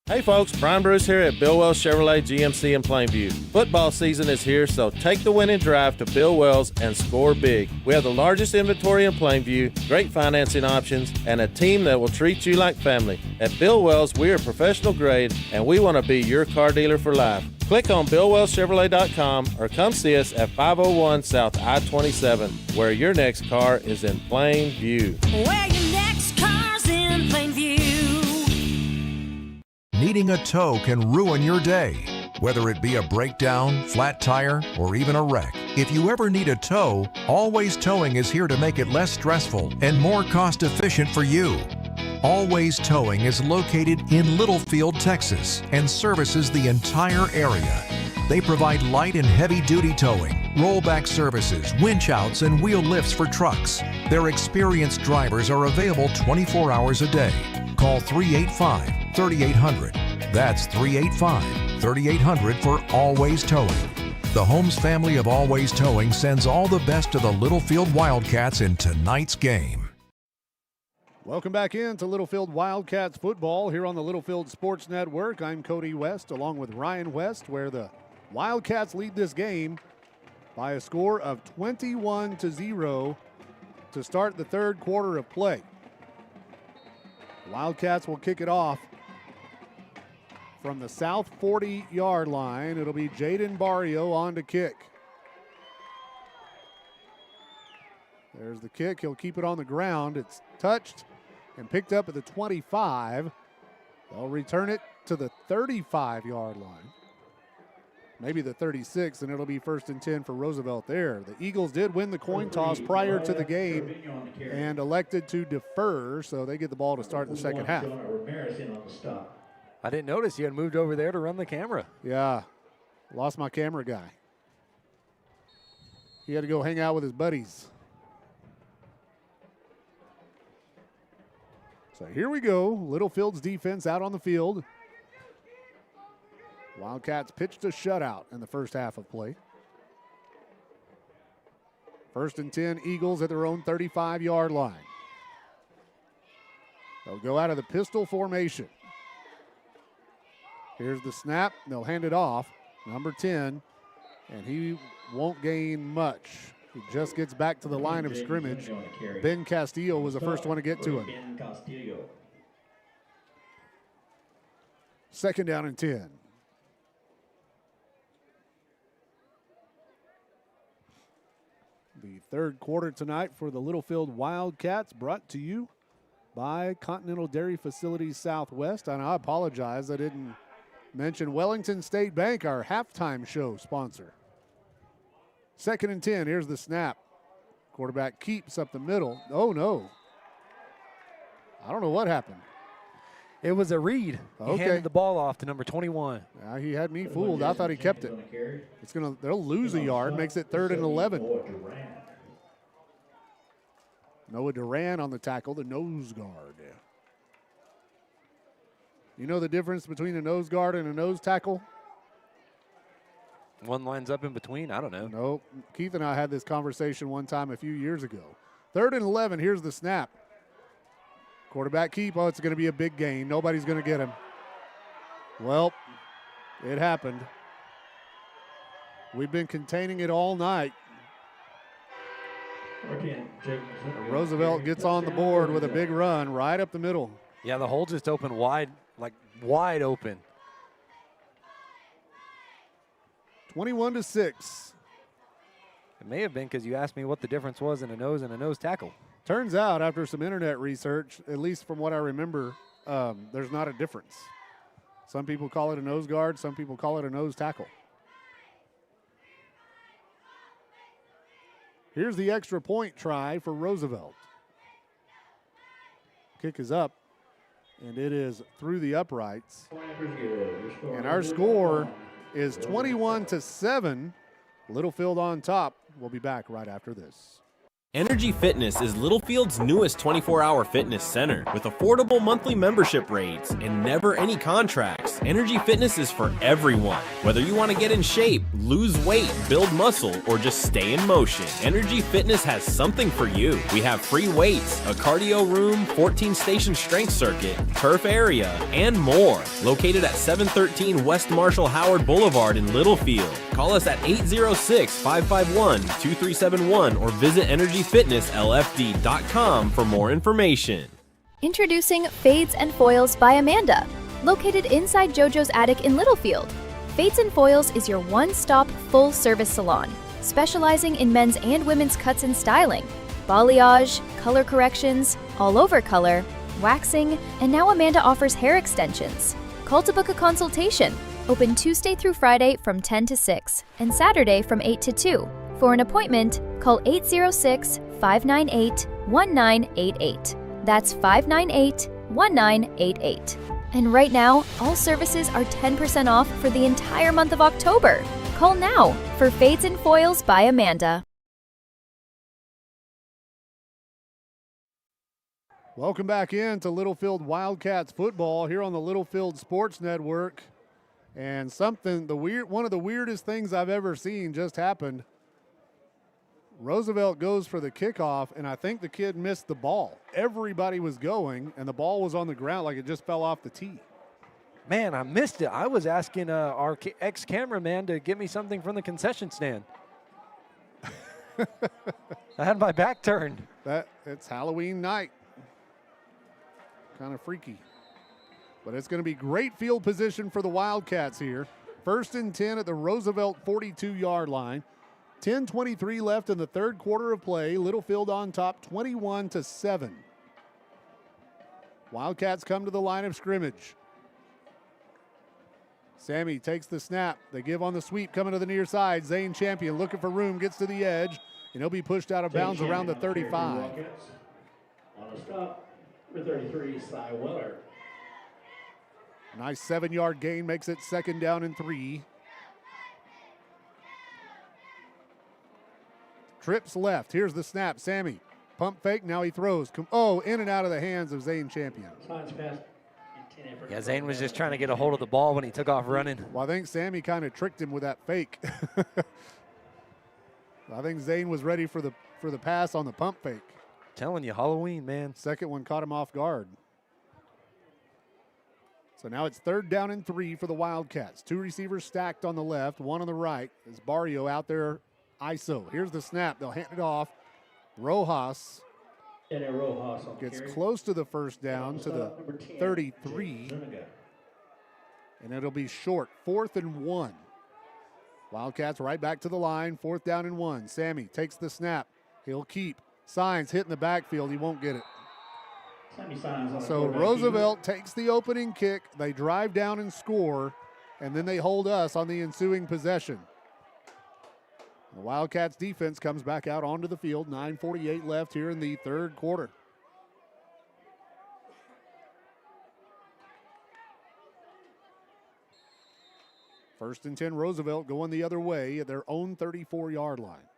S14: Hey folks, Brian Bruce here at Bill Wells Chevrolet GMC in Plainview. Football season is here, so take the winning drive to Bill Wells and score big. We have the largest inventory in Plainview, great financing options, and a team that will treat you like family. At Bill Wells, we are professional grade, and we want to be your car dealer for life. Click on BillWellsChevrolet.com or come see us at 501 South I-27, where your next car is in plain view.
S15: Where your next car's in plain view.
S11: Needing a tow can ruin your day, whether it be a breakdown, flat tire, or even a wreck. If you ever need a tow, Always Towing is here to make it less stressful and more cost-efficient for you. Always Towing is located in Littlefield, Texas, and services the entire area. They provide light and heavy-duty towing, rollback services, winch outs, and wheel lifts for trucks. Their experienced drivers are available 24 hours a day. Call 385-3800. That's 385-3800 for Always Towing. The Holmes family of Always Towing sends all the best to the Littlefield Wildcats in tonight's game.
S4: Welcome back into Littlefield Wildcats football here on the Littlefield Sports Network. I'm Cody West along with Ryan West, where the Wildcats lead this game by a score of 21-0 to start the third quarter of play. Wildcats will kick it off from the south 40-yard line. It'll be Jaden Barrio on to kick. There's the kick. He'll keep it on the ground. It's touched and picked up at the 25. They'll return it to the 35-yard line. Maybe the 36, and it'll be 1st and 10 for Roosevelt there. The Eagles did win the coin toss prior to the game and elected to defer, so they get the ball to start the second half.
S10: I didn't notice you had moved over there to run the camera.
S4: Yeah, lost my camera guy. He had to go hang out with his buddies. So here we go. Littlefield's defense out on the field. Wildcats pitched a shutout in the first half of play. 1st and 10, Eagles at their own 35-yard line. They'll go out of the pistol formation. Here's the snap. They'll hand it off. Number 10, and he won't gain much. He just gets back to the line of scrimmage. Ben Castillo was the first one to get to him. 2nd down and 10. The third quarter tonight for the Littlefield Wildcats, brought to you by Continental Dairy Facilities Southwest. And I apologize, I didn't mention Wellington State Bank, our halftime show sponsor. 2nd and 10, here's the snap. Quarterback keeps up the middle. Oh, no. I don't know what happened.
S10: It was a read. He handed the ball off to number 21.
S4: Yeah, he had me fooled. I thought he kept it. They'll lose a yard, makes it 3rd and 11. Noah Duran on the tackle, the nose guard. You know the difference between a nose guard and a nose tackle?
S10: One lines up in between? I don't know.
S4: Nope. Keith and I had this conversation one time a few years ago. 3rd and 11. Here's the snap. Quarterback keep. Oh, it's going to be a big gain. Nobody's going to get him. Well, it happened. We've been containing it all night. Roosevelt gets on the board with a big run right up the middle.
S10: Yeah, the hole just opened wide, like wide open.
S4: 21-6.
S10: It may have been because you asked me what the difference was in a nose and a nose tackle.
S4: Turns out, after some internet research, at least from what I remember, there's not a difference. Some people call it a nose guard. Some people call it a nose tackle. Here's the extra point try for Roosevelt. Kick is up, and it is through the uprights. And our score is 21-7. Littlefield on top. We'll be back right after this.
S2: Energy Fitness is Littlefield's newest 24-hour fitness center with affordable monthly membership rates and never any contracts. Energy Fitness is for everyone. Whether you want to get in shape, lose weight, build muscle, or just stay in motion, Energy Fitness has something for you. We have free weights, a cardio room, 14-station strength circuit, turf area, and more. Located at 713 West Marshall Howard Boulevard in Littlefield. Call us at 806-551-2371 or visit energyfitnesslfd.com for more information.
S22: Introducing Fades and Foils by Amanda, located inside JoJo's attic in Littlefield. Fades and Foils is your one-stop full-service salon, specializing in men's and women's cuts and styling, balayage, color corrections, all-over color, waxing, and now Amanda offers hair extensions. Call to book a consultation. Open Tuesday through Friday from 10 to 6 and Saturday from 8 to 2. For an appointment, call 806-598-1988. That's 598-1988. And right now, all services are 10% off for the entire month of October. Call now for Fades and Foils by Amanda.
S4: Welcome back in to Littlefield Wildcats football here on the Littlefield Sports Network. And one of the weirdest things I've ever seen just happened. Roosevelt goes for the kickoff, and I think the kid missed the ball. Everybody was going, and the ball was on the ground like it just fell off the tee.
S10: Man, I missed it. I was asking our ex-cameraman to get me something from the concession stand. I had my back turned.
S4: It's Halloween night. Kind of freaky. But it's going to be great field position for the Wildcats here. 1st and 10 at the Roosevelt 42-yard line. 10:23 left in the third quarter of play. Littlefield on top, 21-7. Wildcats come to the line of scrimmage. Sammy takes the snap. They give on the sweep, coming to the near side. Zane Champion looking for room, gets to the edge, and he'll be pushed out of bounds around the 35.
S12: On a stop for 33, Cy Weller.
S4: Nice 7-yard gain makes it 2nd down and 3. Trips left. Here's the snap. Sammy, pump fake. Now he throws. In and out of the hands of Zane Champion.
S10: Yeah, Zane was just trying to get a hold of the ball when he took off running.
S4: Well, I think Sammy kind of tricked him with that fake. I think Zane was ready for the pass on the pump fake.
S10: Telling you, Halloween, man.
S4: Second one caught him off guard. So now it's 3rd down and 3 for the Wildcats. 2 receivers stacked on the left, 1 on the right. There's Barrio out there, ISO. Here's the snap. They'll hand it off. Rojas gets close to the 1st down to the 33. And it'll be short, 4th and 1. Wildcats right back to the line, 4th down and 1. Sammy takes the snap. He'll keep. Signs hitting the backfield. He won't get it. So Roosevelt takes the opening kick. They drive down and score, and then they hold us on the ensuing possession. The Wildcats defense comes back out onto the field. 9:48 left here in the third quarter. First and 10, Roosevelt going the other way at their own 34-yard line.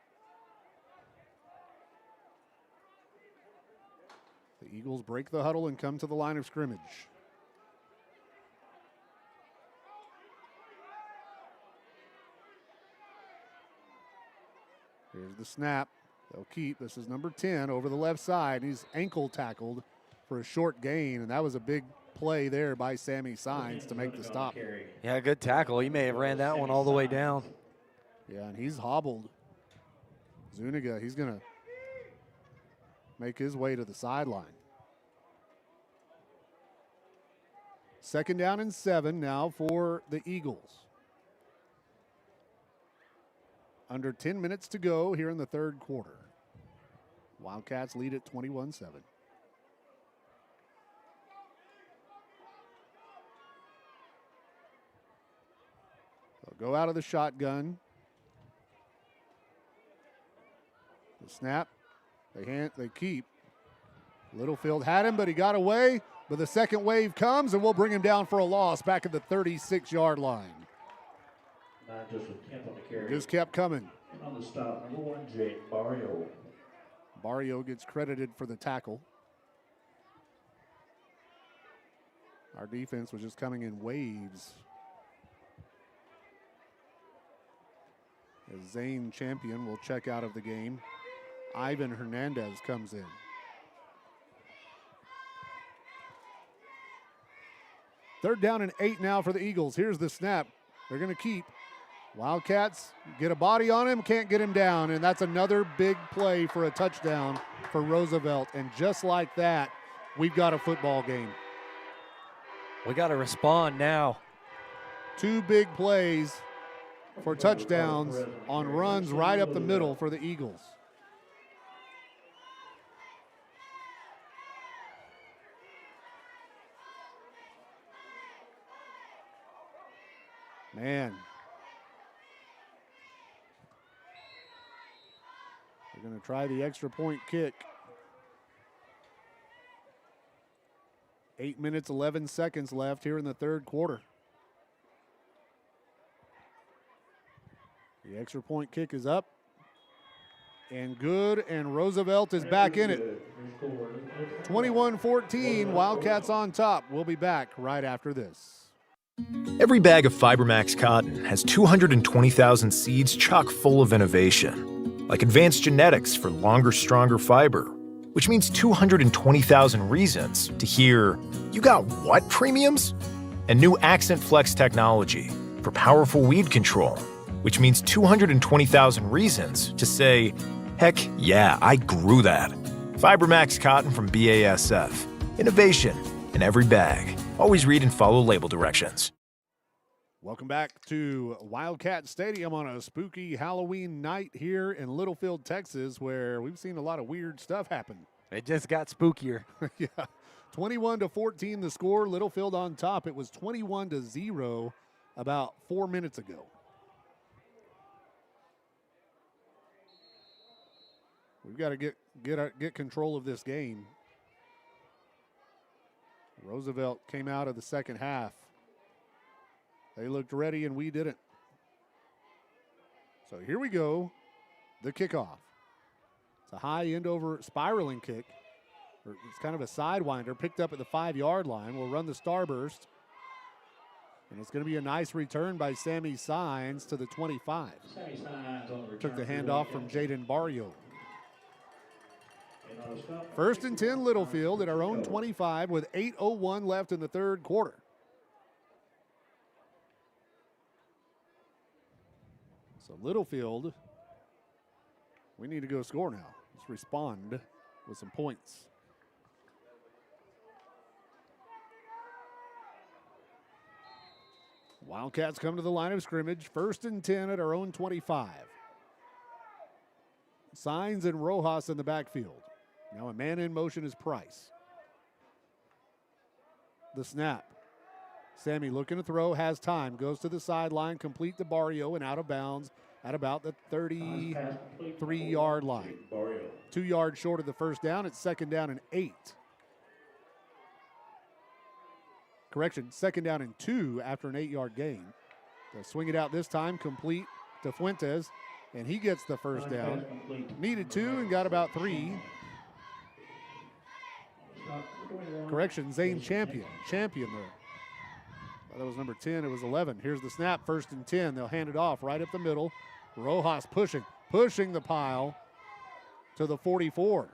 S4: The Eagles break the huddle and come to the line of scrimmage. Here's the snap. They'll keep. This is number 10 over the left side. He's ankle tackled for a short gain, and that was a big play there by Sammy Signs to make the stop.
S10: Yeah, good tackle. He may have ran that one all the way down.
S4: Yeah, and he's hobbled. Zuniga, he's going to make his way to the sideline. 2nd down and 7 now for the Eagles. Under 10 minutes to go here in the 3rd quarter. Wildcats lead at 21-7. They'll go out of the shotgun. The snap. They keep. Littlefield had him, but he got away. But the second wave comes, and we'll bring him down for a loss back at the 36-yard line. Just kept coming.
S12: On the stop, number 1, Jake Barrio.
S4: Barrio gets credited for the tackle. Our defense was just coming in waves. As Zane Champion will check out of the game. Ivan Hernandez comes in. 3rd down and 8 now for the Eagles. Here's the snap. They're going to keep. Wildcats get a body on him, can't get him down, and that's another big play for a touchdown for Roosevelt. And just like that, we've got a football game.
S10: We got to respond now.
S4: 2 big plays for touchdowns on runs right up the middle for the Eagles. Man. They're going to try the extra point kick. 8 minutes, 11 seconds left here in the 3rd quarter. The extra point kick is up and good, and Roosevelt is back in it. 21-14, Wildcats on top. We'll be back right after this.
S1: Every bag of FiberMax cotton has 220,000 seeds chock full of innovation, like advanced genetics for longer, stronger fiber, which means 220,000 reasons to hear, "You got what premiums?" And new Accent Flex technology for powerful weed control, which means 220,000 reasons to say, "Heck yeah, I grew that." FiberMax cotton from BASF. Innovation in every bag. Always read and follow label directions.
S4: Welcome back to Wildcat Stadium on a spooky Halloween night here in Littlefield, Texas, where we've seen a lot of weird stuff happen.
S10: It just got spookier.
S4: Yeah. 21-14 the score. Littlefield on top. It was 21-0 about 4 minutes ago. We've got to get control of this game. Roosevelt came out of the second half. They looked ready and we didn't. So here we go, the kickoff. It's a high end over spiraling kick. It's kind of a sidewinder picked up at the 5-yard line. We'll run the starburst. And it's going to be a nice return by Sammy Signs to the 25.
S12: Sammy Signs on the return.
S4: Took the handoff from Jaden Barrio. 1st and 10 Littlefield at our own 25 with 8:01 left in the 3rd quarter. So Littlefield, we need to go score now. Let's respond with some points. Wildcats come to the line of scrimmage. 1st and 10 at our own 25. Signs and Rojas in the backfield. Now a man in motion is Price. The snap. Sammy looking to throw, has time, goes to the sideline, complete to Barrio and out of bounds at about the 33-yard line. 2 yards short of the first down. It's 2nd down and 8. Correction, 2nd down and 2 after an 8-yard gain. They'll swing it out this time, complete to Fuentes, and he gets the first down. Needed 2 and got about 3. Correction, Zane Champion there. That was number 10, it was 11. Here's the snap, 1st and 10. They'll hand it off right up the middle. Rojas pushing, pushing the pile to the 44.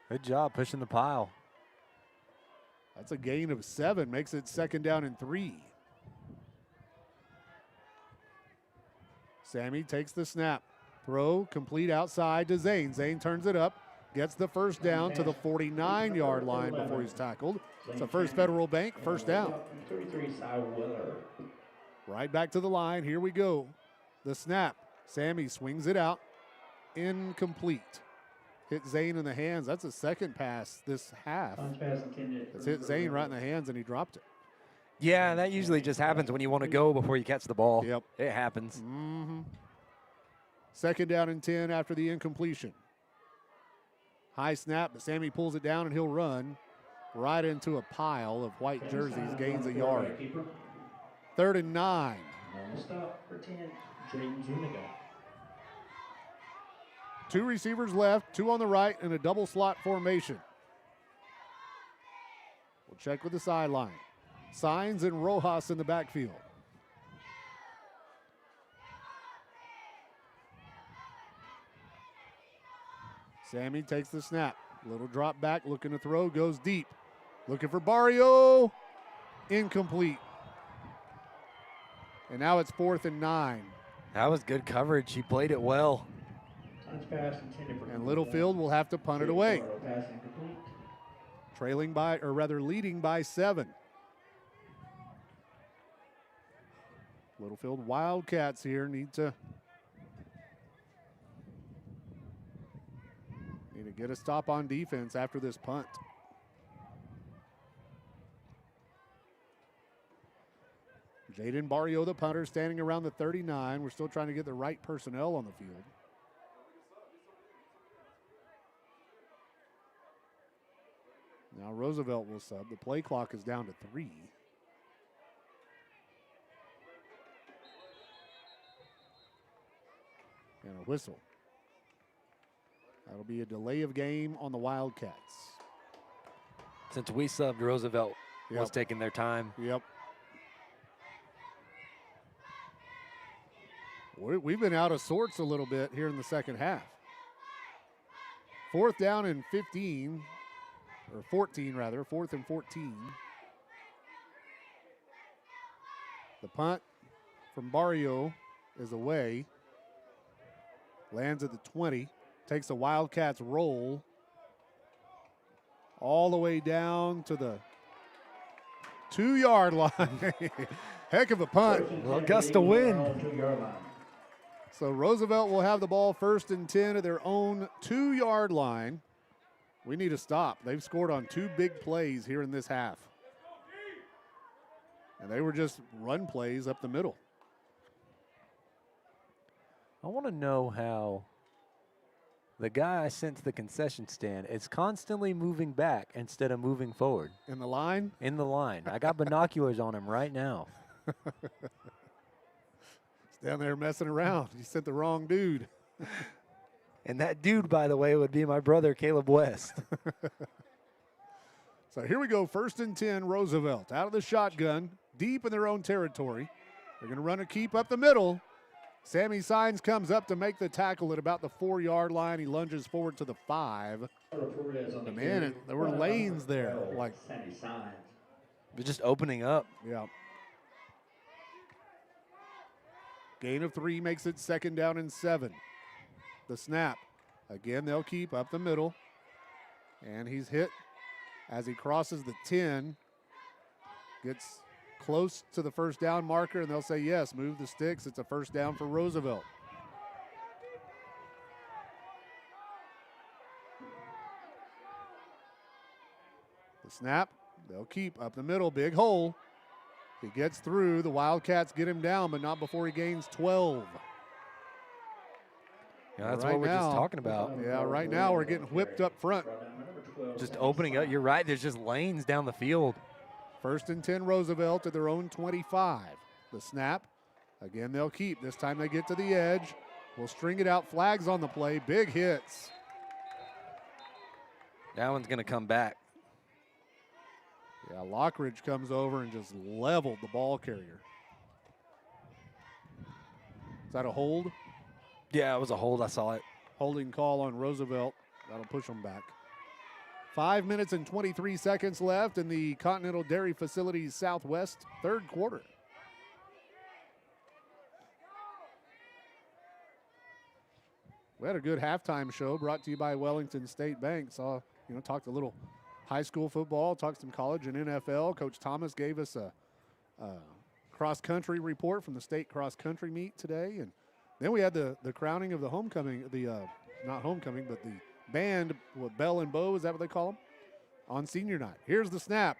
S10: Good job pushing the pile.
S4: That's a gain of 7, makes it 2nd down and 3. Sammy takes the snap. Throw complete outside to Zane. Zane turns it up, gets the first down to the 49-yard line before he's tackled. It's a First Federal Bank first down. Right back to the line. Here we go. The snap. Sammy swings it out. Incomplete. Hit Zane in the hands. That's a second pass this half. It's hit Zane right in the hands, and he dropped it.
S10: Yeah, that usually just happens when you want to go before you catch the ball.
S4: Yep.
S10: It happens.
S4: Mm-hmm. 2nd down and 10 after the incompletion. High snap, but Sammy pulls it down, and he'll run right into a pile of white jerseys, gains a yard. 3rd and 9.
S12: Stop for 10, Jaden Zuniga.
S4: 2 receivers left, 2 on the right, and a double slot formation. We'll check with the sideline. Signs and Rojas in the backfield. Sammy takes the snap. Little drop back, looking to throw, goes deep. Looking for Barrio. Incomplete. And now it's 4th and 9.
S10: That was good coverage. He played it well.
S4: And Littlefield will have to punt it away. Trailing by, or rather leading by 7. Littlefield Wildcats here need to get a stop on defense after this punt. Jaden Barrio, the punter, standing around the 39. We're still trying to get the right personnel on the field. Now Roosevelt will sub. The play clock is down to 3. And a whistle. That'll be a delay of game on the Wildcats.
S10: Since we subbed, Roosevelt was taking their time.
S4: Yep. We've been out of sorts a little bit here in the second half. 4th down and 15, or 14 rather, 4th and 14. The punt from Barrio is away. Lands at the 20. Takes a Wildcats roll all the way down to the 2-yard line. Heck of a punt.
S10: Well, gust of wind.
S4: So Roosevelt will have the ball 1st and 10 at their own 2-yard line. We need a stop. They've scored on 2 big plays here in this half. And they were just run plays up the middle.
S10: I want to know how the guy I sent to the concession stand is constantly moving back instead of moving forward.
S4: In the line?
S10: In the line. I got binoculars on him right now.
S4: He's down there messing around. You sent the wrong dude.
S10: And that dude, by the way, would be my brother, Caleb West.
S4: So here we go, 1st and 10, Roosevelt. Out of the shotgun, deep in their own territory. They're going to run a keep up the middle. Sammy Signs comes up to make the tackle at about the 4-yard line. He lunges forward to the 5. Man, there were lanes there. Like
S10: They're just opening up.
S4: Yeah. Gain of 3 makes it 2nd down and 7. The snap. Again, they'll keep up the middle. And he's hit as he crosses the 10. Gets close to the first down marker, and they'll say, yes, move the sticks. It's a first down for Roosevelt. The snap, they'll keep up the middle, big hole. He gets through. The Wildcats get him down, but not before he gains 12.
S10: Yeah, that's what we're just talking about.
S4: Yeah, right now we're getting whipped up front.
S10: Just opening up. You're right. There's just lanes down the field.
S4: 1st and 10, Roosevelt at their own 25. The snap. Again, they'll keep. This time they get to the edge. We'll string it out. Flags on the play. Big hits.
S10: That one's going to come back.
S4: Yeah, Lockridge comes over and just leveled the ball carrier. Is that a hold?
S10: Yeah, it was a hold. I saw it.
S4: Holding call on Roosevelt. That'll push them back. 5 minutes and 23 seconds left in the Continental Dairy Facilities Southwest third quarter. We had a good halftime show brought to you by Wellington State Bank. Talked a little high school football, talked some college and NFL. Coach Thomas gave us a cross-country report from the state cross-country meet today. And then we had the crowning of the homecoming, not homecoming, but the band, what, Bell and Bow, is that what they call them? On senior night. Here's the snap.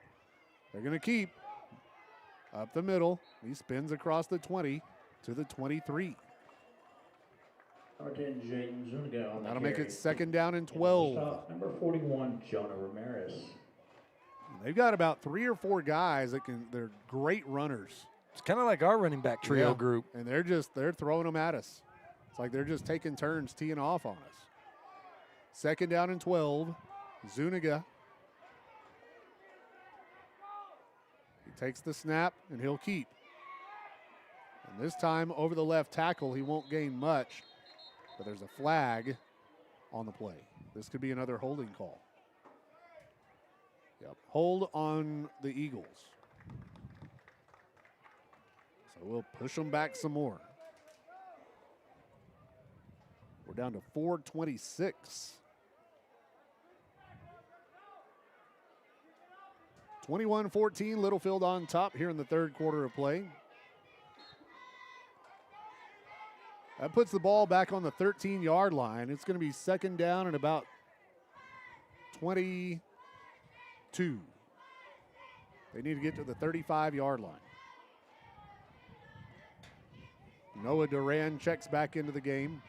S4: They're going to keep up the middle. He spins across the 20 to the 23. That'll make it second down and 12.
S12: Number 41, Jonah Ramirez.
S4: They've got about 3 or 4 guys they're great runners.
S10: It's kind of like our running back trio group.
S4: And they're throwing them at us. It's like they're just taking turns teeing off on us. Second down and 12. Zuniga. He takes the snap and he'll keep. And this time over the left tackle, he won't gain much. But there's a flag on the play. This could be another holding call. Yep, hold on the Eagles. So we'll push them back some more. We're down to 4:26. 21-14, Littlefield on top here in the third quarter of play. That puts the ball back on the 13-yard line. It's going to be second down and about 22. They need to get to the 35-yard line. Noah Duran checks back into the game.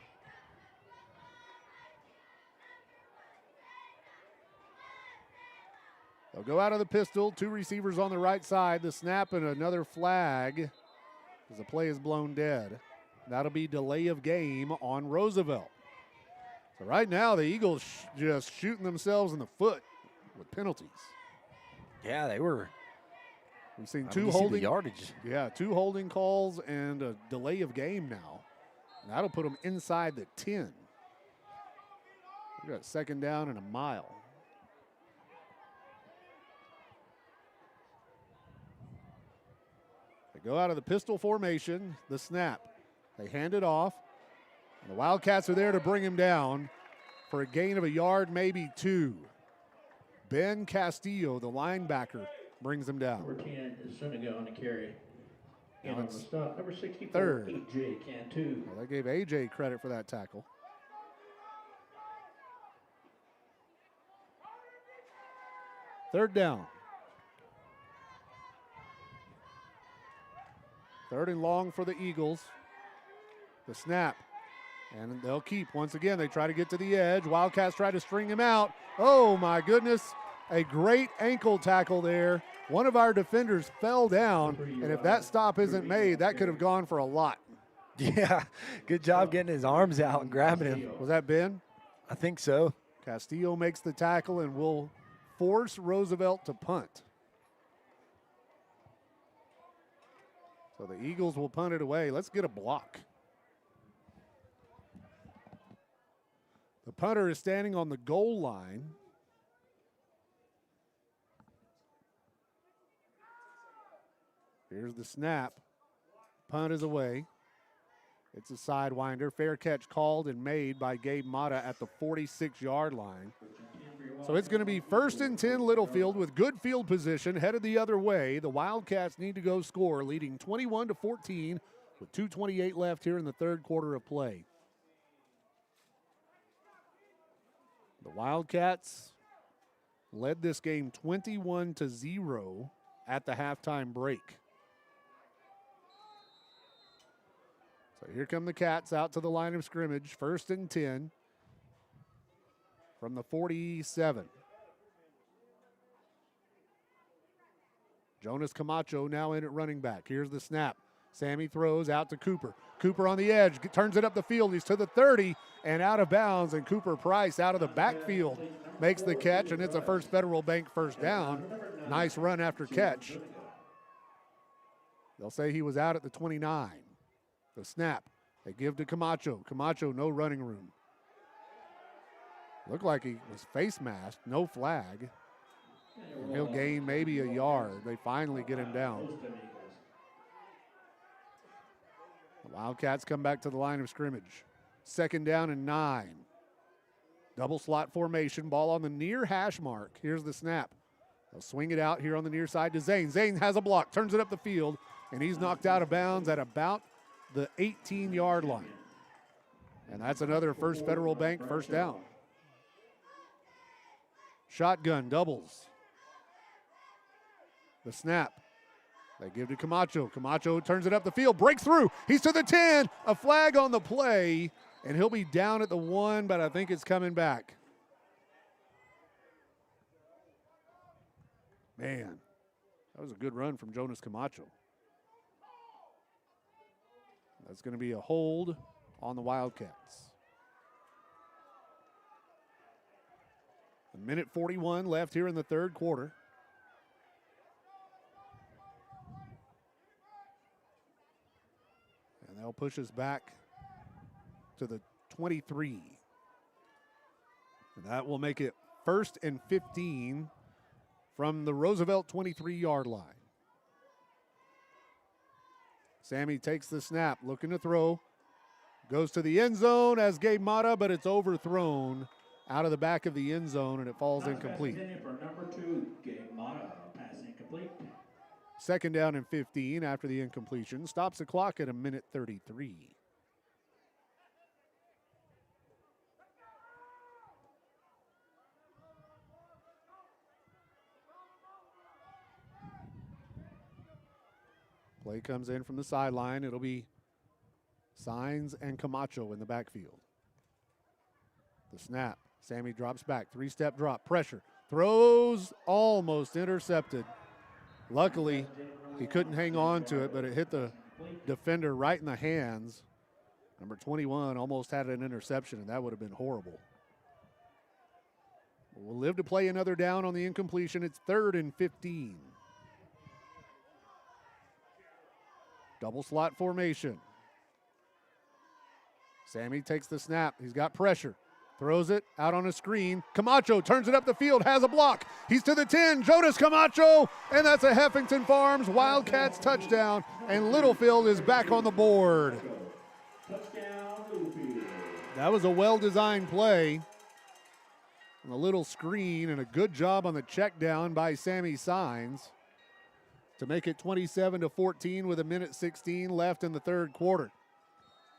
S4: They'll go out of the pistol. 2 receivers on the right side. The snap and another flag as the play is blown dead. That'll be delay of game on Roosevelt. So right now, the Eagles just shooting themselves in the foot with penalties.
S10: Yeah, they were.
S4: We've seen 2 holding
S10: yardage.
S4: Yeah, 2 holding calls and a delay of game now. And that'll put them inside the 10. We got second down and a mile. They go out of the pistol formation. The snap. They hand it off. And the Wildcats are there to bring him down for a gain of a yard, maybe 2. Ben Castillo, the linebacker, brings him down.
S12: Number 10 is Zuniga on the carry. And on the stop, number 64,
S4: third.
S12: A.J. Cantu.
S4: Well, they gave A.J. credit for that tackle. Third down. Third and long for the Eagles. The snap. And they'll keep. Once again, they try to get to the edge. Wildcats try to string him out. Oh, my goodness. A great ankle tackle there. One of our defenders fell down, and if that stop isn't made, that could have gone for a lot.
S10: Yeah, good job getting his arms out and grabbing him.
S4: Was that Ben?
S10: I think so.
S4: Castillo makes the tackle and will force Roosevelt to punt. So the Eagles will punt it away. Let's get a block. The punter is standing on the goal line. Here's the snap. Punt is away. It's a sidewinder. Fair catch called and made by Gabe Mata at the 46-yard line. So it's going to be first and 10 Littlefield with good field position, headed the other way. The Wildcats need to go score, leading 21-14 with 2:28 left here in the third quarter of play. The Wildcats led this game 21-0 at the halftime break. So here come the Cats out to the line of scrimmage. First and 10 from the 47. Jonas Camacho now in at running back. Here's the snap. Sammy throws out to Cooper. Cooper on the edge, turns it up the field. He's to the 30 and out of bounds, and Cooper Price out of the backfield makes the catch, and it's a First Federal Bank first down. Nice run after catch. They'll say he was out at the 29. The snap. They give to Camacho. Camacho, no running room. Looked like he was face masked, no flag. And he'll gain maybe a yard. They finally get him down. The Wildcats come back to the line of scrimmage. 2nd down and 9. Double slot formation, ball on the near hash mark. Here's the snap. They'll swing it out here on the near side to Zane. Zane has a block, turns it up the field, and he's knocked out of bounds at about the 18-yard line. And that's another First Federal Bank first down. Shotgun doubles. The snap. They give to Camacho. Camacho turns it up the field, breaks through. He's to the 10. A flag on the play, and he'll be down at the 1, but I think it's coming back. Man, that was a good run from Jonas Camacho. That's going to be a hold on the Wildcats. A minute 41 left here in the third quarter. And they'll push us back to the 23. And that will make it 1st and 15 from the Roosevelt 23-yard line. Sammy takes the snap, looking to throw. Goes to the end zone as Gabe Mata, but it's overthrown out of the back of the end zone, and it falls incomplete.
S12: For number 2, Gabe Mata, pass incomplete.
S4: 2nd down and 15 after the incompletion. Stops the clock at a minute 33. Play comes in from the sideline. It'll be Signs and Camacho in the backfield. The snap. Sammy drops back. 3-step drop. Pressure. Throws. Almost intercepted. Luckily, he couldn't hang on to it, but it hit the defender right in the hands. Number 21 almost had an interception, and that would have been horrible. We'll live to play another down on the incompletion. It's 3rd and 15. Double slot formation. Sammy takes the snap. He's got pressure. Throws it out on a screen. Camacho turns it up the field, has a block. He's to the 10. Jonas Camacho, and that's a Heffington Farms Wildcats touchdown, and Littlefield is back on the board. That was a well-designed play. And a little screen and a good job on the check down by Sammy Signs to make it 27-14 with a minute 16 left in the third quarter.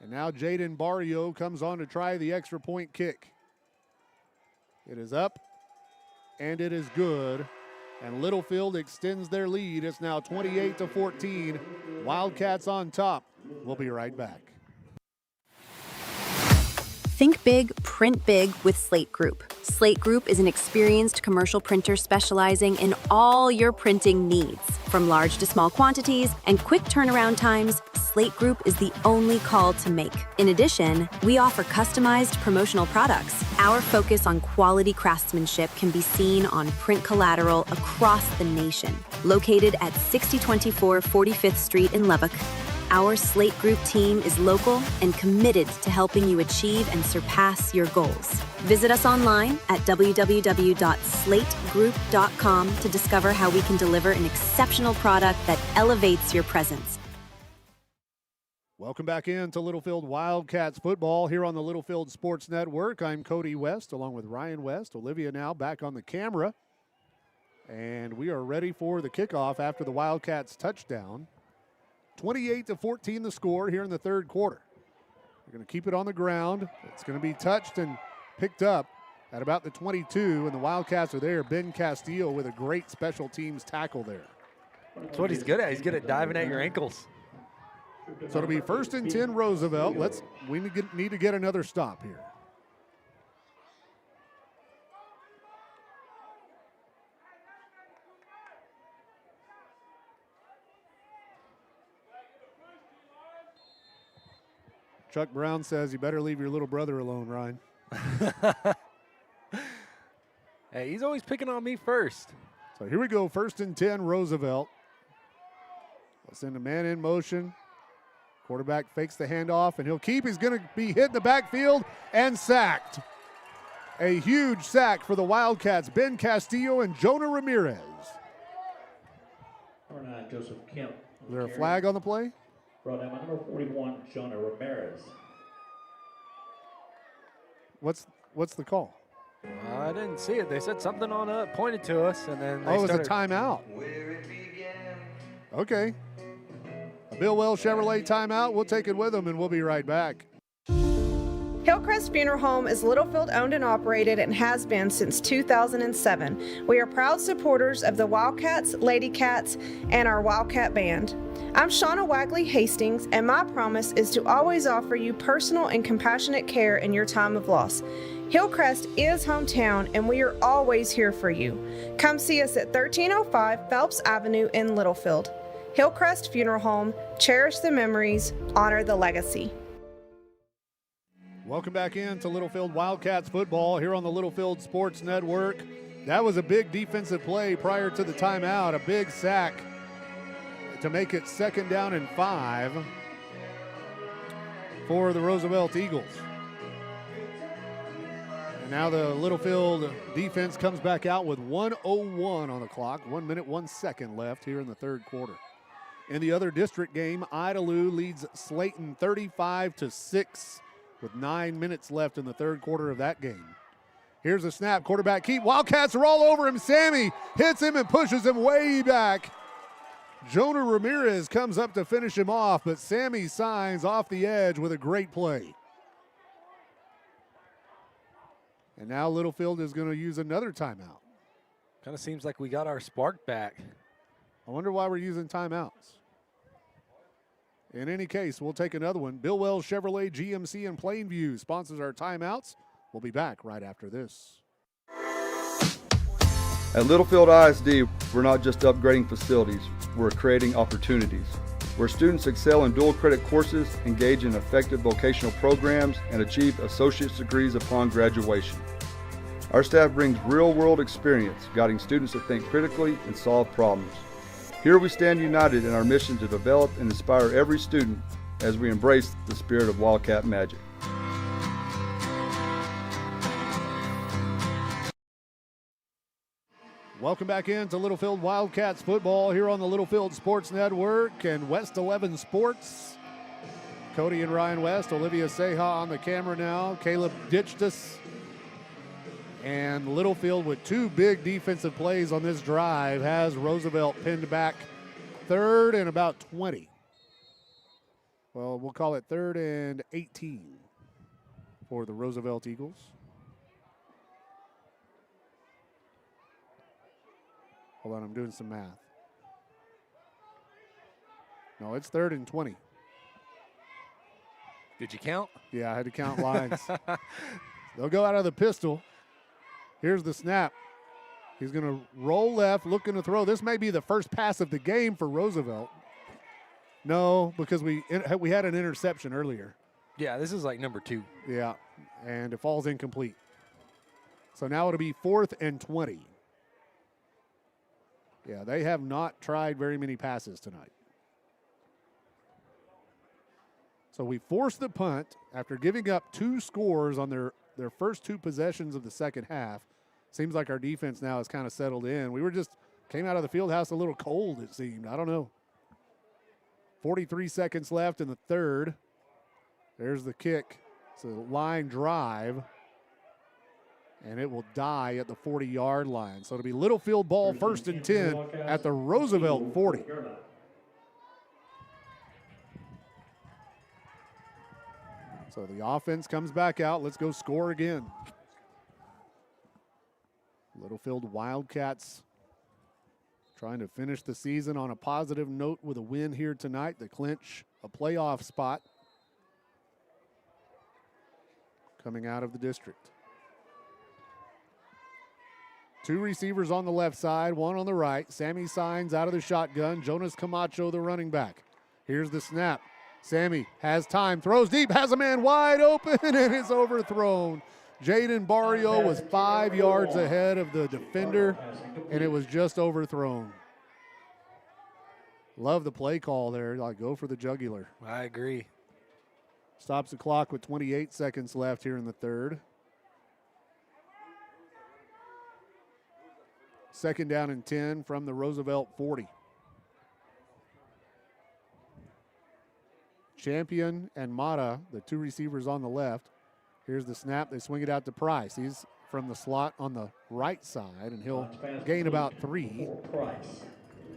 S4: And now Jaden Barrio comes on to try the extra point kick. It is up, and it is good. And Littlefield extends their lead. It's now 28-14. Wildcats on top. We'll be right back.
S3: Think big, print big with Slate Group. Slate Group is an experienced commercial printer specializing in all your printing needs. From large to small quantities and quick turnaround times, Slate Group is the only call to make. In addition, we offer customized promotional products. Our focus on quality craftsmanship can be seen on print collateral across the nation. Located at 6024 45th Street in Lubbock, our Slate Group team is local and committed to helping you achieve and surpass your goals. Visit us online at www.slategroup.com to discover how we can deliver an exceptional product that elevates your presence.
S4: Welcome back into Littlefield Wildcats football here on the Littlefield Sports Network. I'm Cody West along with Ryan West. Olivia now back on the camera. And we are ready for the kickoff after the Wildcats touchdown. 28-14 the score here in the third quarter. They're going to keep it on the ground. It's going to be touched and picked up at about the 22, and the Wildcats are there. Ben Castillo with a great special teams tackle there.
S10: That's what he's good at. He's good at diving at your ankles.
S4: So it'll be 1st and 10 Roosevelt. We need to get another stop here. Chuck Brown says you better leave your little brother alone, Ryan.
S10: Hey, he's always picking on me first.
S4: So here we go, 1st and 10 Roosevelt. They'll send a man in motion. Quarterback fakes the handoff, and he'll keep. He's going to be hit in the backfield and sacked. A huge sack for the Wildcats, Ben Castillo and Jonah Ramirez.
S16: Number 9, Joseph Kemp.
S4: Is there a flag on the play?
S16: Brought down by number 41, Jonah Ramirez.
S4: What's the call?
S10: I didn't see it. They said something on it, pointed to us, and then they
S4: it was a
S10: started.
S4: timeout. Okay. A Bill Wells Chevrolet timeout. We'll take it with them, and we'll be right back.
S6: Hillcrest Funeral Home is Littlefield owned and operated and has been since 2007. We are proud supporters of the Wildcats, Lady Cats, and our Wildcat Band. I'm Shauna Wagley Hastings, and my promise is to always offer you personal and compassionate care in your time of loss. Hillcrest is hometown, and we are always here for you. Come see us at 1305 Phelps Avenue in Littlefield. Hillcrest Funeral Home, cherish the memories, honor the legacy.
S4: Welcome back into Littlefield Wildcats football here on the Littlefield Sports Network. That was a big defensive play prior to the timeout, a big sack to make it 2nd down and 5 for the Roosevelt Eagles. And now the Littlefield defense comes back out with 1:01 on the clock, 1 minute, 1 second left here in the third quarter. In the other district game, Idalou leads Slayton 35-6 with 9 minutes left in the third quarter of that game. Here's a snap, quarterback keep. Wildcats are all over him. Sammy hits him and pushes him way back. Jonah Ramirez comes up to finish him off, but Sammy signs off the edge with a great play. And now Littlefield is going to use another timeout.
S10: Kind of seems like we got our spark back.
S4: I wonder why we're using timeouts. In any case, we'll take another one. Bill Wells Chevrolet GMC in Plainview sponsors our timeouts. We'll be back right after this.
S5: At Littlefield ISD, we're not just upgrading facilities, we're creating opportunities. Where students excel in dual credit courses, engage in effective vocational programs, and achieve associate's degrees upon graduation. Our staff brings real-world experience, guiding students to think critically and solve problems. Here we stand united in our mission to develop and inspire every student as we embrace the spirit of Wildcat magic.
S4: Welcome back into Littlefield Wildcats football here on the Littlefield Sports Network and West 11 Sports. Cody and Ryan West, Olivia Seha on the camera now. Caleb ditched us. And Littlefield with 2 big defensive plays on this drive has Roosevelt pinned back 3rd and about 20. Well, we'll call it 3rd and 18 for the Roosevelt Eagles. Hold on, I'm doing some math. No, it's 3rd and 20.
S10: Did you count?
S4: Yeah, I had to count lines. They'll go out of the pistol. Here's the snap. He's going to roll left, looking to throw. This may be the first pass of the game for Roosevelt. No, because we had an interception earlier.
S10: Yeah, this is like number 2.
S4: Yeah, and it falls incomplete. So now it'll be 4th and 20. Yeah, they have not tried very many passes tonight. So we forced the punt after giving up 2 scores on their first 2 possessions of the second half. Seems like our defense now has kind of settled in. We came out of the field house a little cold, it seemed. I don't know. 43 seconds left in the third. There's the kick. It's a line drive. And it will die at the 40-yard line. So it'll be Littlefield ball 1st and 10 at the Roosevelt 40. So the offense comes back out. Let's go score again. Littlefield Wildcats trying to finish the season on a positive note with a win here tonight to clinch a playoff spot coming out of the district. 2 receivers on the left side, 1 on the right. Sammy Signs out of the shotgun. Jonas Camacho, the running back. Here's the snap. Sammy has time, throws deep, has a man wide open, and is overthrown. Jaden Barrio was 5 yards ahead of the defender, and it was just overthrown. Love the play call there. Like, go for the jugular.
S10: I agree.
S4: Stops the clock with 28 seconds left here in the third. Second down and 10 from the Roosevelt 40. Champion and Mata, the two receivers on the left. Here's the snap. They swing it out to Price. He's from the slot on the right side, and he'll gain about 3.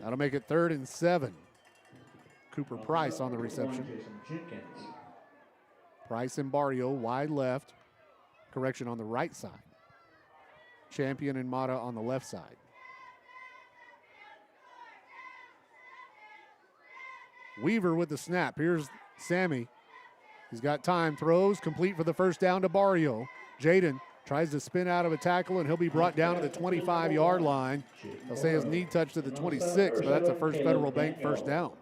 S4: That'll make it 3rd and 7. Cooper Price on the reception. Price and Barrio wide left. Correction, on the right side. Champion and Mata on the left side. Weaver with the snap. Here's Sammy. He's got time. Throws. Complete for the first down to Barrio. Jaden tries to spin out of a tackle, and he'll be brought down to the 25-yard line. They'll say his knee touched to the 26, but that's a First Federal Bank first down.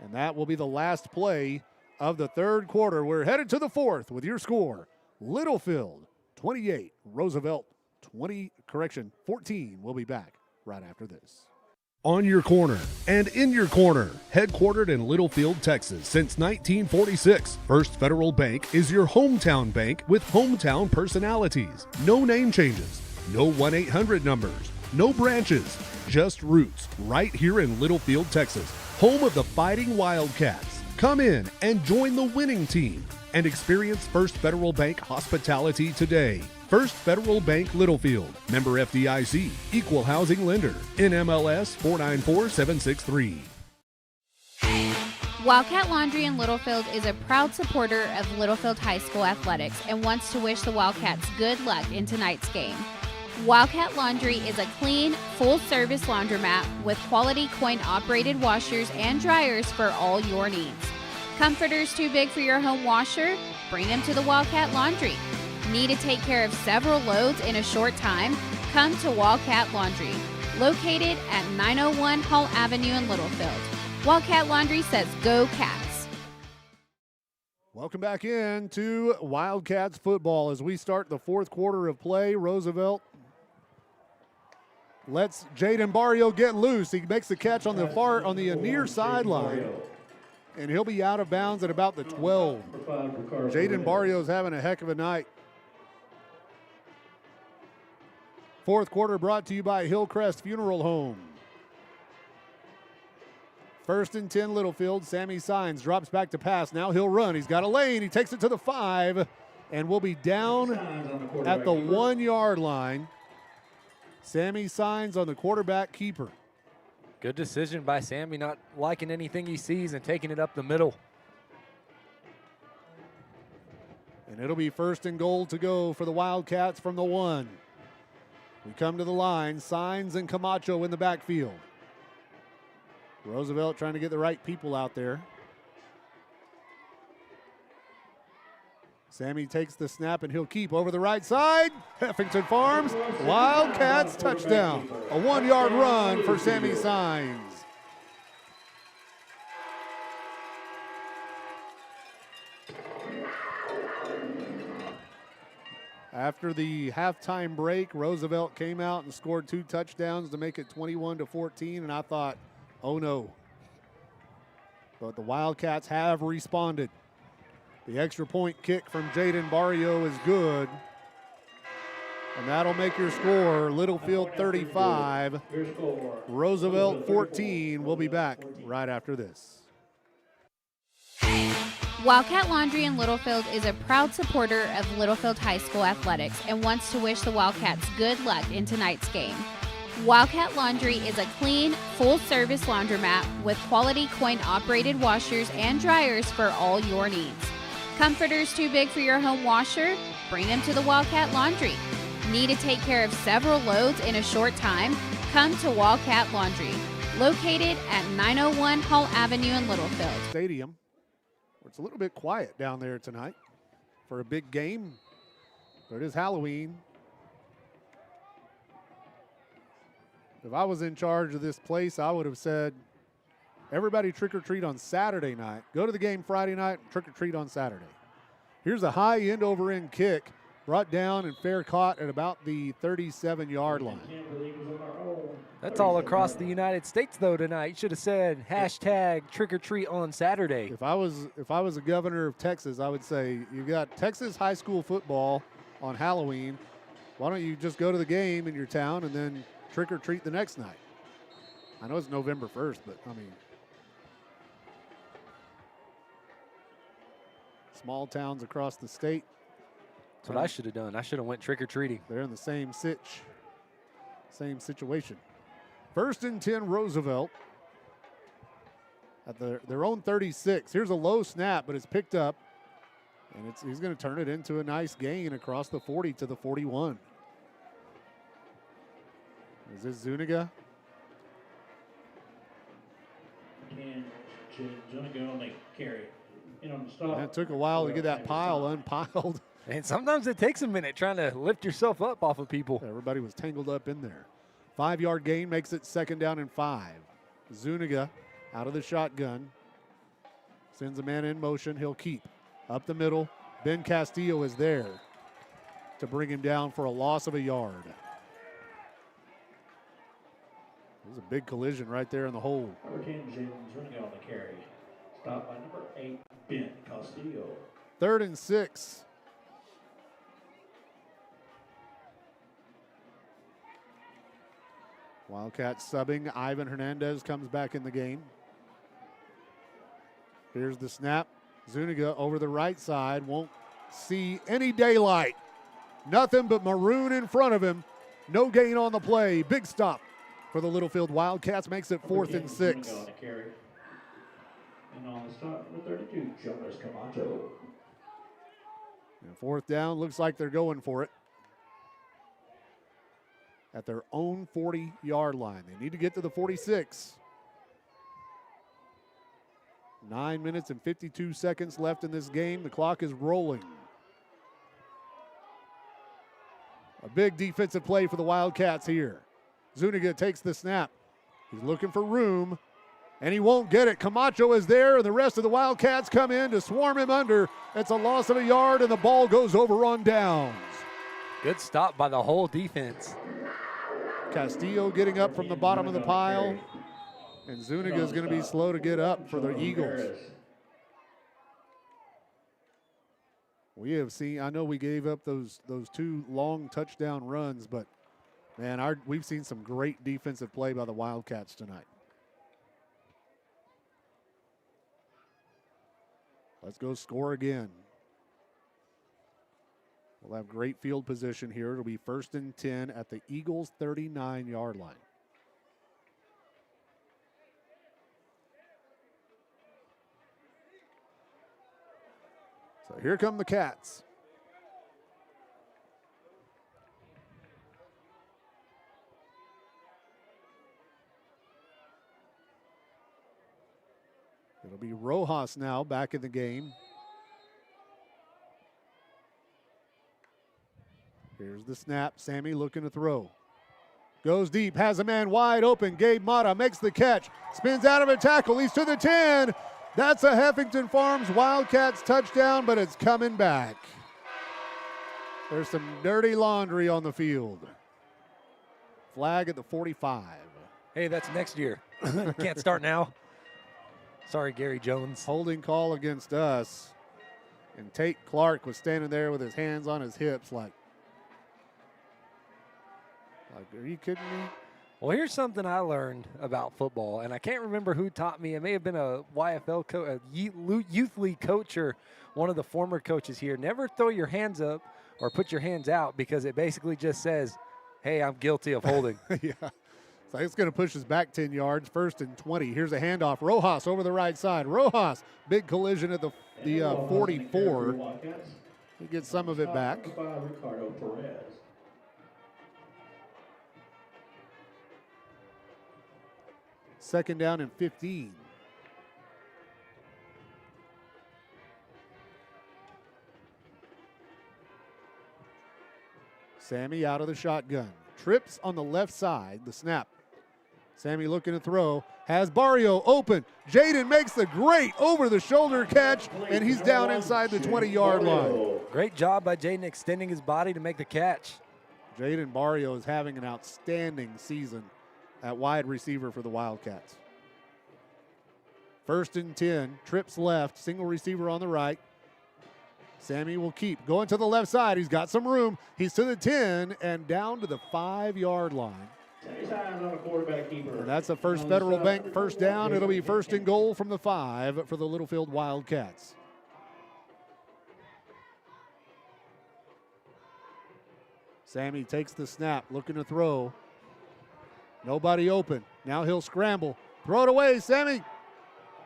S4: And that will be the last play of the third quarter. We're headed to the fourth with your score. Littlefield 28, Roosevelt 14. We'll be back right after this. On your corner and in your corner, headquartered in Littlefield, Texas since 1946, First Federal Bank is your hometown bank with hometown personalities. No name changes, no 1-800 numbers, no branches, just roots right here in Littlefield, Texas, home of the Fighting Wildcats. Come in and join the winning team and experience First Federal Bank hospitality today. First Federal Bank Littlefield, member FDIC, equal housing lender, NMLS 494763.
S7: Wildcat Laundry in Littlefield is a proud supporter of Littlefield High School athletics and wants to wish the Wildcats good luck in tonight's game. Wildcat Laundry is a clean, full-service laundromat with quality coin-operated washers and dryers for all your needs. Comforters too big for your home washer? Bring them to the Wildcat Laundry. Need to take care of several loads in a short time? Come to Wildcat Laundry, located at 901 Hall Avenue in Littlefield. Wildcat Laundry says go Cats.
S4: Welcome back in to Wildcats football as we start the fourth quarter of play. Roosevelt lets Jaden Barrio get loose. He makes the catch on the near sideline, and he'll be out of bounds at about the 12. Jaden Barrio's having a heck of a night. Fourth quarter brought to you by Hillcrest Funeral Home. 1st and 10 Littlefield. Sammy Signs drops back to pass. Now he'll run. He's got a lane. He takes it to the 5 and will be down at the 1-yard line. Sammy Signs on the quarterback keeper.
S10: Good decision by Sammy, not liking anything he sees and taking it up the middle.
S4: And it'll be 1st and goal to go for the Wildcats from the 1. We come to the line. Signs and Camacho in the backfield. Roosevelt trying to get the right people out there. Sammy takes the snap and he'll keep over the right side. Heffington Farms, Wildcats touchdown. A 1-yard run for Sammy Signs. After the halftime break, Roosevelt came out and scored 2 touchdowns to make it 21-14, and I thought, oh no. But the Wildcats have responded. The extra point kick from Jaden Barrio is good. And that'll make your score Littlefield 35, Roosevelt 14. We'll be back right after this.
S7: Wildcat Laundry in Littlefield is a proud supporter of Littlefield High School athletics and wants to wish the Wildcats good luck in tonight's game. Wildcat Laundry is a clean, full-service laundromat with quality coin-operated washers and dryers for all your needs. Comforters too big for your home washer? Bring them to the Wildcat Laundry. Need to take care of several loads in a short time? Come to Wildcat Laundry, located at 901 Hall Avenue in Littlefield.
S4: Stadium. It's a little bit quiet down there tonight for a big game, but it is Halloween. If I was in charge of this place, I would have said, everybody trick-or-treat on Saturday night. Go to the game Friday night, trick-or-treat on Saturday. Here's a high end-over-end kick, brought down and fair caught at about the 37-yard line.
S10: That's all across the United States, though, tonight. Should have said hashtag trick or treat on Saturday.
S4: If I was a governor of Texas, I would say you got Texas high school football on Halloween. Why don't you just go to the game in your town and then trick or treat the next night? I know it's November 1st, but I mean, small towns across the state.
S10: That's what I should have done. I should have went trick or treating.
S4: They're in the same situation. 1st and 10 Roosevelt at their own 36. Here's a low snap, but it's picked up, and he's going to turn it into a nice gain across the 40 to the 41. Is this Zuniga?
S16: And Zuniga on the carry. And on the stop.
S4: It took a while to get that pile unpiled.
S10: And sometimes it takes a minute trying to lift yourself up off of people.
S4: Everybody was tangled up in there. 5-yard gain makes it 2nd down and 5. Zuniga out of the shotgun. Sends a man in motion. He'll keep. Up the middle. Ben Castillo is there to bring him down for a loss of a yard. There's a big collision right there in the hole.
S16: Number 10, Zuniga on the carry. Stopped by number 8, Ben Castillo.
S4: 3rd and 6. Wildcats subbing. Ivan Hernandez comes back in the game. Here's the snap. Zuniga over the right side. Won't see any daylight. Nothing but maroon in front of him. No gain on the play. Big stop for the Littlefield Wildcats. Makes it 4th and 6.
S16: On the carry. And on the stop, number 32, Jonas Camacho.
S4: And 4th down. Looks like they're going for it at their own 40-yard line. They need to get to the 46. 9 minutes and 52 seconds left in this game. The clock is rolling. A big defensive play for the Wildcats here. Zuniga takes the snap. He's looking for room, and he won't get it. Camacho is there, and the rest of the Wildcats come in to swarm him under. It's a loss of a yard, and the ball goes over on downs.
S10: Good stop by the whole defense.
S4: Castillo getting up from the bottom of the pile, and Zuniga is going to be slow to get up for the Eagles. We have seen, I know we gave up those 2 long touchdown runs, but man, we've seen some great defensive play by the Wildcats tonight. Let's go score again. We'll have great field position here. It'll be 1st and 10 at the Eagles' 39-yard line. So here come the Cats. It'll be Rojas now back in the game. Here's the snap. Sammy looking to throw. Goes deep, has a man wide open. Gabe Mata makes the catch. Spins out of a tackle. He's to the 10. That's a Heffington Farms Wildcats touchdown, but it's coming back. There's some dirty laundry on the field. Flag at the 45.
S10: Hey, that's next year. Can't start now. Sorry, Gary Jones.
S4: Holding call against us. And Tate Clark was standing there with his hands on his hips like, are you kidding me?
S10: Well, here's something I learned about football, and I can't remember who taught me. It may have been a YFL coach, a youth league coach, or one of the former coaches here. Never throw your hands up or put your hands out, because it basically just says, hey, I'm guilty of holding.
S4: Yeah. So it's going to push us back 10 yards, 1st and 20. Here's a handoff. Rojas over the right side. Rojas, big collision at the 44. He gets some of it back.
S16: Ricardo Perez.
S4: Second down and 15. Sammy out of the shotgun. Trips on the left side. The snap. Sammy looking to throw. Has Barrio open. Jaden makes the great over-the-shoulder catch, and he's down inside the 20-yard line.
S10: Great job by Jaden extending his body to make the catch.
S4: Jaden Barrio is having an outstanding season at wide receiver for the Wildcats. 1st and 10, trips left, single receiver on the right. Sammy will keep going to the left side. He's got some room. He's to the 10 and down to the 5-yard line. And that's the First Federal Bank first down. It'll be 1st and goal from the 5 for the Littlefield Wildcats. Sammy takes the snap, looking to throw. Nobody open. Now he'll scramble. Throw it away, Sammy.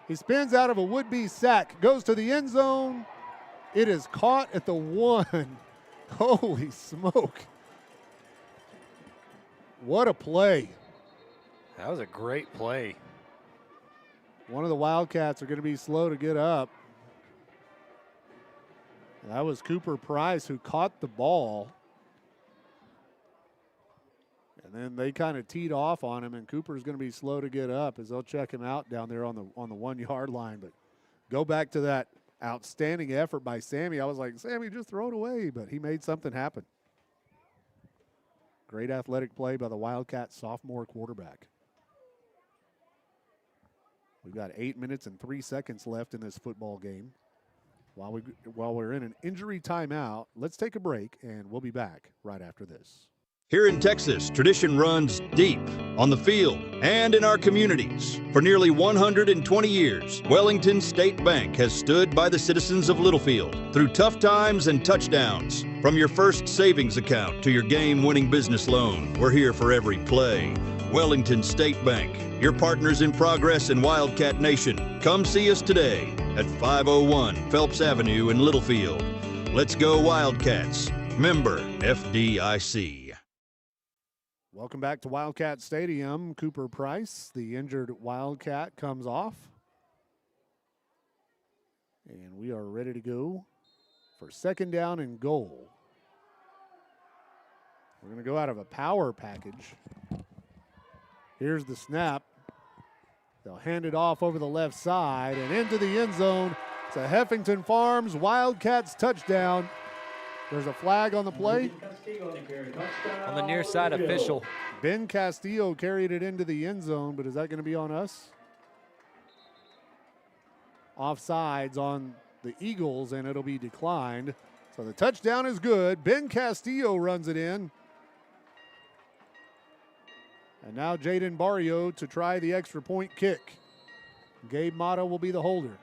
S4: He spins out of a would-be sack, goes to the end zone. It is caught at the 1. Holy smoke. What a play.
S10: That was a great play.
S4: One of the Wildcats are going to be slow to get up. That was Cooper Price who caught the ball. And then they kind of teed off on him, and Cooper's going to be slow to get up as they'll check him out down there on the 1-yard line. But go back to that outstanding effort by Sammy. I was like, Sammy, just throw it away, but he made something happen. Great athletic play by the Wildcat sophomore quarterback. We've got 8 minutes and 3 seconds left in this football game. While we're in an injury timeout, let's take a break, and we'll be back right after this.
S9: Here in Texas, tradition runs deep on the field and in our communities. For nearly 120 years, Wellington State Bank has stood by the citizens of Littlefield through tough times and touchdowns. From your first savings account to your game-winning business loan, we're here for every play. Wellington State Bank, your partners in progress in Wildcat Nation. Come see us today at 501 Phelps Avenue in Littlefield. Let's go Wildcats. Member FDIC.
S4: Welcome back to Wildcat Stadium. Cooper Price, the injured Wildcat, comes off. And we are ready to go for 2nd down and goal. We're going to go out of a power package. Here's the snap. They'll hand it off over the left side and into the end zone. It's a Heffington Farms Wildcats touchdown. There's a flag on the play.
S10: On the near side official.
S4: Ben Castillo carried it into the end zone, but is that going to be on us? Offsides on the Eagles, and it'll be declined. So the touchdown is good. Ben Castillo runs it in. And now Jaden Barrio to try the extra point kick. Gabe Mata will be the holder.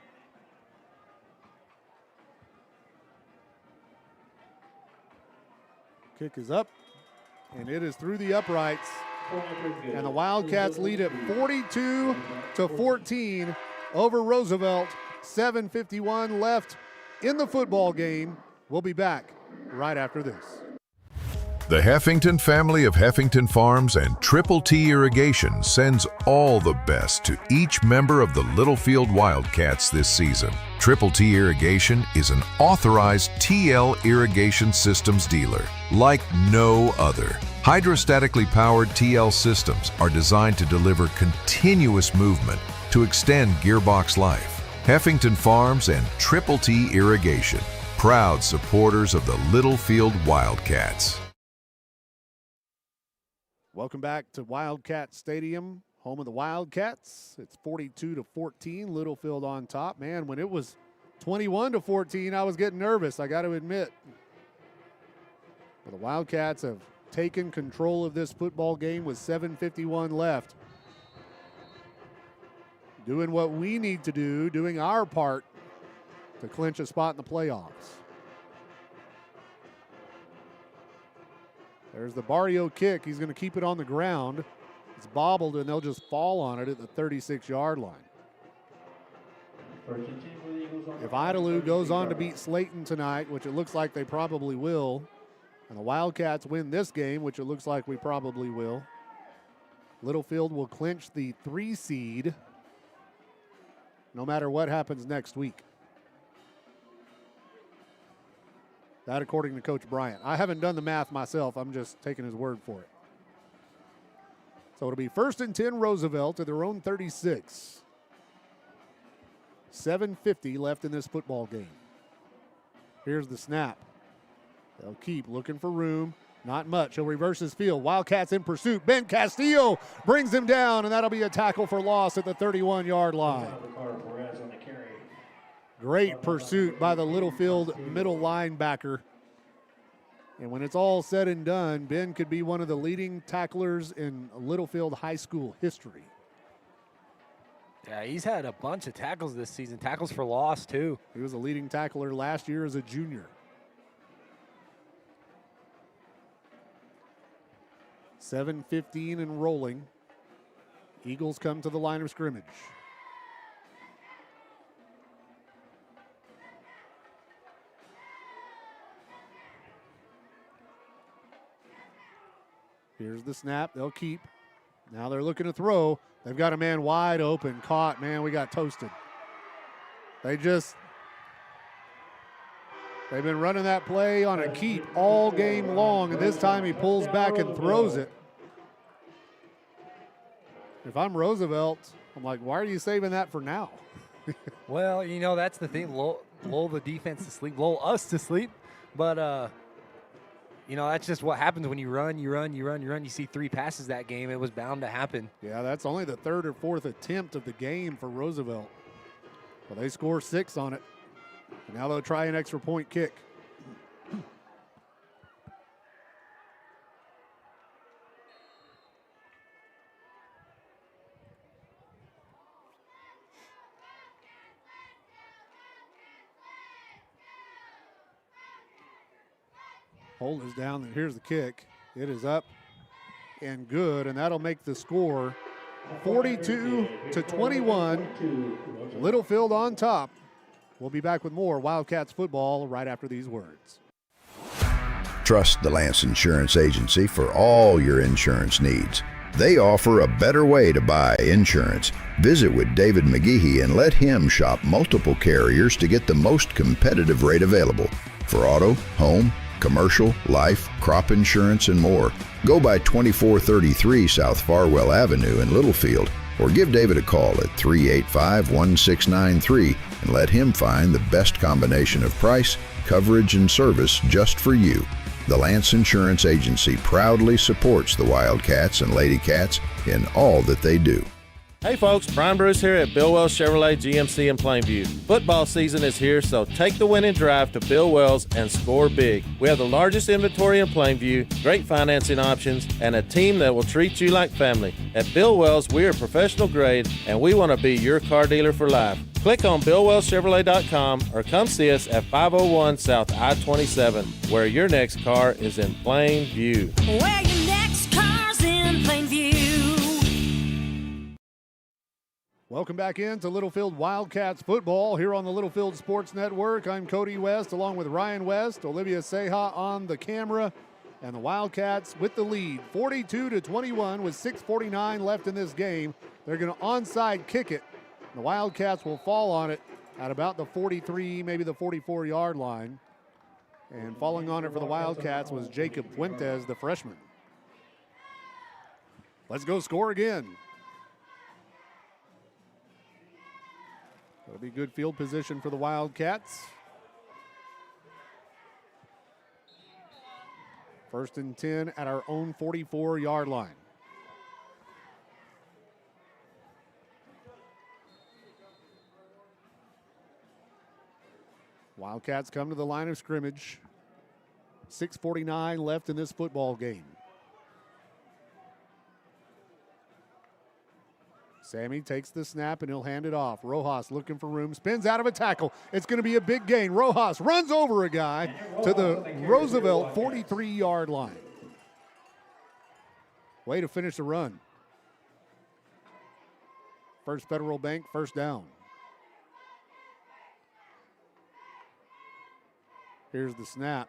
S4: Kick is up, and it is through the uprights. And the Wildcats lead it 42-14 over Roosevelt. 7:51 left in the football game. We'll be back right after this.
S11: The Heffington family of Heffington Farms and Triple T Irrigation sends all the best to each member of the Littlefield Wildcats this season. Triple T Irrigation is an authorized TL irrigation systems dealer like no other. Hydrostatically powered TL systems are designed to deliver continuous movement to extend gearbox life. Heffington Farms and Triple T Irrigation, proud supporters of the Littlefield Wildcats.
S4: Welcome back to Wildcat Stadium, home of the Wildcats. It's 42-14, Littlefield on top. Man, when it was 21-14, I was getting nervous, I got to admit. But the Wildcats have taken control of this football game with 7:51 left. Doing what we need to do, doing our part to clinch a spot in the playoffs. There's the Barrio kick. He's going to keep it on the ground. It's bobbled, and they'll just fall on it at the 36-yard line. If Idalou goes on to beat Slayton tonight, which it looks like they probably will, and the Wildcats win this game, which it looks like we probably will, Littlefield will clinch the 3 seed no matter what happens next week. That according to Coach Bryant. I haven't done the math myself. I'm just taking his word for it. So it'll be 1st and 10 Roosevelt at their own 36. 7:50 left in this football game. Here's the snap. They'll keep looking for room. Not much. He'll reverse his field. Wildcats in pursuit. Ben Castillo brings him down, and that'll be a tackle for loss at the 31-yard line. Great pursuit by the Littlefield middle linebacker. And when it's all said and done, Ben could be one of the leading tacklers in Littlefield high school history.
S10: Yeah, he's had a bunch of tackles this season, tackles for loss too.
S4: He was a leading tackler last year as a junior. 7:15 and rolling. Eagles come to the line of scrimmage. Here's the snap. They'll keep. Now they're looking to throw. They've got a man wide open. Caught. Man, we got toasted. They've been running that play on a keep all game long, and this time he pulls back and throws it. If I'm Roosevelt, I'm like, why are you saving that for now?
S10: Well, you know, that's the thing. Lull the defense to sleep, lull us to sleep. But, you know, that's just what happens when you run. You see 3 passes that game. It was bound to happen.
S4: Yeah, that's only the 3rd or 4th attempt of the game for Roosevelt. Well, they score 6 on it. And now they'll try an extra point kick. Hold is down, and here's the kick. It is up and good, and that'll make the score 42-21. Littlefield on top. We'll be back with more Wildcats football right after these words.
S13: Trust the Lance Insurance Agency for all your insurance needs. They offer a better way to buy insurance. Visit with David McGehee and let him shop multiple carriers to get the most competitive rate available for auto, home, commercial, life, crop insurance, and more. Go by 2433 South Farwell Avenue in Littlefield, or give David a call at 385-1693 and let him find the best combination of price, coverage, and service just for you. The Lance Insurance Agency proudly supports the Wildcats and Lady Cats in all that they do.
S14: Hey folks, Brian Bruce here at Bill Wells Chevrolet GMC in Plainview. Football season is here, so take the winning drive to Bill Wells and score big. We have the largest inventory in Plainview, great financing options, and a team that will treat you like family. At Bill Wells, we are professional grade, and we want to be your car dealer for life. Click on BillWellsChevrolet.com or come see us at 501 South I-27, where your next car is in plain view.
S15: Where your next car's in plain view.
S4: Welcome back into Littlefield Wildcats football here on the Littlefield Sports Network. I'm Cody West along with Ryan West, Olivia Seha on the camera, and the Wildcats with the lead 42-21 with 6:49 left in this game. They're going to onside kick it. The Wildcats will fall on it at about the 43, maybe the 44-yard line. And falling on it for the Wildcats was Jacob Fuentes, the freshman. Let's go score again. That'll be good field position for the Wildcats. 1st and 10 at our own 44-yard line. Wildcats come to the line of scrimmage. 6:49 left in this football game. Sammy takes the snap and he'll hand it off. Rojas looking for room, spins out of a tackle. It's going to be a big gain. Rojas runs over a guy to the Roosevelt 43-yard line. Way to finish the run. First Federal Bank, first down. Here's the snap.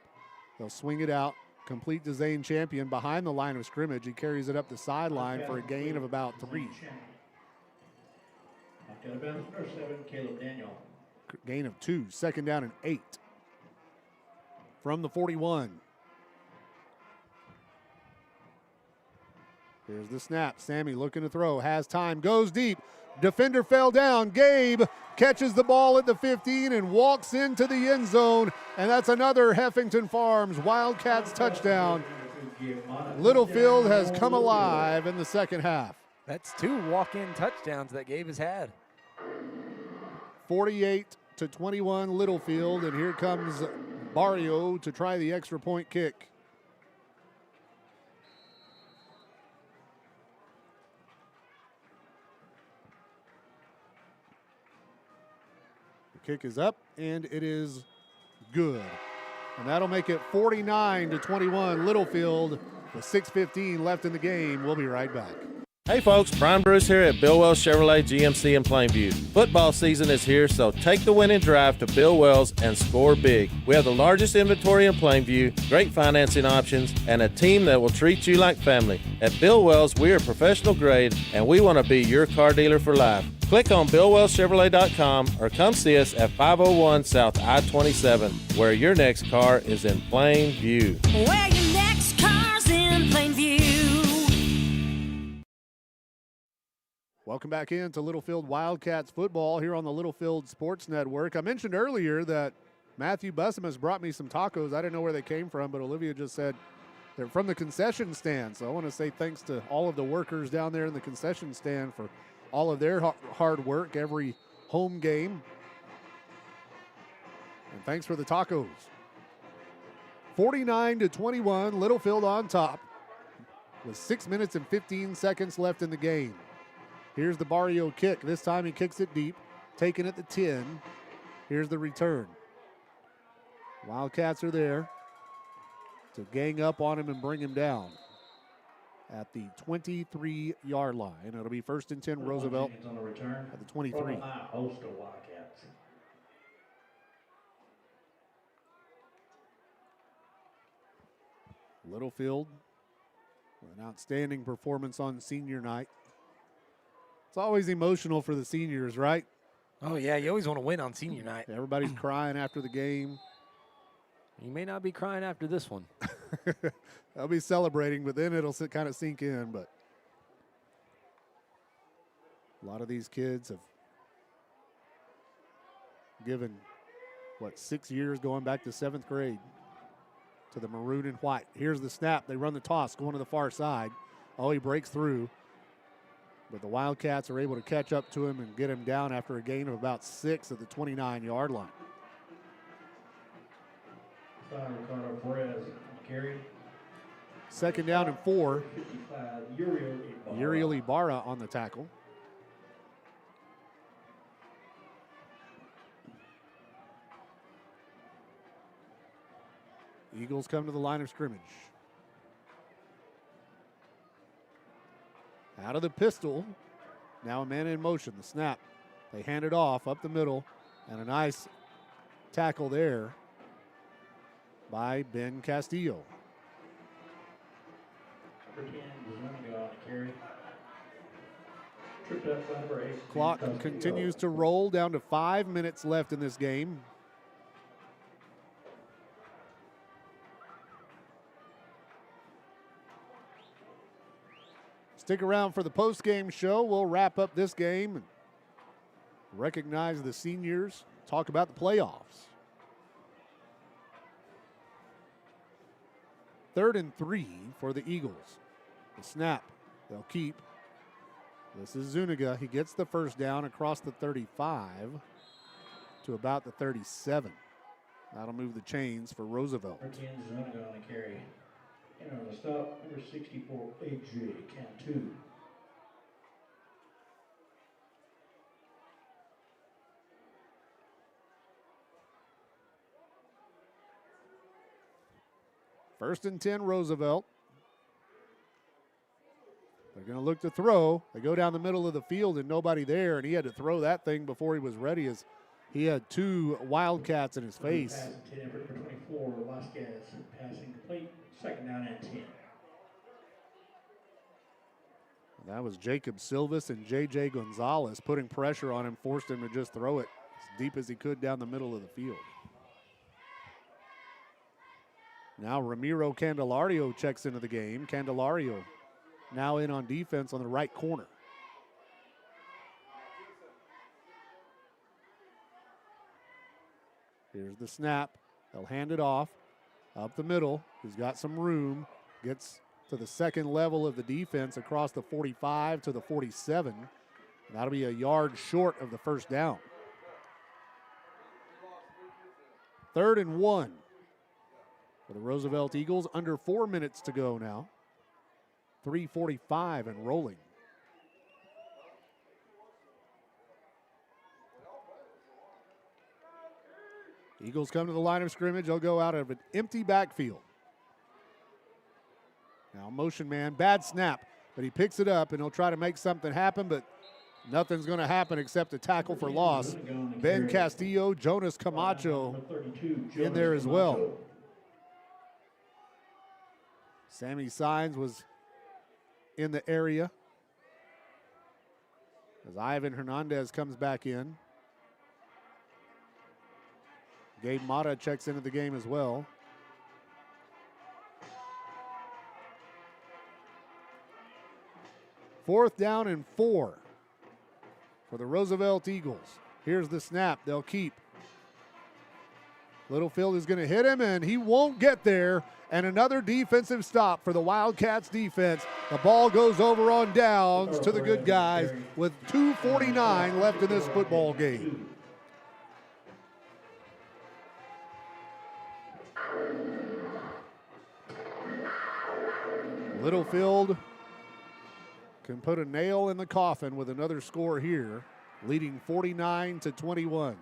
S4: They'll swing it out. Complete to Zane Champion behind the line of scrimmage. He carries it up the sideline for a gain of about 3. Gain of 2, 2nd down and 8. From the 41. Here's the snap. Sammy looking to throw, has time, goes deep. Defender fell down. Gabe catches the ball at the 15 and walks into the end zone. And that's another Heffington Farms Wildcats touchdown. Littlefield has come alive in the second half.
S10: That's 2 walk-in touchdowns that Gabe has had.
S4: 48-21 Littlefield, and here comes Barrio to try the extra point kick. The kick is up, and it is good. And that'll make it 49-21 Littlefield with 6:15 left in the game. We'll be right back.
S14: Hey folks, Brian Bruce here at Bill Wells Chevrolet GMC in Plainview. Football season is here, so take the winning drive to Bill Wells and score big. We have the largest inventory in Plainview, great financing options, and a team that will treat you like family. At Bill Wells, we are professional grade, and we want to be your car dealer for life. Click on BillWellsChevrolet.com or come see us at 501 South I-27, where your next car is in plain view.
S15: Where your next car's in plain view.
S4: Welcome back into Littlefield Wildcats football here on the Littlefield Sports Network. I mentioned earlier that Matthew Bussum has brought me some tacos. I didn't know where they came from, but Olivia just said they're from the concession stand. So I want to say thanks to all of the workers down there in the concession stand for all of their hard work every home game. And thanks for the tacos. 49-21, Littlefield on top with 6 minutes and 15 seconds left in the game. Here's the Barrio kick. This time he kicks it deep, taken at the 10. Here's the return. Wildcats are there to gang up on him and bring him down at the 23-yard line. It'll be 1st and 10 Roosevelt
S16: on the return
S4: at the 23.
S16: Host of Wildcats.
S4: Littlefield with an outstanding performance on senior night. It's always emotional for the seniors, right?
S10: Oh, yeah, you always want to win on senior night.
S4: Everybody's crying after the game.
S10: You may not be crying after this one.
S4: They'll be celebrating, but then it'll kind of sink in. But a lot of these kids have given, 6 years going back to 7th grade to the maroon and white. Here's the snap. They run the toss going to the far side. Oh, he breaks through. But the Wildcats are able to catch up to him and get him down after a gain of about 6 at the 29-yard line.
S16: Ricardo Perez carry.
S4: 2nd down and 4.
S16: 55,
S4: Uriel Ibarra on the tackle. Eagles come to the line of scrimmage. Out of the pistol. Now a man in motion. The snap. They hand it off up the middle. And a nice tackle there by Ben Castillo.
S16: Number 10 was going to go on the carry. Tripped up by number 8.
S4: Clock continues to roll down to 5 minutes left in this game. Stick around for the post-game show. We'll wrap up this game and recognize the seniors, talk about the playoffs. 3rd and 3 for the Eagles. The snap, they'll keep. This is Zuniga. He gets the first down across the 35 to about the 37. That'll move the chains for Roosevelt.
S16: Number 10 is Zuniga on the carry. And on the stop, number 64, AJ, count 2.
S4: First and 10, Roosevelt. They're going to look to throw. They go down the middle of the field and nobody there, and he had to throw that thing before he was ready as he had 2 Wildcats in his face.
S16: Pass intended for number 24, Vasquez, passing complete, 2nd down and 10.
S4: That was Jacob Silvas and J.J. Gonzalez putting pressure on him, forced him to just throw it as deep as he could down the middle of the field. Now Ramiro Candelario checks into the game. Candelario now in on defense on the right corner. Here's the snap. They'll hand it off up the middle. He's got some room. Gets to the second level of the defense across the 45 to the 47. That'll be a yard short of the first down. 3rd and 1 for the Roosevelt Eagles. Under 4 minutes to go now. 3:45 and rolling. Eagles come to the line of scrimmage. They'll go out of an empty backfield. Now motion man, bad snap, but he picks it up and he'll try to make something happen, but nothing's going to happen except a tackle for loss. Ben Castillo, Jonas Camacho in there as well. Sammy Signs was in the area as Ivan Hernandez comes back in. Gabe Mata checks into the game as well. Fourth down and 4 for the Roosevelt Eagles. Here's the snap. They'll keep. Littlefield is going to hit him, and he won't get there. And another defensive stop for the Wildcats defense. The ball goes over on downs to the good guys with 2:49 left in this football game. Littlefield can put a nail in the coffin with another score here, leading 49-21.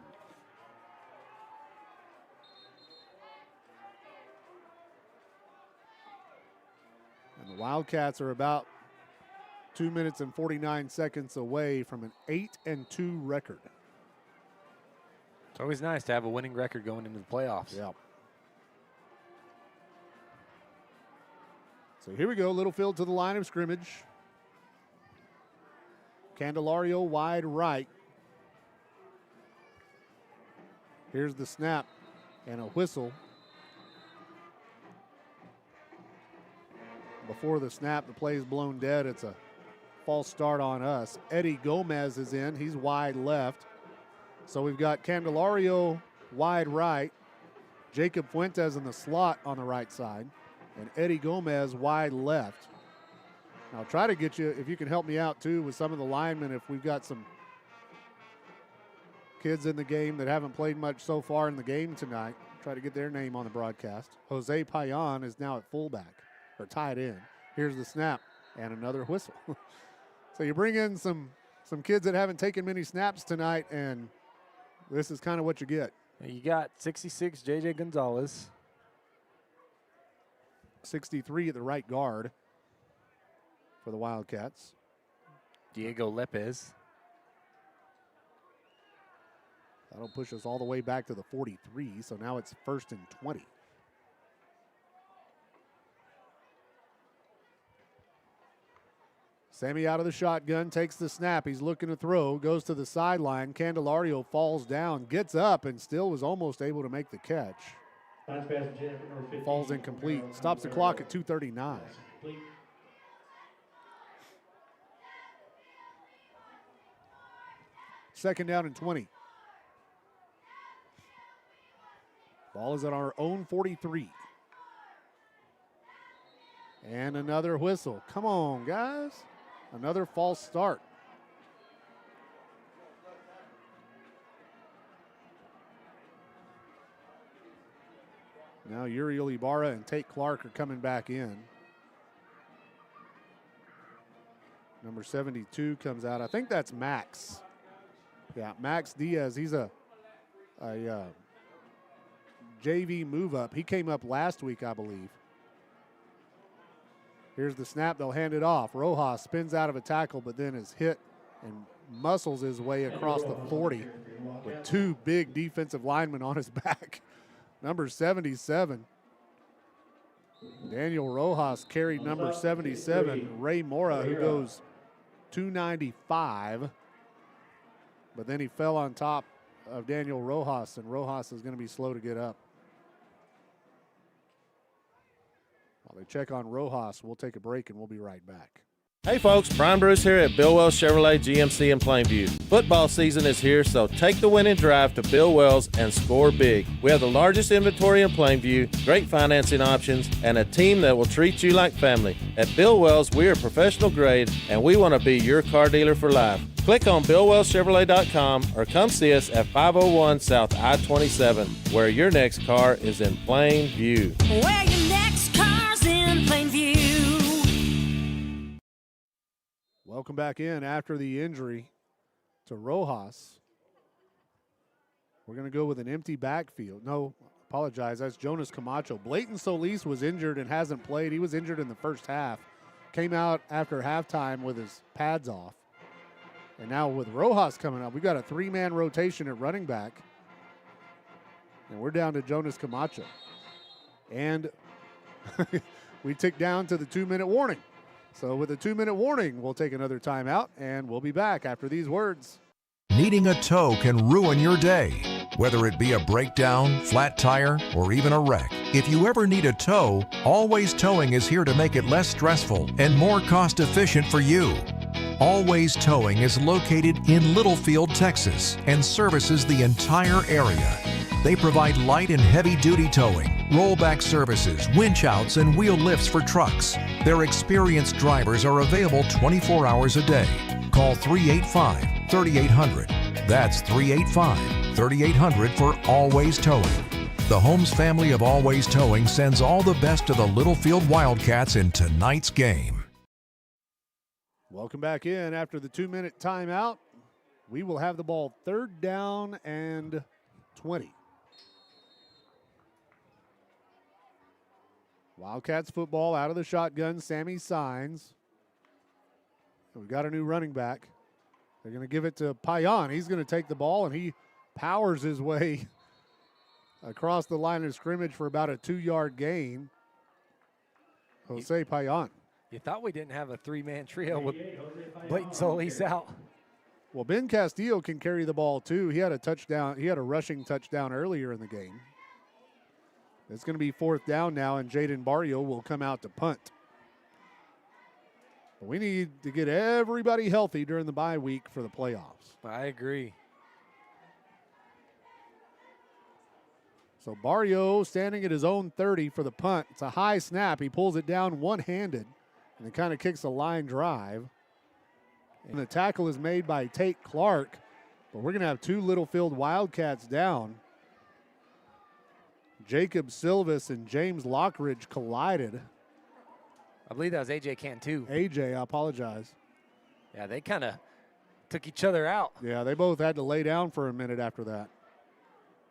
S4: And the Wildcats are about 2 minutes and 49 seconds away from an 8-2 record.
S10: It's always nice to have a winning record going into the playoffs.
S4: Yeah. So here we go, Littlefield to the line of scrimmage. Candelario wide right. Here's the snap and a whistle. Before the snap, the play is blown dead. It's a false start on us. Eddie Gomez is in. He's wide left. So we've got Candelario wide right, Jacob Fuentes in the slot on the right side, and Eddie Gomez wide left. I'll try to get you, if you can help me out too with some of the linemen, if we've got some kids in the game that haven't played much so far in the game tonight. Try to get their name on the broadcast. Jose Payan is now at fullback, or tied in. Here's the snap and another whistle. So you bring in some kids that haven't taken many snaps tonight, and this is kind of what you get.
S10: You got 66 J.J. Gonzalez.
S4: 63 at the right guard for the Wildcats.
S10: Diego Lopez.
S4: That'll push us all the way back to the 43, so now it's 1st and 20. Sammy out of the shotgun, takes the snap. He's looking to throw, goes to the sideline. Candelario falls down, gets up, and still was almost able to make the catch. Falls incomplete. Stops the clock at 2:39. Second down and 20. Ball is at our own 43. And another whistle. Come on, guys. Another false start. Now Uriel Ibarra and Tate Clark are coming back in. Number 72 comes out. I think that's Max. Yeah, Max Diaz. He's a JV move up. He came up last week, I believe. Here's the snap. They'll hand it off. Rojas spins out of a tackle, but then is hit and muscles his way across the 40 with two big defensive linemen on his back. Number 77. Daniel Rojas carried number 77, Ray Mora, who goes 295. But then he fell on top of Daniel Rojas, and Rojas is going to be slow to get up. While they check on Rojas, we'll take a break and we'll be right back.
S14: Hey folks, Brian Bruce here at Bill Wells Chevrolet GMC in Plainview. Football season is here, so take the winning drive to Bill Wells and score big. We have the largest inventory in Plainview, great financing options, and a team that will treat you like family. At Bill Wells, we are professional grade, and we want to be your car dealer for life. Click on BillWellsChevrolet.com or come see us at 501 South I-27, where your next car is in Plainview.
S15: Where your next car's in Plainview.
S4: Welcome back in after the injury to Rojas. We're going to go with an empty backfield. No, apologize. That's Jonas Camacho. Blayton Solis was injured and hasn't played. He was injured in the first half. Came out after halftime with his pads off. And now with Rojas coming up, we've got a three-man rotation at running back. And we're down to Jonas Camacho. And we tick down to the 2-minute warning. So with a 2-minute warning, we'll take another timeout, and we'll be back after these words.
S11: Needing a tow can ruin your day, whether it be a breakdown, flat tire, or even a wreck. If you ever need a tow, Always Towing is here to make it less stressful and more cost-efficient for you. Always Towing is located in Littlefield, Texas, and services the entire area. They provide light and heavy-duty towing, rollback services, winch outs, and wheel lifts for trucks. Their experienced drivers are available 24 hours a day. Call 385-3800. That's 385-3800 for Always Towing. The Holmes family of Always Towing sends all the best to the Littlefield Wildcats in tonight's game.
S4: Welcome back in after the 2-minute timeout. We will have the ball 3rd down and 20. Wildcats football out of the shotgun. Sammy Signs. We've got a new running back. They're going to give it to Payan. He's going to take the ball, and he powers his way across the line of scrimmage for about a 2-yard gain. Jose Payan.
S10: You thought we didn't have a 3-man trio with Blayton Solis out.
S4: Well, Ben Castillo can carry the ball too. He had a touchdown. He had a rushing touchdown earlier in the game. It's going to be 4th down now, and Jaden Barrio will come out to punt. But we need to get everybody healthy during the bye week for the playoffs.
S10: I agree.
S4: So Barrio standing at his own 30 for the punt. It's a high snap. He pulls it down one-handed, and it kind of kicks a line drive. And the tackle is made by Tate Clark, but we're going to have 2 Littlefield Wildcats down. Jacob Silvis and James Lockridge collided.
S10: I believe that was A.J. Cantu.
S4: A.J., I apologize.
S10: Yeah, they kind of took each other out.
S4: Yeah, they both had to lay down for a minute after that.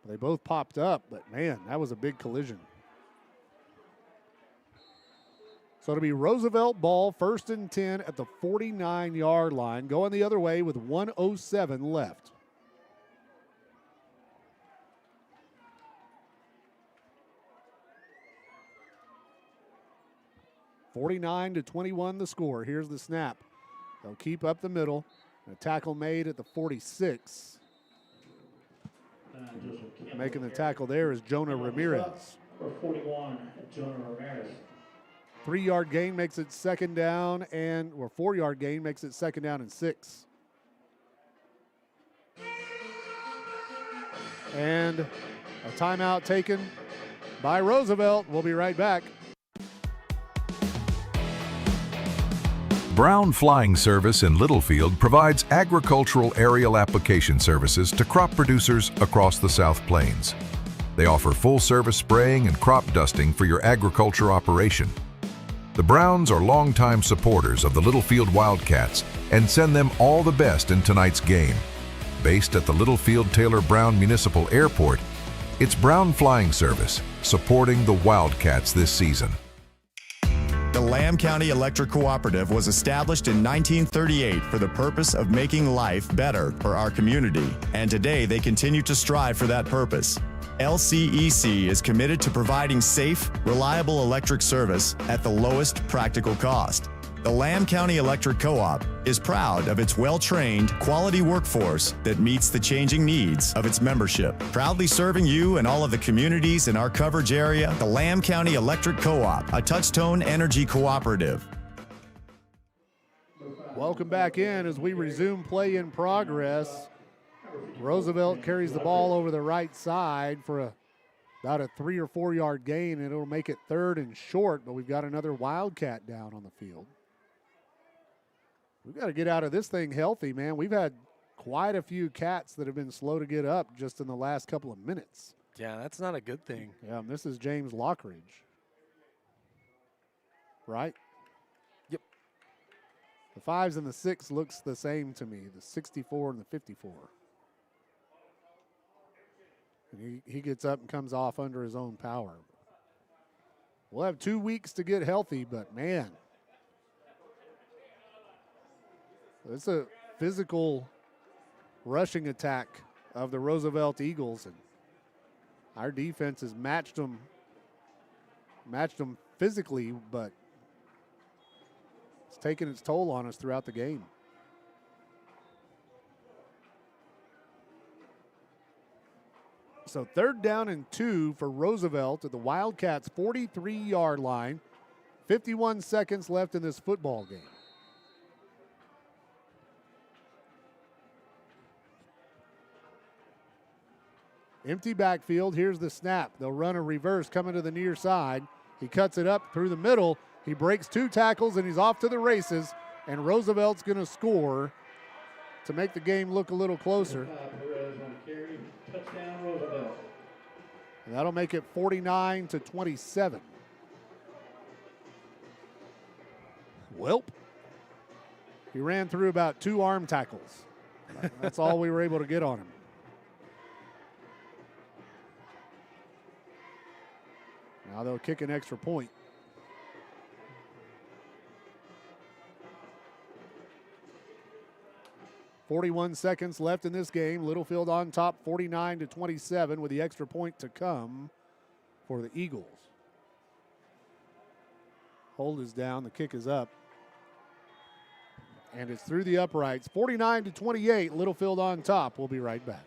S4: They both popped up, but man, that was a big collision. So it'll be Roosevelt ball, 1st and 10 at the 49-yard line, going the other way with 1:07 left. (49-21) the score. Here's the snap. They'll keep up the middle. A tackle made at the 46. Making the tackle there is Jonah Ramirez.
S16: Number 41, Jonah Ramirez.
S4: 3-yard gain makes it 2nd down, or 4-yard gain makes it 2nd down and 6. And a timeout taken by Roosevelt. We'll be right back.
S11: Brown Flying Service in Littlefield provides agricultural aerial application services to crop producers across the South Plains. They offer full-service spraying and crop dusting for your agriculture operation. The Browns are longtime supporters of the Littlefield Wildcats and send them all the best in tonight's game. Based at the Littlefield Taylor Brown Municipal Airport, it's Brown Flying Service supporting the Wildcats this season.
S17: The Lamb County Electric Cooperative was established in 1938 for the purpose of making life better for our community, and today they continue to strive for that purpose. LCEC is committed to providing safe, reliable electric service at the lowest practical cost. The Lamb County Electric Co-op is proud of its well-trained, quality workforce that meets the changing needs of its membership. Proudly serving you and all of the communities in our coverage area, the Lamb County Electric Co-op, a Touchtone Energy cooperative.
S4: Welcome back in as we resume play in progress. Roosevelt carries the ball over the right side for about a 3 or 4 yard gain, and it'll make it 3rd and short, but we've got another Wildcat down on the field. We've got to get out of this thing healthy, man. We've had quite a few Cats that have been slow to get up just in the last couple of minutes.
S10: Yeah, that's not a good thing.
S4: Yeah, and this is James Lockridge. Right?
S10: Yep.
S4: The 5s and the 6 looks the same to me, the 64 and the 54. And he gets up and comes off under his own power. We'll have 2 weeks to get healthy, but man, it's a physical rushing attack of the Roosevelt Eagles, and our defense has matched them physically, but it's taken its toll on us throughout the game. So 3rd down and 2 for Roosevelt at the Wildcats' 43-yard line. 51 seconds left in this football game. Empty backfield. Here's the snap. They'll run a reverse coming to the near side. He cuts it up through the middle. He breaks 2 tackles, and he's off to the races. And Roosevelt's going to score to make the game look a little closer.
S16: Touchdown, Roosevelt.
S4: And that'll make it 49-27. Welp. He ran through about 2 arm tackles. That's all we were able to get on him. Now they'll kick an extra point. .41 seconds left in this game. Littlefield on top, 49-27, with the extra point to come for the Eagles. Hold is down, the kick is up. And it's through the uprights. 49-28, Littlefield on top. We'll be right back.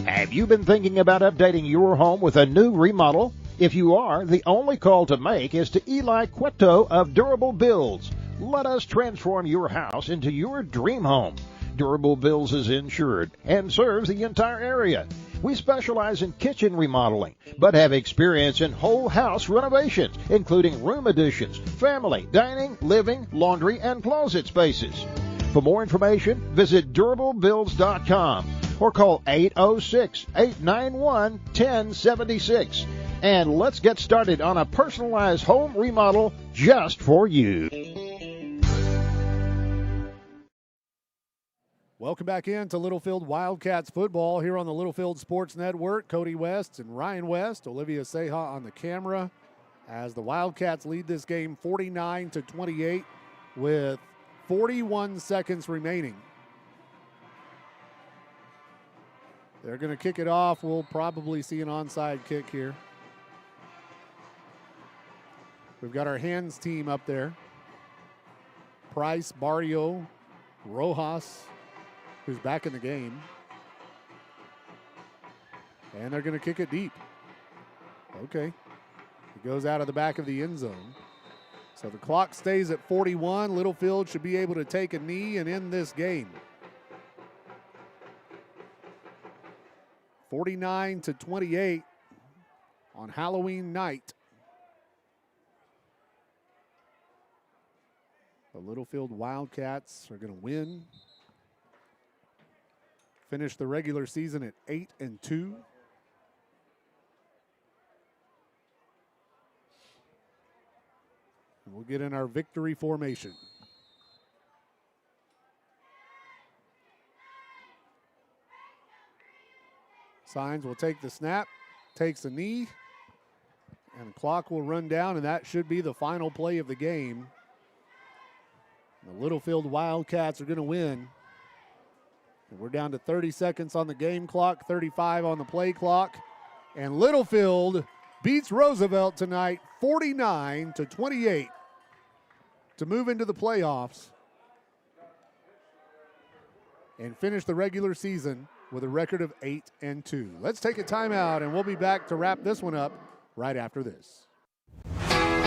S18: Have you been thinking about updating your home with a new remodel? If you are, the only call to make is to Eli Cueto of Durable Builds. Let us transform your house into your dream home. Durable Builds is insured and serves the entire area. We specialize in kitchen remodeling, but have experience in whole house renovations, including room additions, family, dining, living, laundry, and closet spaces. For more information, visit DurableBuilds.com or call 806-891-1076. And let's get started on a personalized home remodel just for you.
S4: Welcome back into Littlefield Wildcats football here on the Littlefield Sports Network. Cody West and Ryan West, Olivia Seha on the camera as the Wildcats lead this game 49-28 with 41 seconds remaining. They're going to kick it off. We'll probably see an onside kick here. We've got our hands team up there. Price, Barrio, Rojas, who's back in the game. And they're going to kick it deep. Okay. It goes out of the back of the end zone. So the clock stays at 41. Littlefield should be able to take a knee and end this game. 49-28 on Halloween night. The Littlefield Wildcats are going to win. Finish the regular season at 8-2. And we'll get in our victory formation. Signs will take the snap, takes a knee, and the clock will run down, and that should be the final play of the game. The Littlefield Wildcats are going to win. And we're down to 30 seconds on the game clock, 35 on the play clock. And Littlefield beats Roosevelt tonight 49-28 to move into the playoffs and finish the regular season with a record of 8-2. Let's take a timeout, and we'll be back to wrap this one up right after this.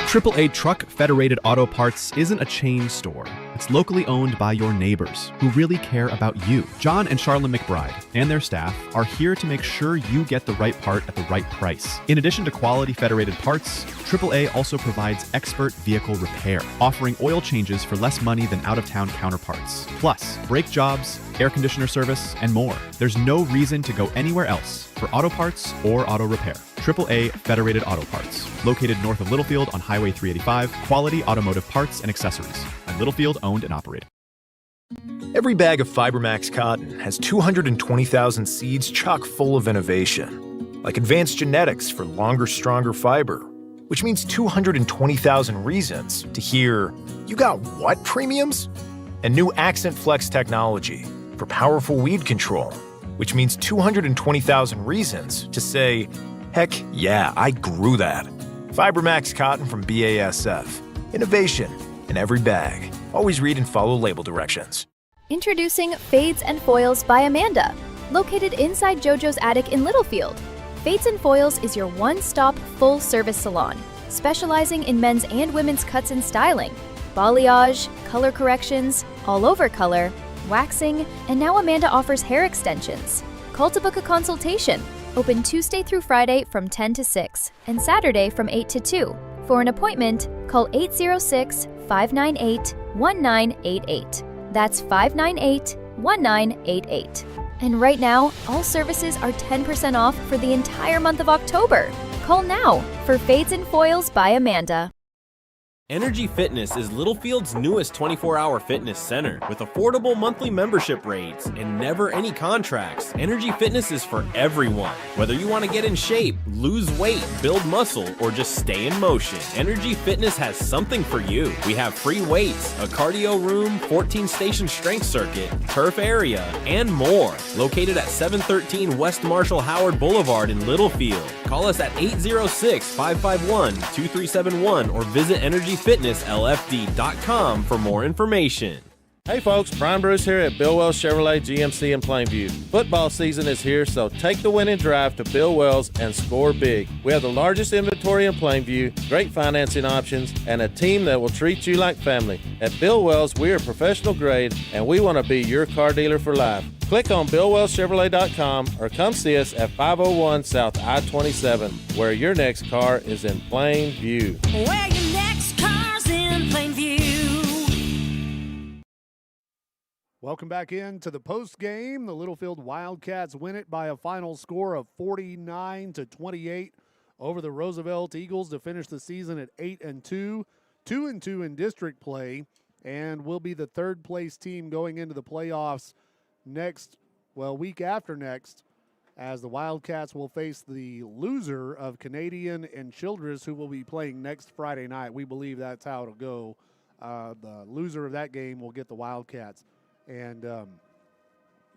S19: AAA Truck Federated Auto Parts isn't a chain store. It's locally owned by your neighbors who really care about you. John and Charlene McBride and their staff are here to make sure you get the right part at the right price. In addition to quality federated parts, AAA also provides expert vehicle repair, offering oil changes for less money than out-of-town counterparts. Plus, brake jobs, air conditioner service, and more. There's no reason to go anywhere else for auto parts or auto repair. AAA Federated Auto Parts, located north of Littlefield on Highway 385, quality automotive parts and accessories, and Littlefield owned and operated.
S1: Every bag of Fibermax cotton has 220,000 seeds chock full of innovation, like advanced genetics for longer, stronger fiber, which means 220,000 reasons to hear, "You got what premiums?" And new Accent Flex technology for powerful weed control, which means 220,000 reasons to say, "Heck yeah, I grew that." Fibermax cotton from BASF. Innovation in every bag. Always read and follow label directions.
S22: Introducing Fades and Foils by Amanda, located inside JoJo's attic in Littlefield. Fades and Foils is your one-stop full-service salon, specializing in men's and women's cuts and styling, balayage, color corrections, all-over color, waxing, and now Amanda offers hair extensions. Call to book a consultation. Open Tuesday through Friday from 10 to 6 and Saturday from 8 to 2. For an appointment, call 806-598-1988. That's 598-1988. And right now, all services are 10% off for the entire month of October. Call now for Fades and Foils by Amanda.
S2: Energy Fitness is Littlefield's newest 24-hour fitness center with affordable monthly membership rates and never any contracts. Energy Fitness is for everyone. Whether you want to get in shape, lose weight, build muscle, or just stay in motion, Energy Fitness has something for you. We have free weights, a cardio room, 14-station strength circuit, turf area, and more. Located at 713 West Marshall Howard Boulevard in Littlefield. Call us at 806-551-2371 or visit EnergyFitnessLFD.com for more information.
S14: Hey folks, Brian Bruce here at Bill Wells Chevrolet GMC in Plainview. Football season is here, so take the winning drive to Bill Wells and score big. We have the largest inventory in Plainview, great financing options, and a team that will treat you like family. At Bill Wells, we are professional grade, and we want to be your car dealer for life. Click on BillWellsChevrolet.com or come see us at 501 South I-27, where your next car is in plain view.
S15: Where your next car's in Plainview.
S4: Welcome back into the post game. The Littlefield Wildcats win it by a final score of 49-28 over the Roosevelt Eagles to finish the season at 8-2, 2-2 in district play, and will be the third place team going into the playoffs week after next, as the Wildcats will face the loser of Canadian and Childress, who will be playing next Friday night. We believe that's how it'll go. The loser of that game will get the Wildcats. And,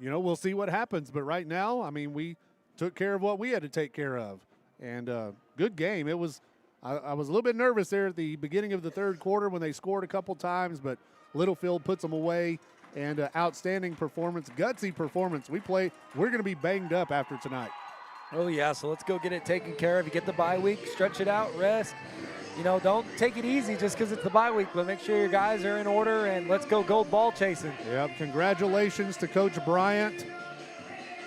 S4: we'll see what happens. But right now, I mean, we took care of what we had to take care of. And good game. It was. I was a little bit nervous there at the beginning of the third quarter when they scored a couple times, but Littlefield puts them away. And outstanding performance, gutsy performance. We're going to be banged up after tonight.
S10: Oh, yeah, so let's go get it taken care of. You get the bye week, stretch it out, rest. Don't take it easy just because it's the bye week, but make sure your guys are in order, and let's go gold ball chasing.
S4: Yep, congratulations to Coach Bryant,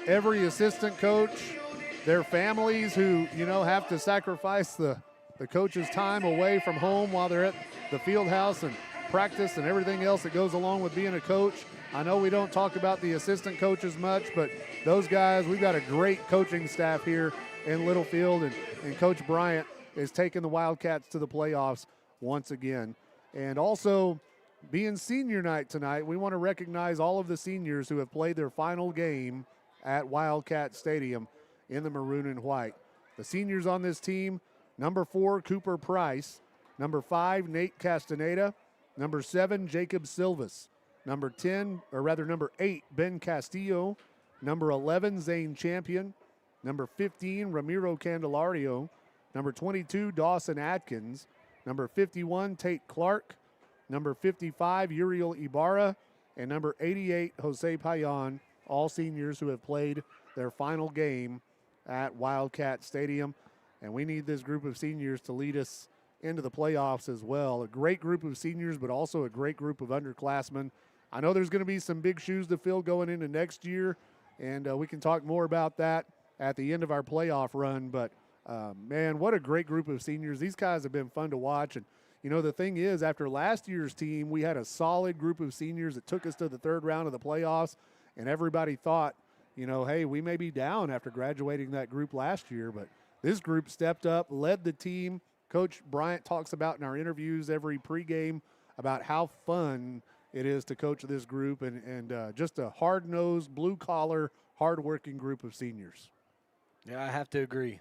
S4: every assistant coach, their families who, have to sacrifice the coach's time away from home while they're at the field house and practice and everything else that goes along with being a coach. I know we don't talk about the assistant coaches much, but those guys, we've got a great coaching staff here in Littlefield, and Coach Bryant is taking the Wildcats to the playoffs once again. And also, being senior night tonight, we want to recognize all of the seniors who have played their final game at Wildcat Stadium in the maroon and white. The seniors on this team, number 4, Cooper Price, number 5, Nate Castaneda, number 7, Jacob Silvas. Number 8, Ben Castillo. Number 11, Zane Champion. Number 15, Ramiro Candelario. Number 22, Dawson Atkins. Number 51, Tate Clark. Number 55, Uriel Ibarra. And number 88, Jose Payan. All seniors who have played their final game at Wildcat Stadium. And we need this group of seniors to lead us into the playoffs as well. A great group of seniors, but also a great group of underclassmen. I know there's going to be some big shoes to fill going into next year, and we can talk more about that at the end of our playoff run. But, man, what a great group of seniors. These guys have been fun to watch. And, you know, the thing is, after last year's team, we had a solid group of seniors that took us to the third round of the playoffs, and everybody thought, you know, hey, we may be down after graduating that group last year. But this group stepped up, led the team. Coach Bryant talks about in our interviews every pregame about how fun it is to coach this group, and just a hard-nosed, blue-collar, hard-working group of seniors.
S10: Yeah, I have to agree.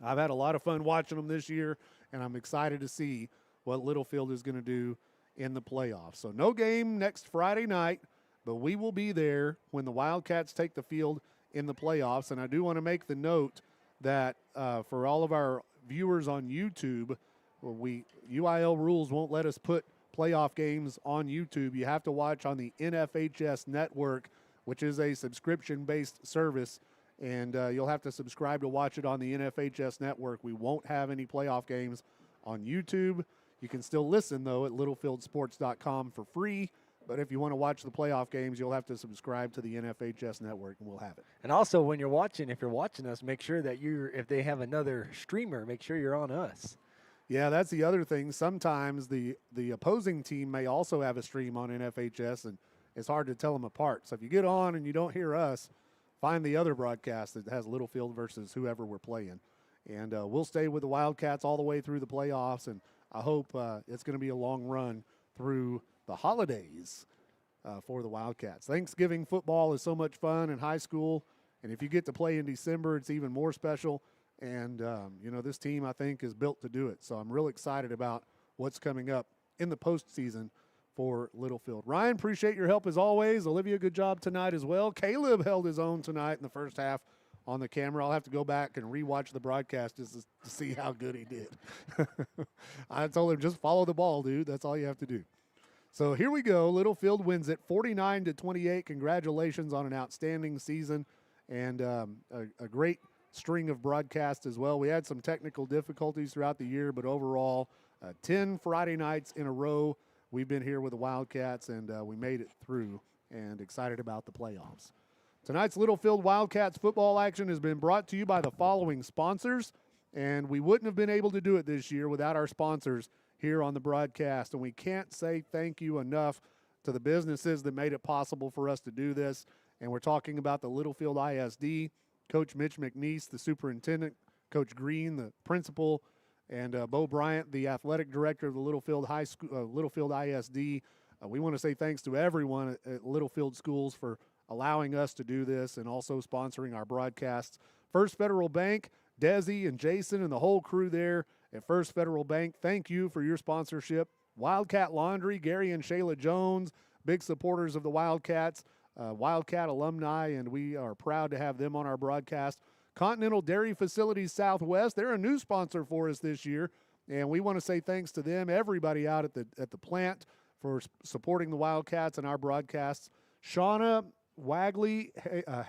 S4: I've had a lot of fun watching them this year, and I'm excited to see what Littlefield is going to do in the playoffs. So no game next Friday night, but we will be there when the Wildcats take the field in the playoffs. And I do want to make the note that for all of our viewers on YouTube, UIL rules won't let us put playoff games on YouTube. You have to watch on the NFHS network, which is a subscription-based service, and you'll have to subscribe to watch it on the NFHS network. We won't have any playoff games on YouTube. You can still listen, though, at littlefieldsports.com for free. But if you want to watch the playoff games, you'll have to subscribe to the NFHS network, and we'll have it.
S10: And also, when you're watching, if you're watching us, make sure that if they have another streamer, make sure you're on us.
S4: Yeah, that's the other thing. Sometimes the opposing team may also have a stream on NFHS, and it's hard to tell them apart. So if you get on and you don't hear us, find the other broadcast that has Littlefield versus whoever we're playing. And we'll stay with the Wildcats all the way through the playoffs, and I hope it's going to be a long run through the holidays for the Wildcats. Thanksgiving football is so much fun in high school, and if you get to play in December, it's even more special. And, you know, this team, I think, is built to do it. So I'm real excited about what's coming up in the postseason for Littlefield. Ryan, appreciate your help as always. Olivia, good job tonight as well. Caleb held his own tonight in the first half on the camera. I'll have to go back and rewatch the broadcast just to see how good he did. I told him, just follow the ball, dude. That's all you have to do. So here we go. Littlefield wins it 49-28. Congratulations on an outstanding season and a great string of broadcasts as well. We had some technical difficulties throughout the year, but overall, 10 Friday nights in a row, we've been here with the Wildcats, and we made it through, and excited about the playoffs. Tonight's Littlefield Wildcats football action has been brought to you by the following sponsors, and we wouldn't have been able to do it this year without our sponsors here on the broadcast, and we can't say thank you enough to the businesses that made it possible for us to do this, and we're talking about the Littlefield ISD, Coach Mitch McNeese, the superintendent, Coach Green, the principal, and Bo Bryant, the athletic director of the Littlefield High School, Littlefield ISD. We want to say thanks to everyone at Littlefield Schools for allowing us to do this and also sponsoring our broadcasts. First Federal Bank, Desi and Jason and the whole crew there at First Federal Bank, thank you for your sponsorship. Wildcat Laundry, Gary and Shayla Jones, big supporters of the Wildcats. Wildcat alumni, and we are proud to have them on our broadcast. Continental Dairy Facilities Southwest, they're a new sponsor for us this year, and we want to say thanks to them, everybody out at the plant for supporting the Wildcats and our broadcasts. Shauna, Wagley,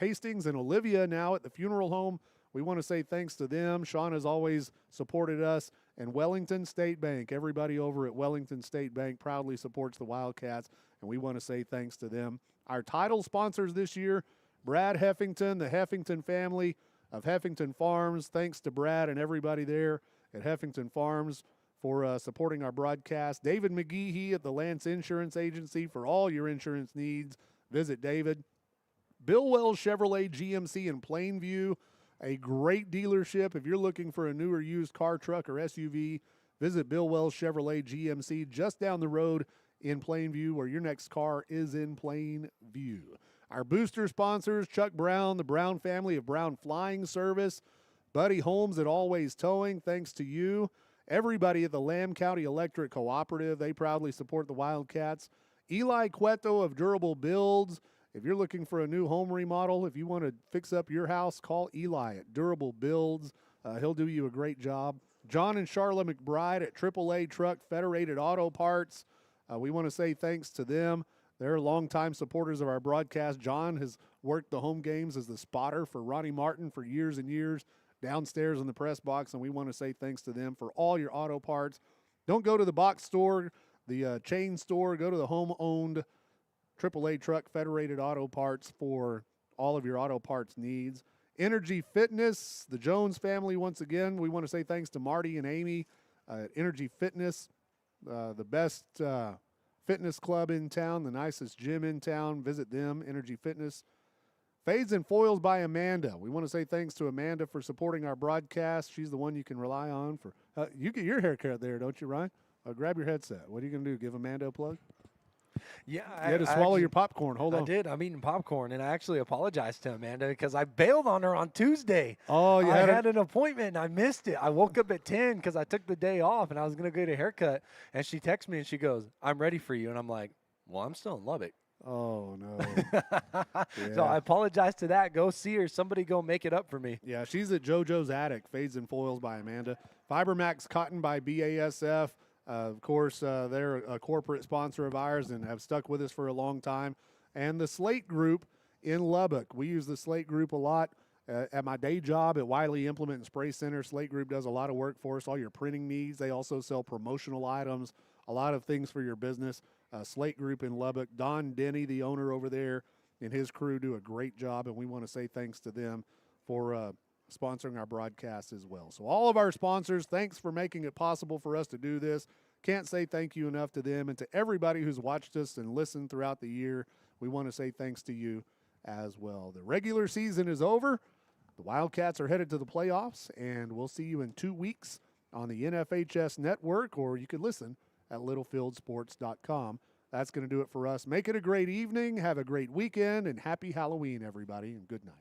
S4: Hastings, and Olivia now at the funeral home. We want to say thanks to them. Shauna's always supported us. And Wellington State Bank, everybody over at Wellington State Bank proudly supports the Wildcats, and we want to say thanks to them. Our title sponsors this year, Brad Heffington, the Heffington family of Heffington Farms. Thanks to Brad and everybody there at Heffington Farms for supporting our broadcast. David McGehee at the Lance Insurance Agency for all your insurance needs. Visit David. Bill Wells Chevrolet GMC in Plainview, a great dealership. If you're looking for a new or used car, truck, or SUV, visit Bill Wells Chevrolet GMC just down the road in Plainview, where your next car is in Plainview. Our booster sponsors, Chuck Brown, the Brown family of Brown Flying Service, Buddy Holmes at Always Towing, thanks to you. Everybody at the Lamb County Electric Cooperative, they proudly support the Wildcats. Eli Cueto of Durable Builds. If you're looking for a new home remodel, if you want to fix up your house, call Eli at Durable Builds. He'll do you a great job. John and Charlotte McBride at AAA Truck Federated Auto Parts. We want to say thanks to them. They're longtime supporters of our broadcast. John has worked the home games as the spotter for Ronnie Martin for years and years downstairs in the press box, and we want to say thanks to them for all your auto parts. Don't go to the box store, the chain store. Go to the home-owned AAA Truck Federated Auto Parts for all of your auto parts needs. Energy Fitness, the Jones family, once again, we want to say thanks to Marty and Amy at Energy Fitness, the best fitness club in town, the nicest gym in town. Visit them, Energy Fitness. Fades and Foils by Amanda. We want to say thanks to Amanda for supporting our broadcast. She's the one you can rely on for. You get your haircut there, don't you, Ryan? Grab your headset. What are you going to do? Give Amanda a plug?
S10: Yeah,
S4: you had to swallow your popcorn. Hold on.
S10: I did. I'm eating popcorn, and I actually apologized to Amanda because I bailed on her on Tuesday.
S4: Oh, you
S10: had an appointment, and I missed it. I woke up at 10 because I took the day off, and I was going to get a haircut. And she texts me, and she goes, "I'm ready for you." And I'm like, "Well, I'm still in Lubbock."
S4: Oh, no.
S10: So I apologize to that. Go see her. Somebody go make it up for me.
S4: Yeah, she's at JoJo's Attic. Fades and Foils by Amanda. FiberMax Cotton by BASF. Of course, they're a corporate sponsor of ours and have stuck with us for a long time. And the Slate Group in Lubbock. We use the Slate Group a lot at my day job at Wiley Implement and Spray Center. Slate Group does a lot of work for us, all your printing needs. They also sell promotional items, a lot of things for your business. Slate Group in Lubbock. Don Denny, the owner over there, and his crew do a great job, and we want to say thanks to them for sponsoring our broadcast as well. So all of our sponsors, thanks for making it possible for us to do this. Can't say thank you enough to them, and to everybody who's watched us and listened throughout the year. We want to say thanks to you as well. The regular season is over. The Wildcats are headed to the playoffs, and we'll see you in 2 weeks on the NFHS network, or you can listen at littlefieldsports.com. That's going to do it for us. Make it a great evening. Have a great weekend, and happy Halloween, everybody, and good night.